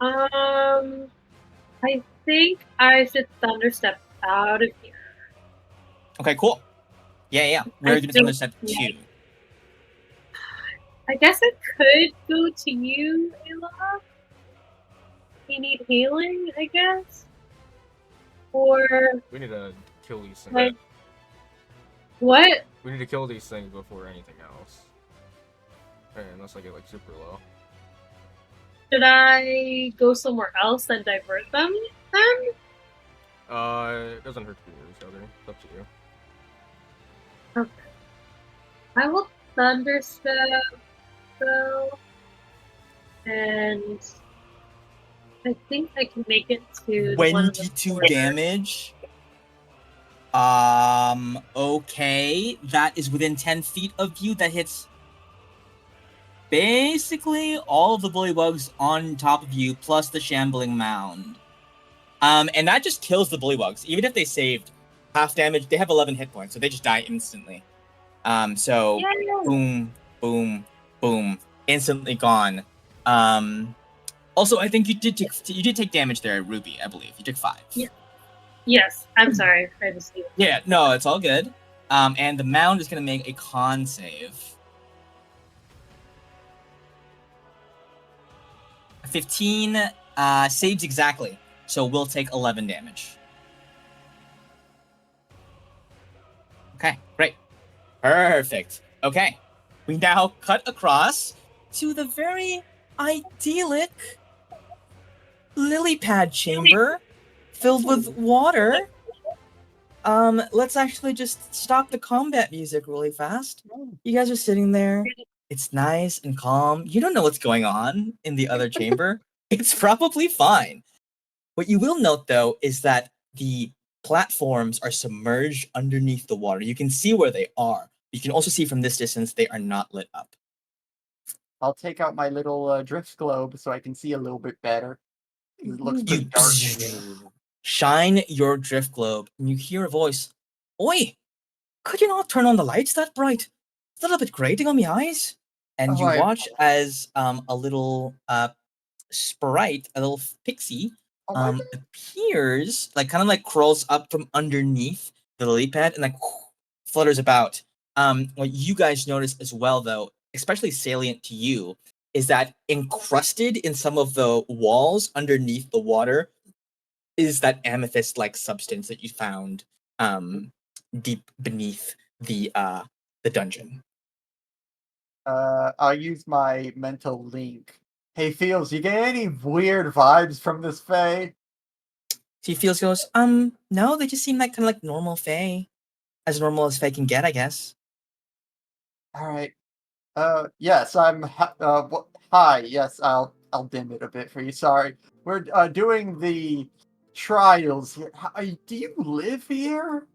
I think I should thunderstep out of here. Okay, cool. Yeah. Where are you don't going to step to? I guess I could go to you, Ayla. You need healing, I guess? Or We need to kill these things. like what? We need to kill these things before anything else. Okay, unless I get like super low. Should I go somewhere else and divert them then? It doesn't hurt to be near each other. It's up to you. I will thunderstep though. And I think I can make it to the one in the 22 corner. damage. Okay. That is within 10 feet of you. That hits basically all of the bullywugs on top of you, plus the shambling mound. And that just kills the bullywugs. Even if they saved half damage, they have 11 hit points, so they just die instantly. So Yeah. boom, boom, boom, instantly gone. Also, I think you did take damage there, Ruby. I believe you took 5. Yeah. Yes, I'm sorry. I just Yeah, no, it's all good. And the mound is gonna make a con save. 15 saves exactly, so we'll take 11 damage. Okay, great. Perfect. Okay, we now cut across to the very idyllic lily pad chamber filled with water. Let's actually just stop the combat music really fast. You guys are sitting there. It's nice and calm. You don't know what's going on in the other chamber. It's probably fine. What you will note, though, is that the platforms are submerged underneath the water. You can see where they are. You can also see from this distance they are not lit up. I'll take out my little drift globe so I can see a little bit better. It looks You pretty dark in here. shine your drift globe, and you hear a voice. Oi! Could you not turn on the lights that bright? It's a little bit grating on my eyes. And Oh, you watch as a little sprite, a little pixie, Oh my appears, like kind of like crawls up from underneath the lily pad and like flutters about. What you guys notice as well, though, especially salient to you, is that encrusted in some of the walls underneath the water is that amethyst-like substance that you found deep beneath the dungeon. I'll use my mental link. Hey, Feels, you get any weird vibes from this Fae? He feels goes, no, they just seem like kind of like normal Fae. As normal as Fae can get, I guess. Alright. Yes, hi, yes, I'll dim it a bit for you, sorry. We're, doing the trials here. Do you live here?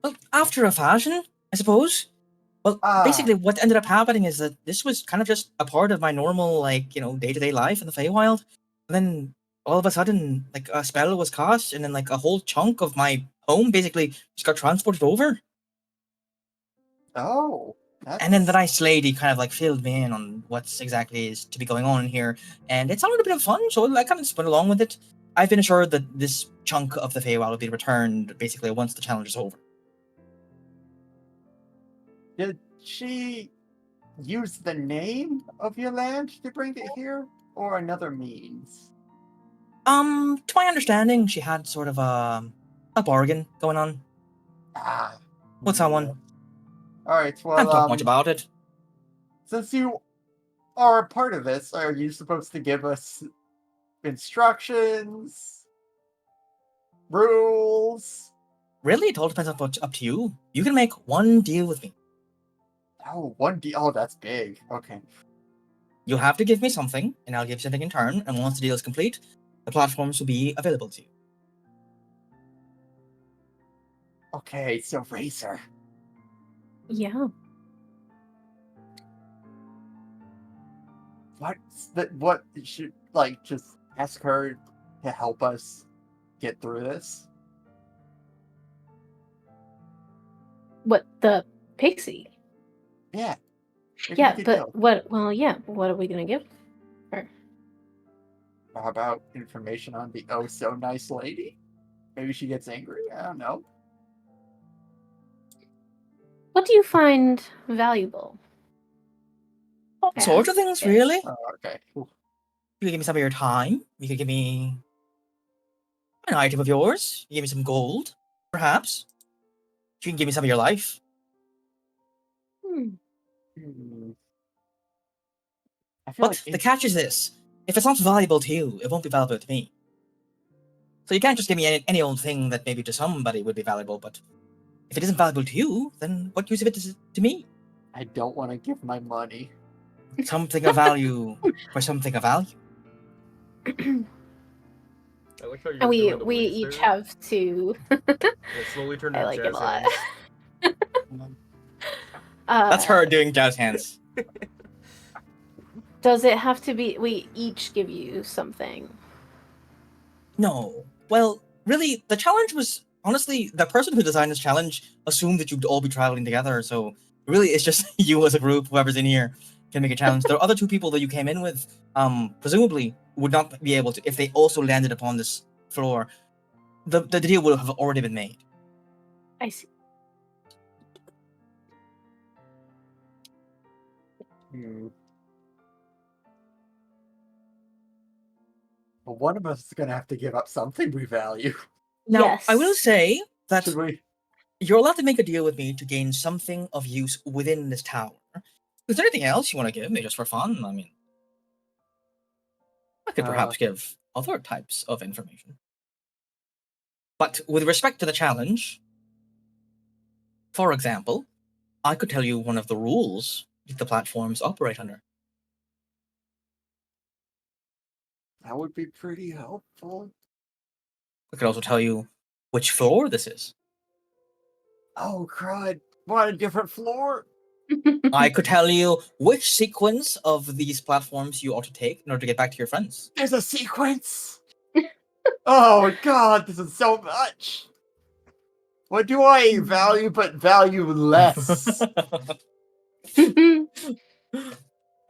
Well, after a fashion, I suppose. Well, basically, what ended up happening is that this was kind of just a part of my normal, like, day-to-day life in the Feywild. And then, all of a sudden, like, a spell was cast, and then, like, a whole chunk of my home basically just got transported over. Oh, And then the nice lady kind of, like, filled me in on what's exactly is to be going on here. And it sounded a bit of fun, so I kind of just went along with it. I've been assured that this chunk of the Feywild will be returned, basically, once the challenge is over. Did she use the name of your land to bring it here, or another means? To my understanding, she had sort of a bargain going on. What's that one? Alright, Can't talk much about it. Since you are a part of this, are you supposed to give us instructions? Rules? Really, it all depends on what's up to you. You can make one deal with me. Oh, one deal. Oh, that's big. Okay. You'll have to give me something, and I'll give something in turn, and once the deal is complete, the platforms will be available to you. Okay, so Razor. Yeah. What should, like, just ask her to help us get through this? What, the pixie? Yeah. Yeah, but what are we gonna give her? How about information on the oh so nice lady? Maybe she gets angry? I don't know. What do you find valuable? All sorts of things, really. Oh, okay. Ooh. You could give me some of your time. You could give me an item of yours. You give me some gold, perhaps. You can give me some of your life. Hmm. I feel But like the catch is this. If it's not valuable to you, it won't be valuable to me. So you can't just give me any old thing that maybe to somebody would be valuable, but if it isn't valuable to you, then what use of it is it to me? I don't want to give my money. Something of value for something of value. I like how you're And doing the we winks each there. have to. Yeah, slowly turn I to like it jazz a lot. hands. That's her doing jazz hands. Does it have to be? We each give you something. No. Well, really, the challenge was honestly the person who designed this challenge assumed that you'd all be traveling together. So really, it's just you as a group, whoever's in here, can make a challenge. The other two people that you came in with, presumably would not be able to if they also landed upon this floor. The deal would have already been made. I see. But one of us is going to have to give up something we value. Now, Yes. I will say that Should we? you're allowed to make a deal with me to gain something of use within this tower. Is there anything else you want to give me just for fun? I mean, I could perhaps give other types of information. But with respect to the challenge, for example, I could tell you one of the rules that the platforms operate under. That would be pretty helpful. I could also tell you which floor this is. Oh, crud. What, a different floor? I could tell you which sequence of these platforms you ought to take in order to get back to your friends. There's a sequence. Oh God, this is so much. What do I value but value less?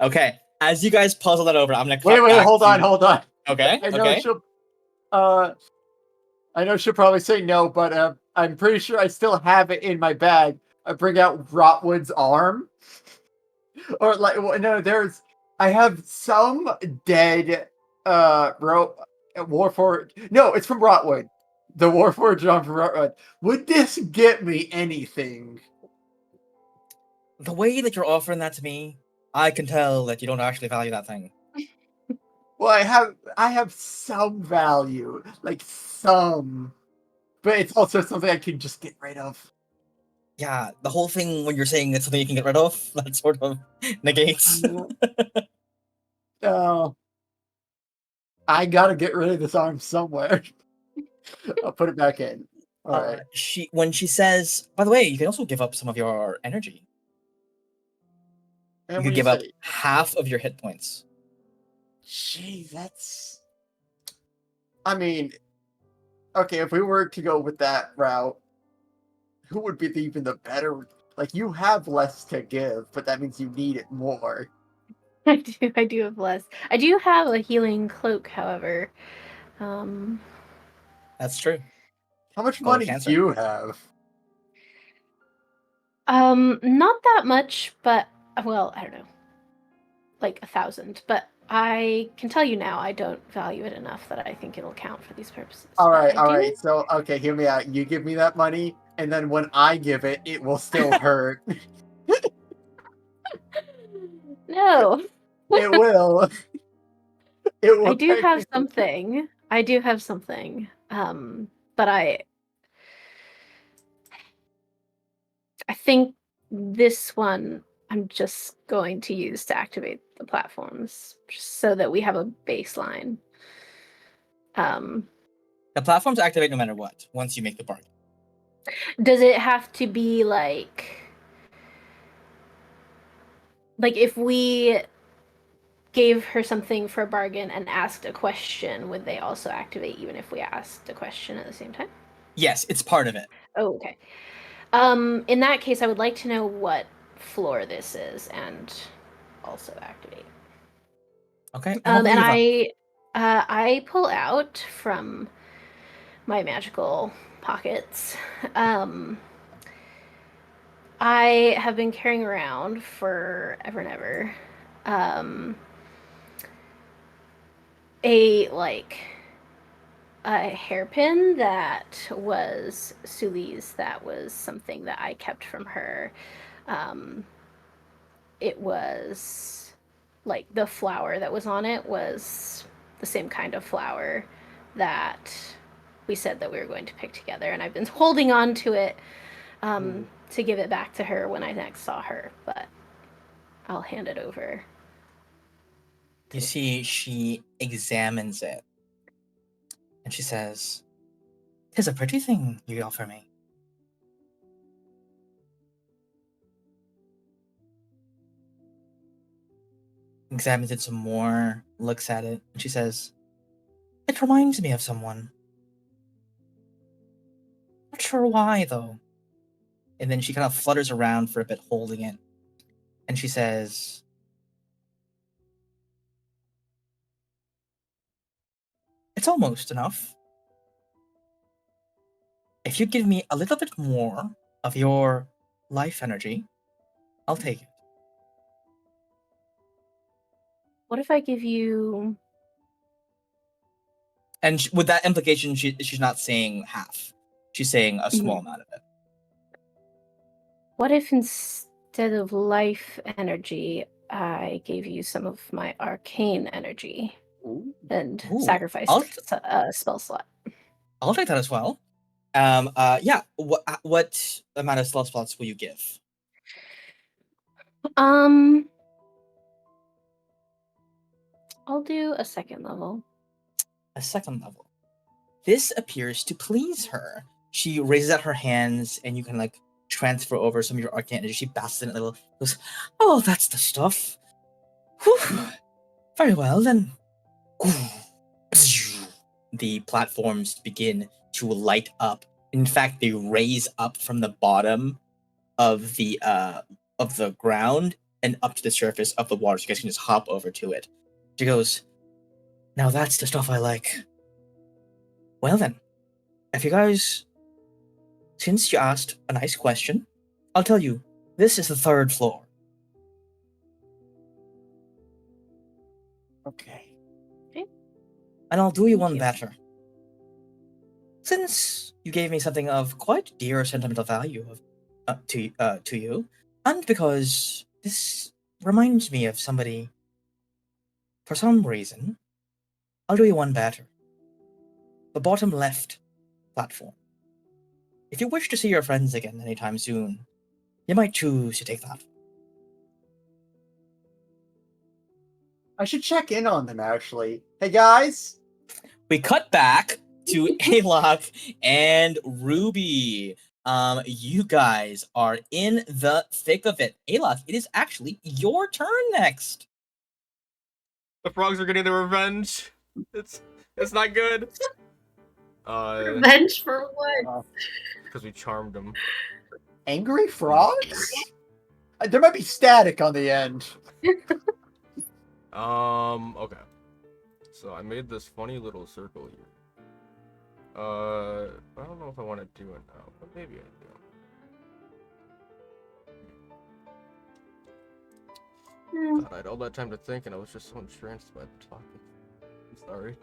Okay, as you guys puzzle that over, I'm gonna cut Wait, back hold to... on. Okay, I know okay. she'll. I know she'll probably say no, but I'm pretty sure I still have it in my bag. I bring out Rotwood's arm, or like no, there's. I have some dead Warforged. No, it's from Rotwood. The Warforged arm from Rotwood. Would this get me anything? The way that you're offering that to me, I can tell that you don't actually value that thing. Well, I have some value, like some, but it's also something I can just get rid of. Yeah, the whole thing when you're saying it's something you can get rid of, that sort of negates. I gotta get rid of this arm somewhere. I'll put it back in. All right. When she says, by the way, you can also give up some of your energy. And You what can do give up say? half of your hit points. Gee, that's. I mean, okay, if we were to go with that route, who would be even the better? Like, you have less to give, but that means you need it more. I do have less. I do have a healing cloak, however. That's true. How much Call it money cancer. do you have? Not that much, but well, I don't know, like 1,000. But I can tell you now, I don't value it enough that I think it'll count for these purposes. All But right. So, okay, hear me out. You give me that money, and then when I give it, it will still hurt. No, It will. It will. I do have technically- something. I do have something. But I think this one I'm just going to use to activate the platforms, just so that we have a baseline. The platforms activate no matter what, once you make the bargain. Does it have to be like if we gave her something for a bargain and asked a question, would they also activate even if we asked a question at the same time? Yes, it's part of it. Oh, okay. In that case, I would like to know what floor this is and also activate. Okay. And I pull out from my magical pockets. I have been carrying around forever and ever a hairpin that was Suli's. That was something that I kept from her. It was like the flower that was on it was the same kind of flower that we said that we were going to pick together, and I've been holding on to it to give it back to her when I next saw her, but I'll hand it over. You see, she examines it. And she says, "'Tis a pretty thing you offer me." Examines it some more, looks at it, and she says, "It reminds me of someone. Not sure why, though." And then she kind of flutters around for a bit, holding it. And she says, "It's almost enough. If you give me a little bit more of your life energy, I'll take it." What if I give you... And with that implication, she's not saying half. She's saying a small amount of it. What if instead of life energy, I gave you some of my arcane energy and sacrificed a spell slot? I'll take that as well. Yeah. What amount of spell slots will you give? I'll do a second level. A second level. This appears to please her. She raises out her hands, and you can transfer over some of your arcane energy. She basks in it a little. Goes, oh, that's the stuff. Whew. Very well then. The platforms begin to light up. In fact, they raise up from the bottom of the ground and up to the surface of the water, so you guys can just hop over to it. She goes, now that's the stuff I like. Well then, if you guys, since you asked a nice question, I'll tell you, this is the 3rd floor. Okay. And I'll do you Thank one you. better. Since you gave me something of quite dear sentimental value to you, and because this reminds me of somebody, for some reason, I'll do you one better. The bottom left platform. If you wish to see your friends again anytime soon, you might choose to take that. I should check in on them, actually. Hey, guys! We cut back to Alok and Ruby. You guys are in the thick of it. Alok, it is actually your turn next. The frogs are getting their revenge. It's not good. Revenge for what? Because we charmed them. Angry frogs? There might be static on the end. Okay. So I made this funny little circle here. I don't know if I want to do it now, but maybe I do. God, I had all that time to think, and I was just so entranced by the talking. I'm sorry.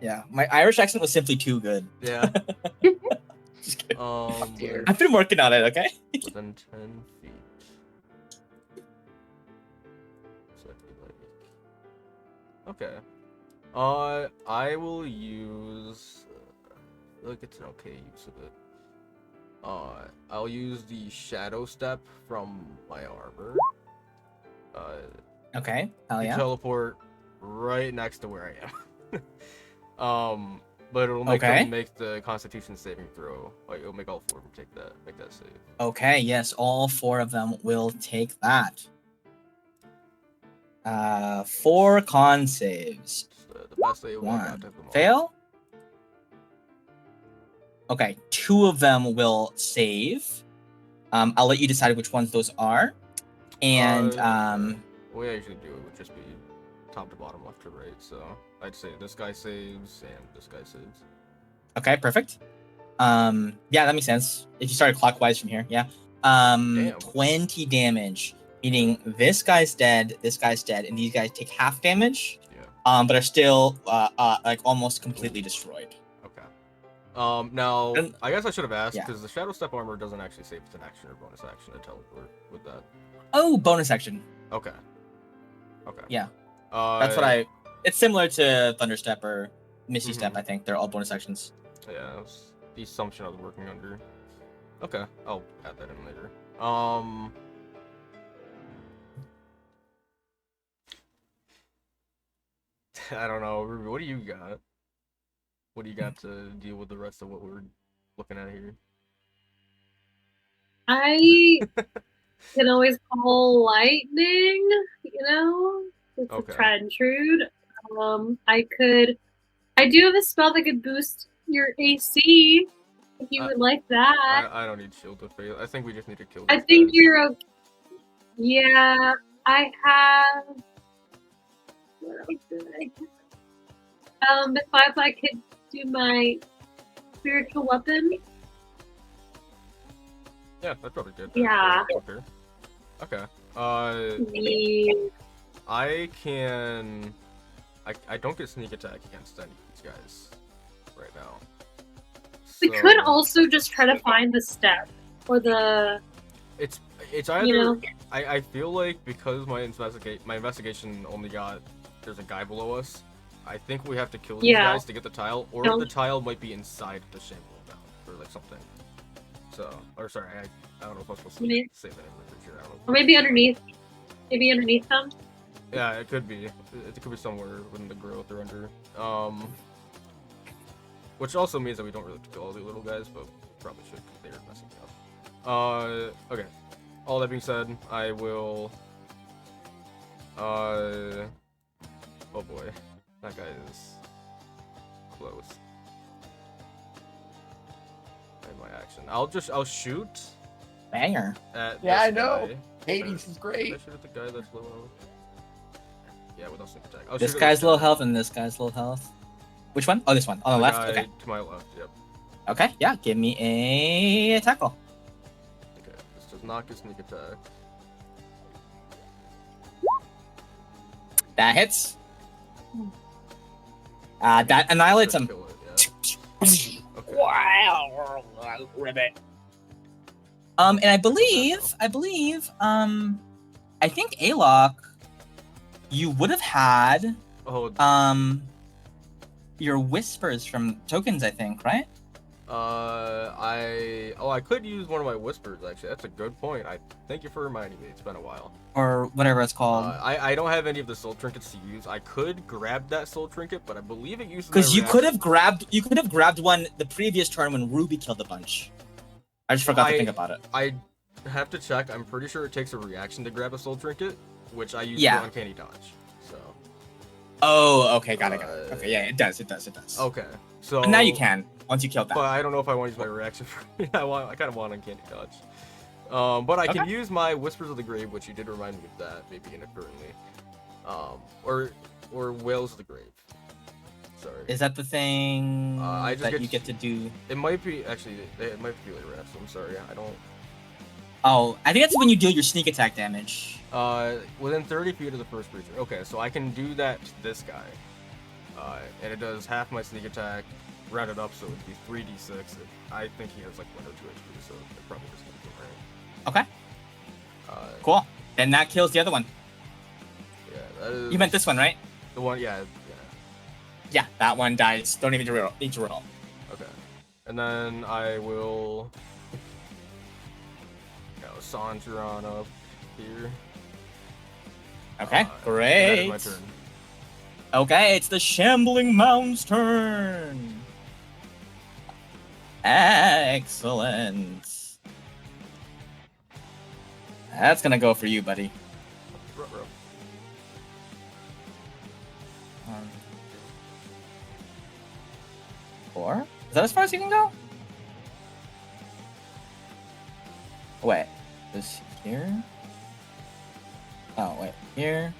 Yeah, my Irish accent was simply too good. Yeah. Just kidding. Dear. I've been working on it, okay? Within 10 feet. So I feel like... Okay. I will use... I feel like it's an okay use of it. I'll use the Shadow Step from my armor. Okay, hell To yeah. teleport right next to where I am. But it'll make Okay. them make the Constitution saving throw. Like, it'll make all 4 of them make that save. Okay, yes, all 4 of them will take that. 4 con saves. It's the best way I got 1. to them all. Fail? Okay, 2 of them will save. I'll let you decide which ones those are. And, The way I usually do it would just be top to bottom, left to right. So I'd say this guy saves and this guy saves. okay, perfect. Yeah, that makes sense. If you started clockwise from here, yeah. Damn. 20 damage. Meaning this guy's dead, and these guys take half damage. Yeah. But are still like almost completely destroyed. Okay. Now And- I guess I should have asked yeah. because the Shadow Step armor doesn't actually save with an action or bonus action to teleport with that. Oh, bonus action. Okay. Okay. Yeah. That's what I. It's similar to Thunderstep or Misty Step. Mhm. I think they're all bonus actions. Yeah, that's the assumption I was working under. Okay, I'll add that in later. I don't know, Ruby. What do you got? What do you got to deal with the rest of what we're looking at here? I can always call lightning, just to Okay. try and intrude. I do have a spell that could boost your AC if you would like that. I don't need shield to fail. I think we just need to kill. I these think guys. you're okay. Yeah, I have. What else did I have? If I could do my spiritual weapon. Yeah, that's probably good. Yeah. Okay. Yeah. I can. I don't get sneak attack against any of these guys right now. We So, could also just try to find the step or the. It's either. You know. I feel like because my investigation only got there's a guy below us. I think we have to kill these Yeah. guys to get the tile, or No. the tile might be inside the shamble now, or like something. So, or sorry, I don't know if I'm supposed to Maybe- say that in literature. I don't know. Or maybe underneath. Maybe underneath them. Yeah, it could be. It could be somewhere within the growth or under. Which also means that we don't really have to kill all the little guys, but probably should because they're messing me up. Okay. All that being said, I will. Oh boy, that guy is close. And my action. I'll shoot Banger. at Yeah, this I know. guy. Hades is Can great. I shoot at the guy that's low health? Yeah, without sneak attack. I'll This shoot at guy's low guy. health and this guy's low health. Which one? Oh, this one. On the left? Guy Okay. to my left. Yep. Okay, yeah. Give me a tackle. Okay. This does not get sneak attack. That hits. That annihilates him. Kill it, yeah. Okay. Wow. Ribbit. And I believe, I think Alok, you would have had, Oh, your whispers from tokens, I think, right? I could use one of my whispers actually. That's a good point. I thank you for reminding me. It's been a while. Or whatever it's called. I don't have any of the soul trinkets to use. I could grab that soul trinket, but I believe it uses. Because my you could reaction. have grabbed one the previous turn when Ruby killed a bunch. I just forgot to think about it. I have to check. I'm pretty sure it takes a reaction to grab a soul trinket, which I use Yeah. for uncanny dodge. So. Oh, okay, got it. Okay, yeah, it does. Okay, so. And now you can once you killed that. But I don't know if I want to use my reaction for. I kind of want uncanny dodge. But I can use my Whispers of the Grave, which you did remind me of that, maybe inadvertently. Or Whales of the Grave. Sorry. Is that the thing I just that get you to- get to do? It might be actually. It might be later after. I'm sorry. I don't. Oh, I think that's when you deal your sneak attack damage. Within 30 feet of the first creature. Okay, so I can do that to this guy. And it does half my sneak attack, rounded up, so it'd be 3d6. I think he has like 1 or 2 HP, so it probably just gonna be right. Okay, cool. Then that kills the other one. Yeah, that is. You meant this one, right? The one, yeah. Yeah, that one dies. Don't even need to roll. Okay. And then I will. Saunter on up here. Okay, That is great. my turn. Okay, it's the Shambling Mound's turn. Excellent. That's gonna go for you, buddy. Ruh-roh. 4? Is that as far as you can go? Wait, this here? Oh, wait, here?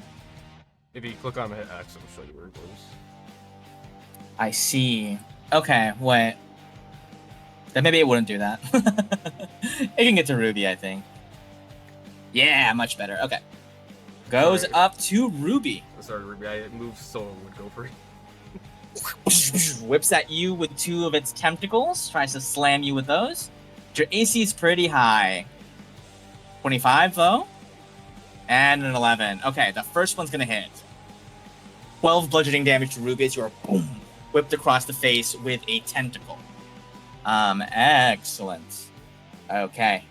If you click on my hit X, it'll show you where it goes. I see. Okay, wait. Then maybe it wouldn't do that. It can get to Ruby, I think. Yeah, much better. Okay. Goes Alright. up to Ruby. Sorry, Ruby. I moved so it would go for it. Whips at you with 2 of its tentacles. Tries to slam you with those. Your AC is pretty high. 25, though. And an 11. Okay, the first one's gonna hit. 12 bludgeoning damage to Ruby as you are boom, whipped across the face with a tentacle. Excellent. Okay.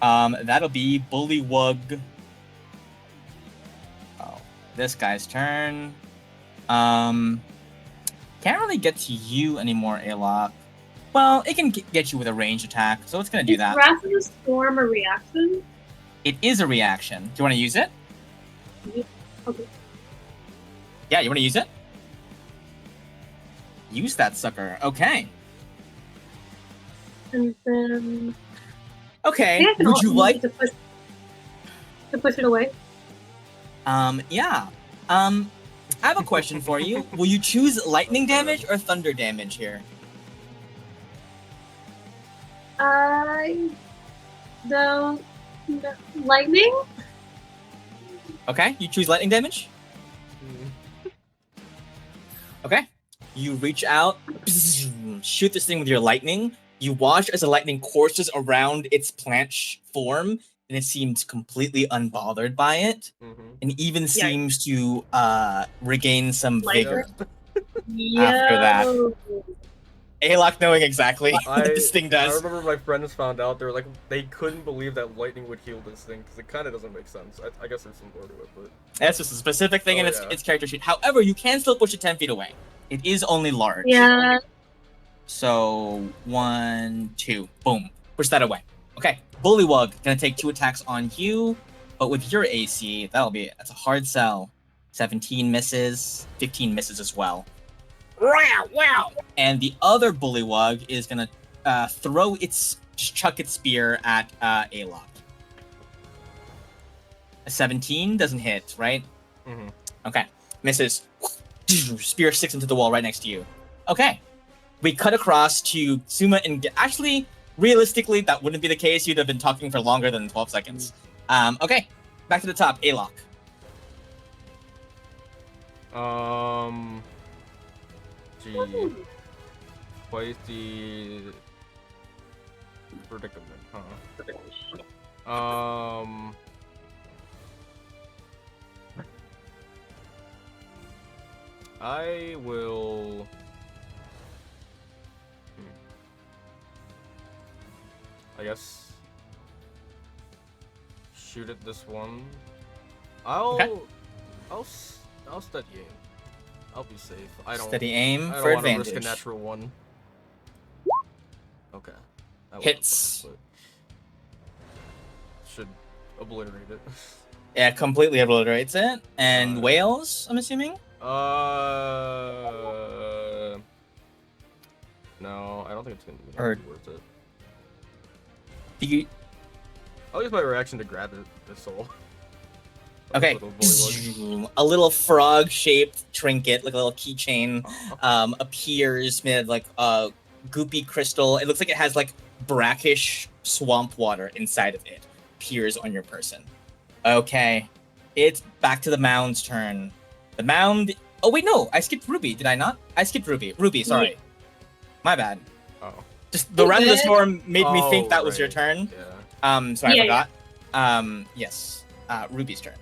That'll be Bullywug. Oh, this guy's turn. Can't really get to you anymore, Alok. Well, it can get you with a ranged attack, so it's gonna do that. Is Wrath of the Storm a reaction? It is a reaction. Do you want to use it? Okay. Yeah, you want to use it? Use that sucker. Okay. And then Okay. I think I can Would also you use like? it to push it away? Yeah. I have a question for you. Will you choose lightning damage or thunder damage here? I don't. Lightning? Okay, you choose lightning damage. Okay. You reach out, shoot this thing with your lightning. You watch as the lightning courses around its plant form, and it seems completely unbothered by it, and even seems to regain some vigor after that. Alok knowing exactly what this thing I does. remember my friends found out, they were like, they couldn't believe that lightning would heal this thing, because it kind of doesn't make sense. I guess there's some lore to it, but... That's just a specific thing in Oh, its character sheet. However, you can still push it 10 feet away. It is only large. Yeah. So, 1, 2, boom. Push that away. Okay, Bullywug gonna take 2 attacks on you, but with your AC, that's a hard sell. 17 misses, 15 misses as well. Wow! And the other Bullywug is gonna chuck its spear at Alok. A 17 doesn't hit, right? Mm-hmm. Okay, misses. Spear sticks into the wall right next to you. Okay, we cut across to Suma and actually, realistically, that wouldn't be the case. You'd have been talking for longer than 12 seconds. Okay, back to the top. Alok. Gee. Quite the predicament, huh? I will. I guess shoot at this one. I'll steady aim. I'll be safe. I don't Steady aim I for don't want to advantage. risk a natural one. Okay. That Hits. wasn't fun, but should obliterate it. Yeah, completely obliterates it. And Alright. whales, I'm assuming? No, I don't think it's gonna Or- be worth it. You, I'll use my reaction to grab the soul. okay. Little bullywug. A little frog-shaped trinket, like a little keychain, appears made of like goopy crystal. It looks like it has like brackish swamp water inside of it. Appears on your person. Okay, it's back to the mound's turn. The mound. Oh wait, no, I skipped Ruby. Did I not? I skipped Ruby. Ruby, sorry. My bad. Oh. Just the rest of the storm made me think Oh, that was your right. turn. Yeah. So I Yeah, forgot. Yes. Ruby's turn.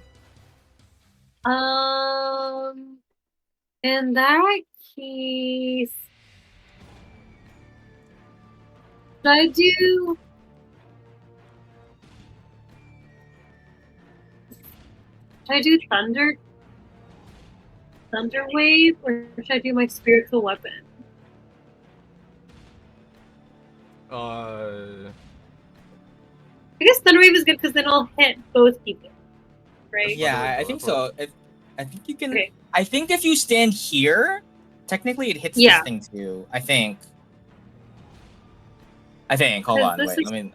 In that case, should I do? Should I do thunder wave, or should I do my spiritual weapon? I guess thunder wave is good because then I'll hit both people, right? Yeah, I Go think for so. I think you can. Okay. I think if you stand here, technically it hits Yeah. this thing too. I think. Hold Because on. this Wait. is- Let me.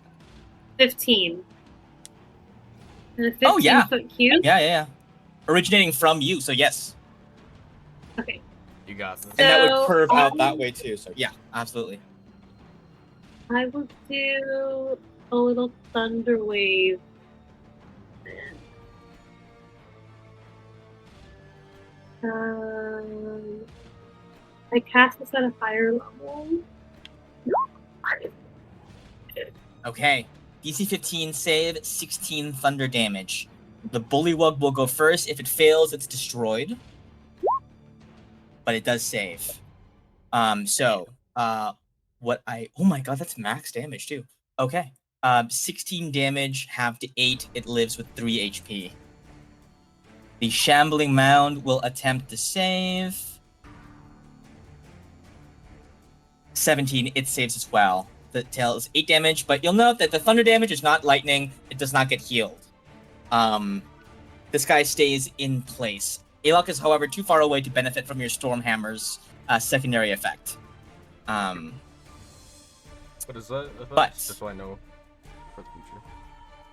15. And a 15 Oh, yeah. foot cube. Yeah. Originating from you, so yes. Okay. You got this. And that would So, curve out that way too. So yeah, absolutely. I will do a little thunder wave. I cast this at a higher level. Okay. DC 15 save, 16 thunder damage. The Bullywug will go first. If it fails, it's destroyed. But it does save. Oh my god, that's max damage too. Okay. 16 damage, half to 8. It lives with 3 HP. The Shambling Mound will attempt to save. 17, it saves as well. The tail is 8 damage, but you'll note that the thunder damage is not lightning. It does not get healed. This guy stays in place. Alok is, however, too far away to benefit from your Stormhammer's secondary effect. What is that? But- Just so I know for the future.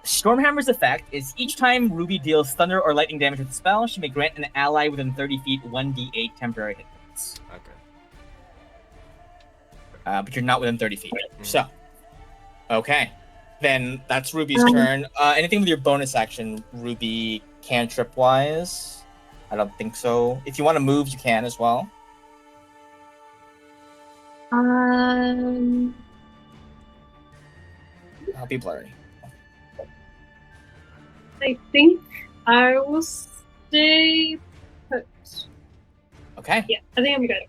Stormhammer's effect is each time Ruby deals thunder or lightning damage with a spell, she may grant an ally within 30 feet 1d8 temporary hit points. Okay. But you're not within 30 feet. Mhm. So, okay. Then that's Ruby's turn. Anything with your bonus action, Ruby, cantrip-wise? I don't think so. If you want to move, you can as well. Um, I'll be blurry. I think I will stay put. Okay. Yeah, I think I'm good.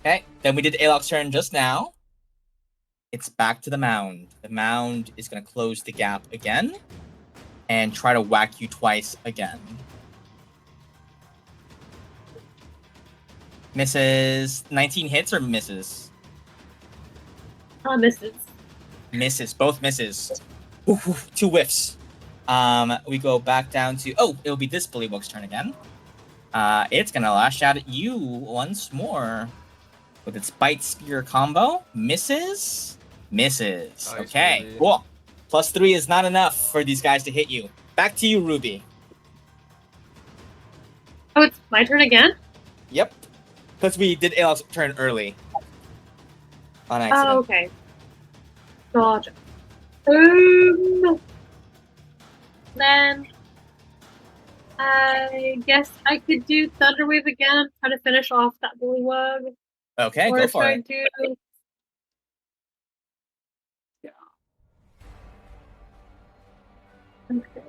Okay. Then we did Alok's turn just now. It's back to the mound. The mound is going to close the gap again and try to whack you twice again. Misses. 19 hits or misses? Misses. Misses. Both misses. Ooh, 2 whiffs. We go back down to... Oh, it'll be this Bullywug's turn again. It's going to lash out at you once more. With its Bite Spear combo. Misses. Misses. Nice, Okay, Ruby. cool. +3 is not enough for these guys to hit you. Back to you, Ruby. Oh, it's my turn again? Yep. Because we did Alok's turn early. On accident. Oh, okay. Gotcha. Then I guess I could do Thunderwave again, try to finish off that Bullywug. Okay, Or go should for I it. do... Yeah. Okay.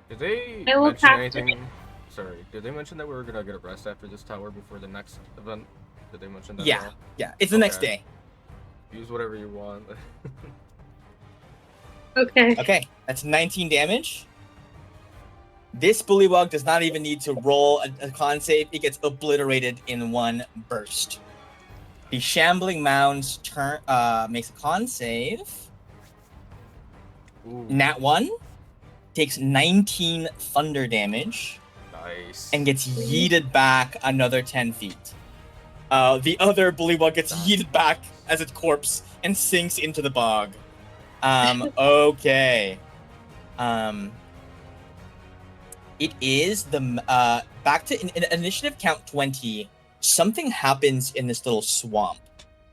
Did they I will mention cast anything? Sorry, did they mention that we were gonna get a rest after this tower before the next event? Did they mention that? at Yeah, all? yeah. It's the next Okay. day. Use whatever you want. Okay. Okay, that's 19 damage. This Bullywug does not even need to roll a con save. It gets obliterated in one burst. The Shambling Mound's turn makes a con save. Ooh, Nat 1 takes 19 thunder damage nice. and gets yeeted back another 10 feet. The other Bullywug gets yeeted back as its corpse and sinks into the bog. Okay. It is the back to in initiative count 20. Something happens in this little swamp.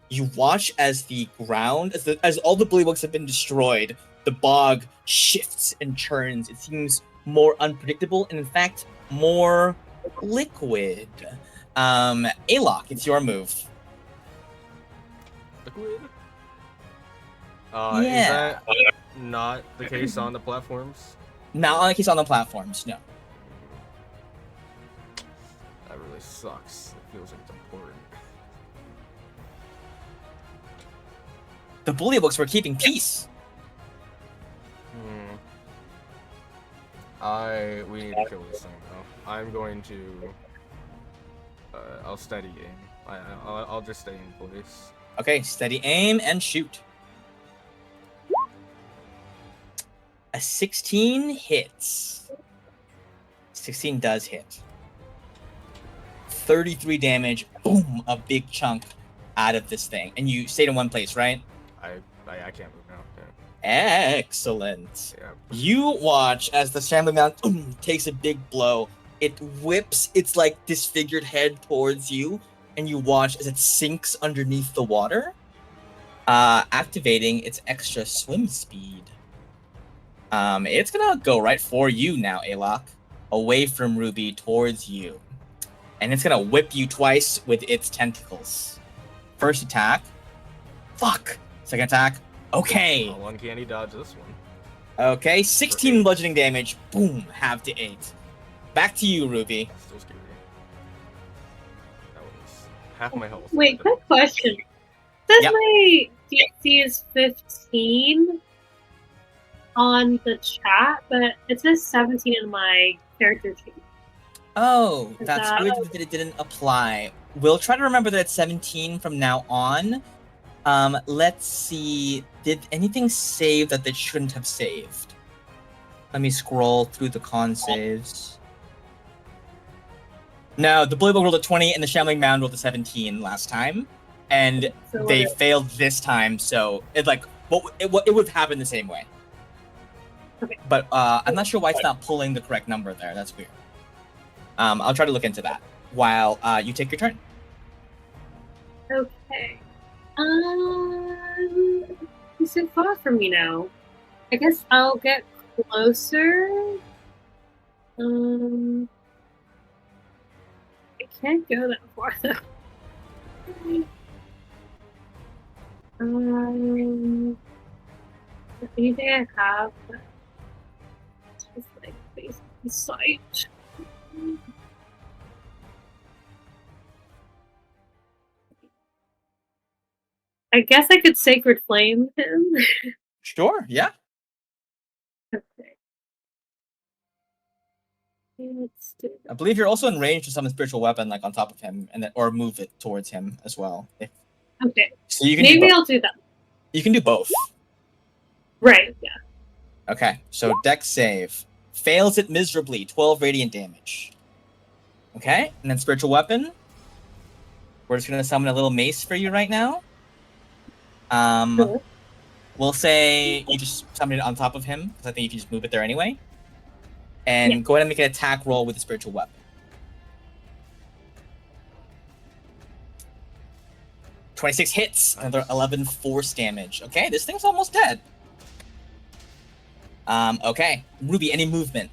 You watch as the ground, as all the Bullywugs have been destroyed, the bog shifts and churns. It seems more unpredictable and, in fact, more liquid. Alok, it's your move. Liquid? Yeah. Is that not the case on the platforms? Not like he's on the platforms, no. That really sucks. It feels like it's important. The Bullywugs were keeping peace. We need to kill this thing though. I'm going to. I'll steady aim. I'll just stay in place. Okay, steady aim and shoot. A 16 hits. 16 does hit. 33 damage. Boom! A big chunk out of this thing. And you stayed in one place, right? I can't move now. Yeah. Excellent. Yeah. You watch as the Shambling Mound takes a big blow. It whips its like disfigured head towards you, and you watch as it sinks underneath the water, activating its extra swim speed. It's gonna go right for you now, Alok, away from Ruby towards you, and it's gonna whip you twice with its tentacles. First attack, fuck. Second attack, okay. I'll uncanny dodge this one. Okay, 16 bludgeoning damage. Boom, half to 8. Back to you, Ruby. Still scary. That was half my health. Wait, quick question. Says Yep. my DC is 15 on the chat, but it says 17 in my character sheet. Oh, Is that's that- weird that it didn't apply. We'll try to remember that it's 17 from now on. Let's see. Did anything save that they shouldn't have saved? Let me scroll through the con saves. No, the Bullywug rolled a 20 and the Shambling Mound rolled a 17 last time. And So they failed this time, so it like it would have happened the same way. Okay. But I'm not sure why it's not pulling the correct number there. That's weird. I'll try to look into that while you take your turn. Okay. He's so far from me now. I guess I'll get closer. I can't go that far though. Anything I have that's just like based on sight. I guess I could Sacred Flame him. Sure, yeah. Okay. Let's do I believe you're also in range to summon spiritual weapon like on top of him, and then, or move it towards him as well. Okay. So you can do Maybe both. I'll do that. You can do both. Right. Yeah. Okay, so Dex save. Fails it miserably, 12 radiant damage. Okay, and then spiritual weapon. We're just gonna summon a little mace for you right now. Cool. We'll say you just summon it on top of him, because I think you can just move it there anyway. And go ahead and make an attack roll with the spiritual weapon. 26 hits, another 11 force damage. Okay, this thing's almost dead. Okay. Ruby, any movement?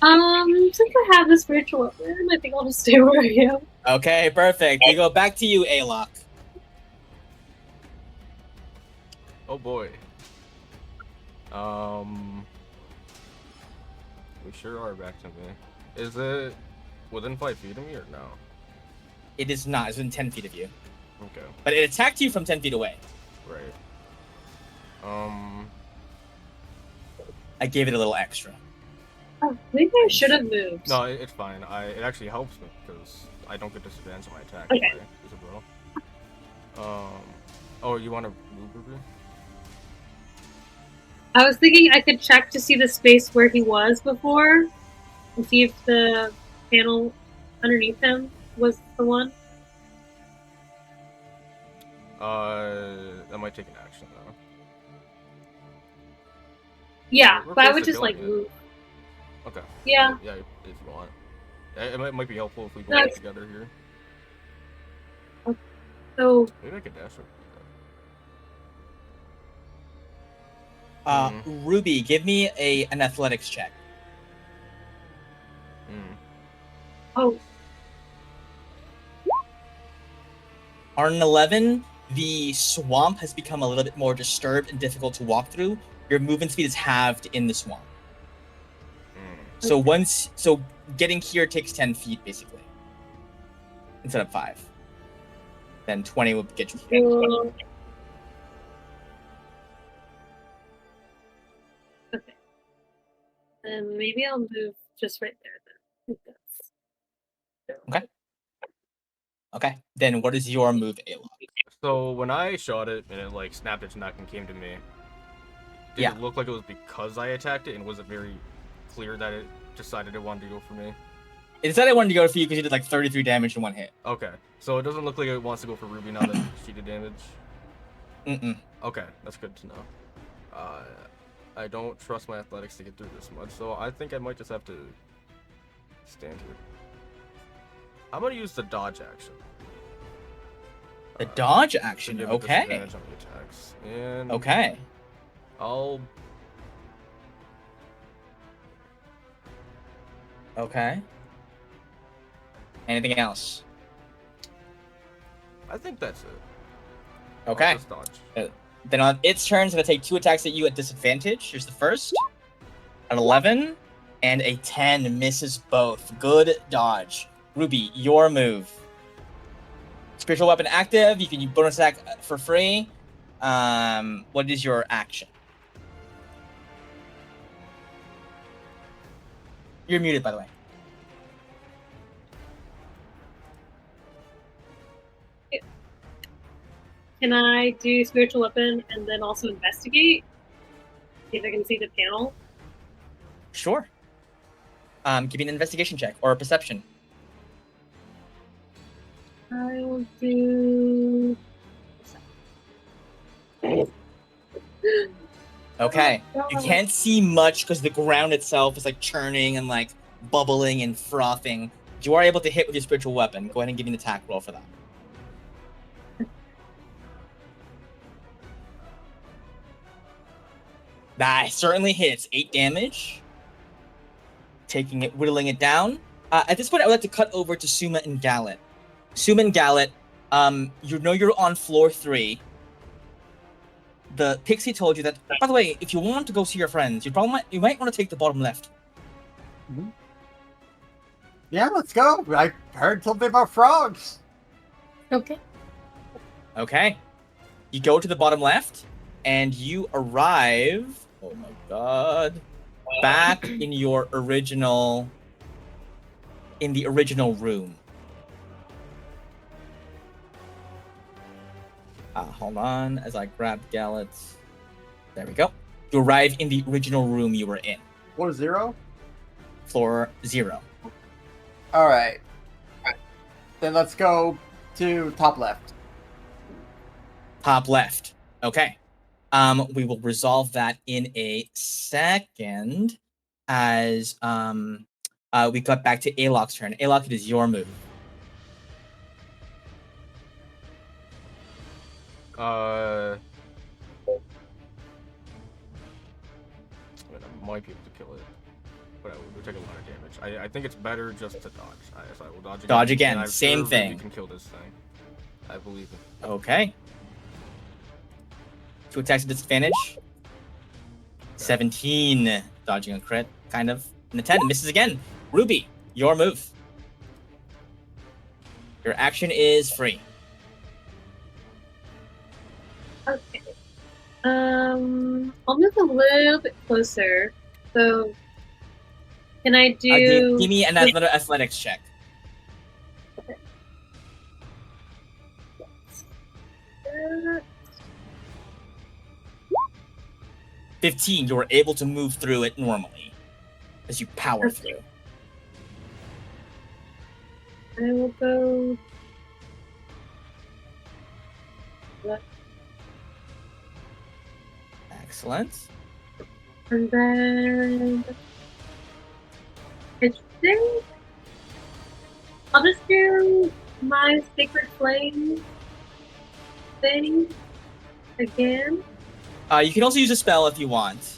Since I have the spiritual weapon, I think I'll just stay where I am. Okay, perfect. We go back to you, Alok. Oh boy. We sure are back to me. Is it within 5 feet of me or no? It is not. It's within 10 feet of you. Okay. But it attacked you from 10 feet away. Right. I gave it a little extra. Oh, maybe I should have moved. No, it's fine. It actually helps me because I don't get disadvantage on my attack. Okay. Right? Is it well? Oh, you want to move, Ruby? I was thinking I could check to see the space where he was before and see if the panel underneath him was the one. That might take an action though. Yeah, We're but I close would to just killing like it. move. Okay. Yeah. Yeah, if you want. It might be helpful if we go Nice. together here. So Maybe I could dash over. Ruby, give me an athletics check. oh, On an 11, the swamp has become a little bit more disturbed and difficult to walk through. Your movement speed is halved in the swamp. So getting here takes 10 feet basically, instead of 5. Then 20 will get you here. okay. Then maybe I'll move just right there then. I think that's- Okay. Then what is your move, Alok? So when I shot it and it like snapped its neck and came to me, did Yeah. it look like it was because I attacked it, and was it very clear that it decided it wanted to go for me? It decided I wanted to go for you because you did like 33 damage in one hit. Okay, so it doesn't look like it wants to go for Ruby now that she did damage. Okay, that's good to know. I don't trust my athletics to get through this much, so I think I might just have to stand here. I'm gonna use the dodge action. The dodge To action, give it okay. disadvantage on the attacks. And Okay. I'll Okay. Anything else? I think that's it. I'll Okay. just dodge. Then on its turn, it's going to take 2 attacks at you at disadvantage. Here's the first. An 11 and a 10 misses both. Good dodge. Ruby, your move. Spiritual weapon active. You can use bonus attack for free. What is your action? You're muted, by the way. Can I do spiritual weapon and then also investigate? See if I can see the panel. Sure. Give me an investigation check or a perception. I will do. Okay. You can't see much because the ground itself is like churning and like bubbling and frothing. You are able to hit with your spiritual weapon. Go ahead and give me an attack roll for that. That certainly hits. 8 damage. Taking it, whittling it down. At this point, I would like to cut over to Suma and Gallet. Suma and Gallet, you know you're on floor 3. The pixie told you that. By the way, if you want to go see your friends, you might want to take the bottom left. Yeah, let's go. I heard something about frogs. Okay. Okay. You go to the bottom left, and you arrive. Oh my god. Back in your original. In the original room. Hold on as I grab Gallets. There we go. You arrive in the original room you were in. Floor 0? Floor 0. Alright. Then let's go to top left. Top left. Okay. We will resolve that in a second as we got back to Alok's turn. Alok, it is your move. I might be able to kill it, but I would take a lot of damage. I think it's better just to dodge. So I will dodge again. Dodge again, and same Ruby thing. Can kill this thing. I believe it. Okay. 2 attacks at disadvantage. Okay. 17, dodging a crit, kind of. And a 10 misses again. Ruby, your move. Your action is free. Okay. I'll move a little bit closer. So, can I do? Give me another athletics check. Okay. 15, you were able to move through it normally as you power through. I will go. Excellent. And then I think I'll just do my Sacred Flame thing again. You can also use a spell if you want.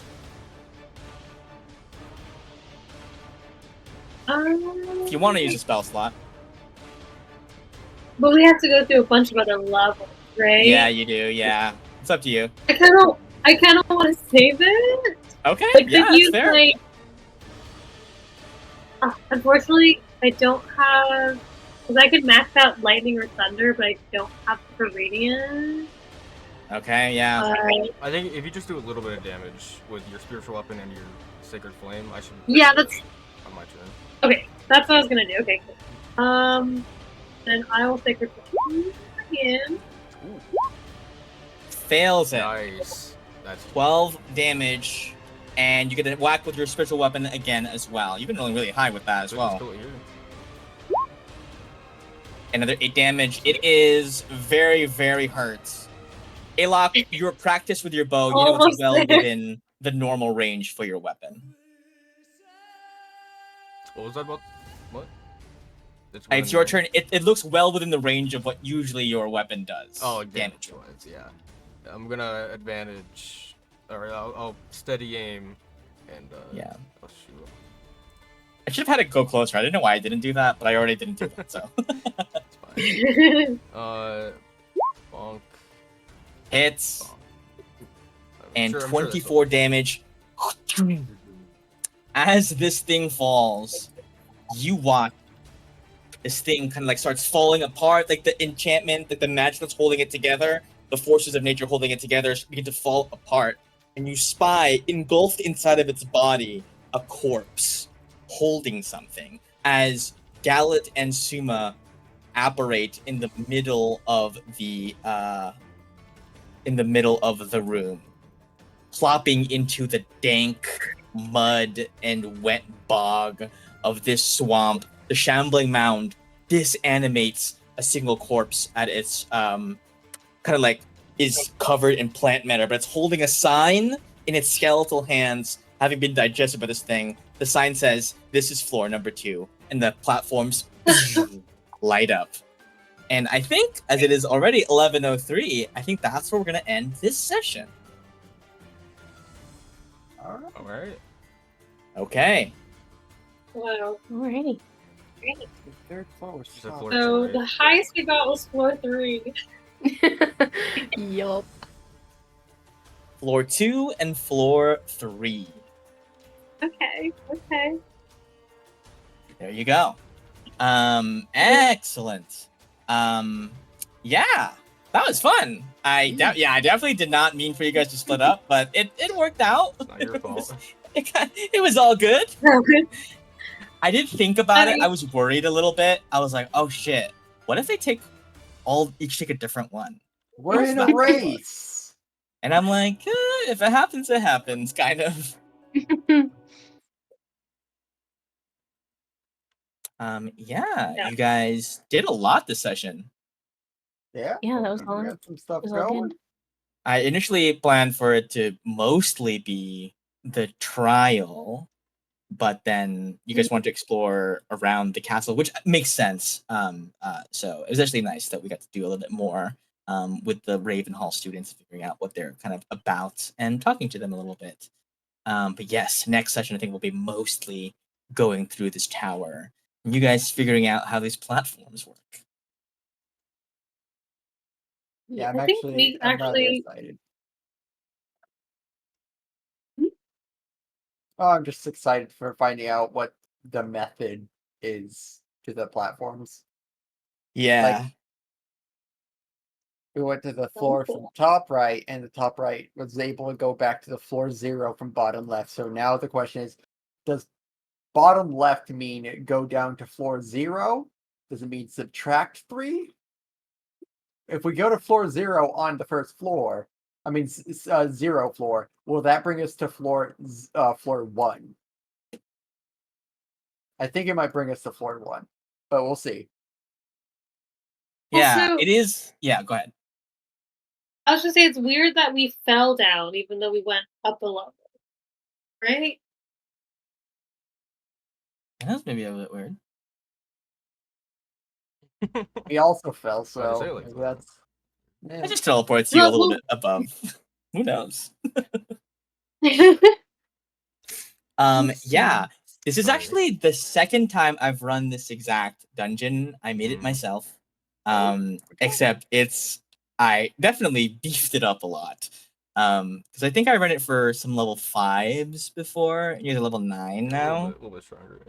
If you want to use a spell slot. But we have to go through a bunch of other levels, right? Yeah, you do. Yeah, it's up to you. I kind of want to save it. Okay. Like, Yeah, could you that's fair. like? Unfortunately, I don't have. Because I could max out Lightning or Thunder, but I don't have for Radiant. Okay. Yeah. I think if you just do a little bit of damage with your spiritual weapon and your sacred flame, I should. Yeah, that's on my turn. okay. That's what I was gonna do. Okay, cool. Then I will Sacred Flame again. Ooh, Fails it. nice. That's 12 damage, and you get a whack with your spiritual weapon again as well. You've been rolling really high with that as well. Still here. Another 8 damage. It is very, very hurt. Alok, you're practiced with your bow. You know it's Almost well there. within the normal range for your weapon. What was that about? What? It's your turn. It looks well within the range of what usually your weapon does. Oh, damage. damage-wise, yeah. I'm gonna advantage, or I'll steady aim, and Yeah. I'll shoot. I should have had it go closer. I didn't know why I didn't do that, but I already didn't do that, so. It's fine. Bonk. Hits. Bonk. And I'm sure 24 damage. As this thing falls, you watch this thing kind of like starts falling apart, like the enchantment, like the magic that's holding it together, the forces of nature holding it together begin to fall apart, and you spy, engulfed inside of its body, a corpse holding something, as Gallet and Suma apparate in the middle of the room, plopping into the dank mud and wet bog of this swamp. The shambling mound disanimates a single corpse at its kind of like is covered in plant matter, but it's holding a sign in its skeletal hands, having been digested by this thing. The sign says, "This is floor number 2," and the platforms light up. And I think, as it is already 11:03, I think that's where we're gonna end this session. All right. Okay. Wow. Alrighty. Great. The third floor was She said top. floor So 2, the right? highest we got was floor 3. Yup. Floor 2 and floor 3. Okay. There you go. Excellent. Yeah, that was fun. I definitely did not mean for you guys to split up, but it worked out. It's not your fault. It was all good. I did think about it. mean- I was worried a little bit. I was like, oh shit, what if they each take a different one? We're It's in not a gonna work. race. And I'm like, if it happens, it happens, kind of. Yeah. You guys did a lot this session. Yeah. Yeah, that was We all. got some stuff was all going. good. I initially planned for it to mostly be the trial, but then you guys wanted to explore around the castle, which makes sense. So it was actually nice that we got to do a little bit more with the Ravenhall students, figuring out what they're kind of about and talking to them a little bit. But yes, next session I think will be mostly going through this tower and you guys figuring out how these platforms work. Yeah, I think I'm rather excited. Oh, I'm just excited for finding out what the method is to the platforms. Yeah. Like, we went to the Oh, floor cool. from top right, and the top right was able to go back to the floor 0 from bottom left. So now the question is, does bottom left mean go down to floor 0? Does it mean subtract 3? If we go to floor 0 on the first floor, I mean 0 floor, will that bring us to floor 1? I think it might bring us to floor 1, but we'll see. Yeah, Also- it is. Yeah, go ahead. I was gonna say it's weird that we fell down even though we went up a level, right? That's maybe a bit weird. We also fell, Why'd you say it so like that? that's. Yeah. It just teleports you a Well, little well- bit above. Who knows? Yeah. Yeah. This is Sorry. actually the second time I've run this exact dungeon. I made it myself. Except I definitely beefed it up a lot. Because I think I ran it for some level 5s before. You're level 9 now. A little bit stronger,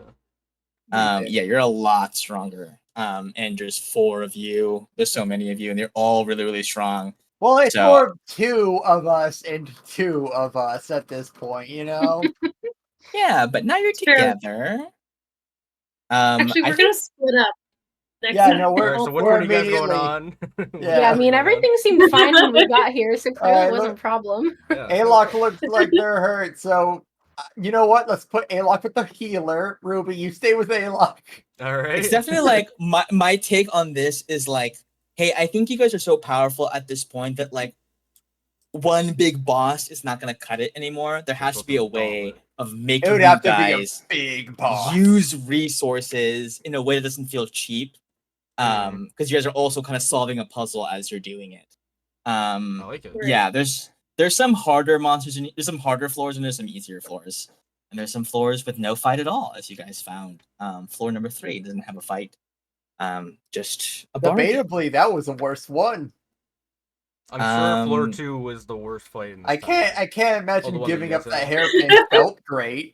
yeah. Yeah, you're a lot stronger. And there's 4 of you. There's so many of you, and they're all really, really strong. Well, it's So- more 2 of us and 2 of us at this point, you know? Yeah, but now you're Fair. together. Actually, I we're think gonna split up. Next Yeah, time. no, we're- Alright, so which we're one are you guys going immediately- on? Yeah. Yeah, I mean, everything seemed fine when we got here, so clearly Alright, it wasn't look- a problem. Yeah. Alok looks like they're hurt, so you know what? Let's put Alok with the healer. Ruby, you stay with Alok. Alright. it's definitely like my take on this is like, hey, I think you guys are so powerful at this point that like one big boss is not gonna cut it anymore. There has to be a way of It making would you have to be a guys big boss. use resources in a way that doesn't feel cheap. Because you guys are also kind of solving a puzzle as you're doing it. I like it. Yeah, there's some harder monsters and there's some harder floors and there's some easier floors. And there's some floors with no fight at all, as you guys found. Floor number 3 doesn't have a fight. Just a bargain. Debatably, that was the worst one. I'm sure floor 2 was the worst fight in this I can't tower. imagine the one that giving you up guys that had. hairpin felt great.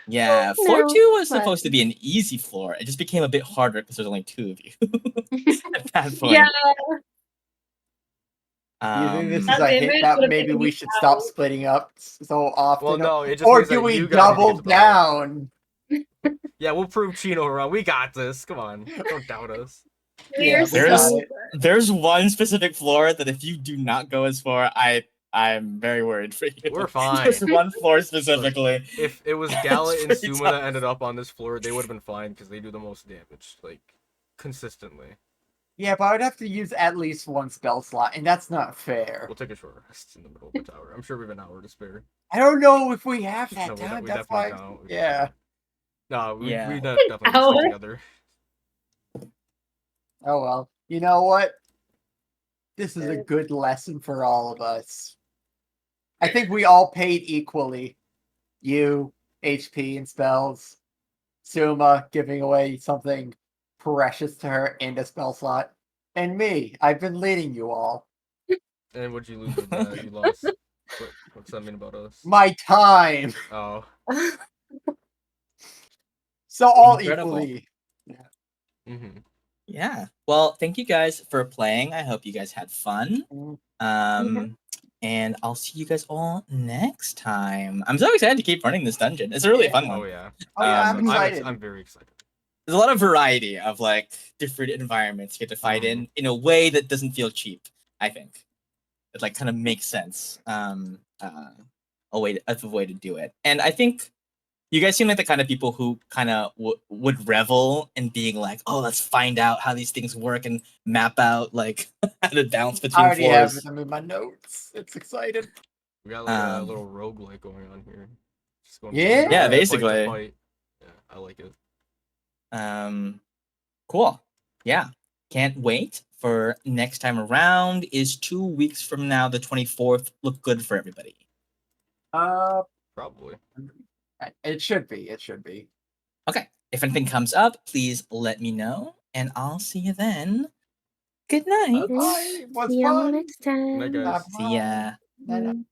Yeah, Well, floor no, 2 was but- supposed to be an easy floor. It just became a bit harder because there's only 2 of you at that point. Yeah, You think this is That a damage hint that would've maybe taken we me should stop hours. splitting up so often? Well, no, it just or means do that we you guys need to double get the power. down? Yeah, we'll prove Chino wrong. We got this. Come on. Don't doubt us. we are we There's- so got it. There's one specific floor that if you do not go as far, I'm very worried for you. We're fine. There's one floor specifically. If it was Gala and pretty Suma that tough. ended up on this floor, they would have been fine because they do the most damage, like, consistently. Yeah, but I would have to use at least one spell slot, and that's not fair. We'll take a short rest in the middle of the tower. I'm sure we have an hour to spare. I don't know if we have that No, time. we That's definitely why. don't. Yeah. No, we Yeah. definitely need to Hour? stick together. Oh well. You know what? This is a good lesson for all of us. I think we all paid equally. You, HP and spells. Suma giving away something precious to her and a spell slot. And me, I've been leading you all. And what'd you lose with that? You lost. What's that mean about us? My time! Oh. So all Incredible. equally. Mm-hmm. Yeah. Well, thank you guys for playing. I hope you guys had fun. And I'll see you guys all next time. I'm so excited to keep running this dungeon. It's a really fun one. Oh, yeah. Oh yeah, I'm Um, excited. I'm very excited. there's a lot of variety of like different environments you get to fight in a way that doesn't feel cheap. I think it like kind of makes sense. That's a way to do it, and I think you guys seem like the kind of people who kind of would revel in being like, oh, let's find out how these things work and map out like how to bounce I between already have floors. them in my notes. It's exciting. We got like a Um, little roguelike going on here. Just going Yeah? Yeah, fight to basically. fight. Yeah, I like it. Cool. Yeah, can't wait for next time around. Is 2 weeks from now, the 24th. Look good for everybody. Probably. It should be. It should be. Okay. If anything comes up, please let me know, and I'll see you then. Good night. Bye. Was See you all fun. next time. Good night, guys. See ya. Bye. Mm.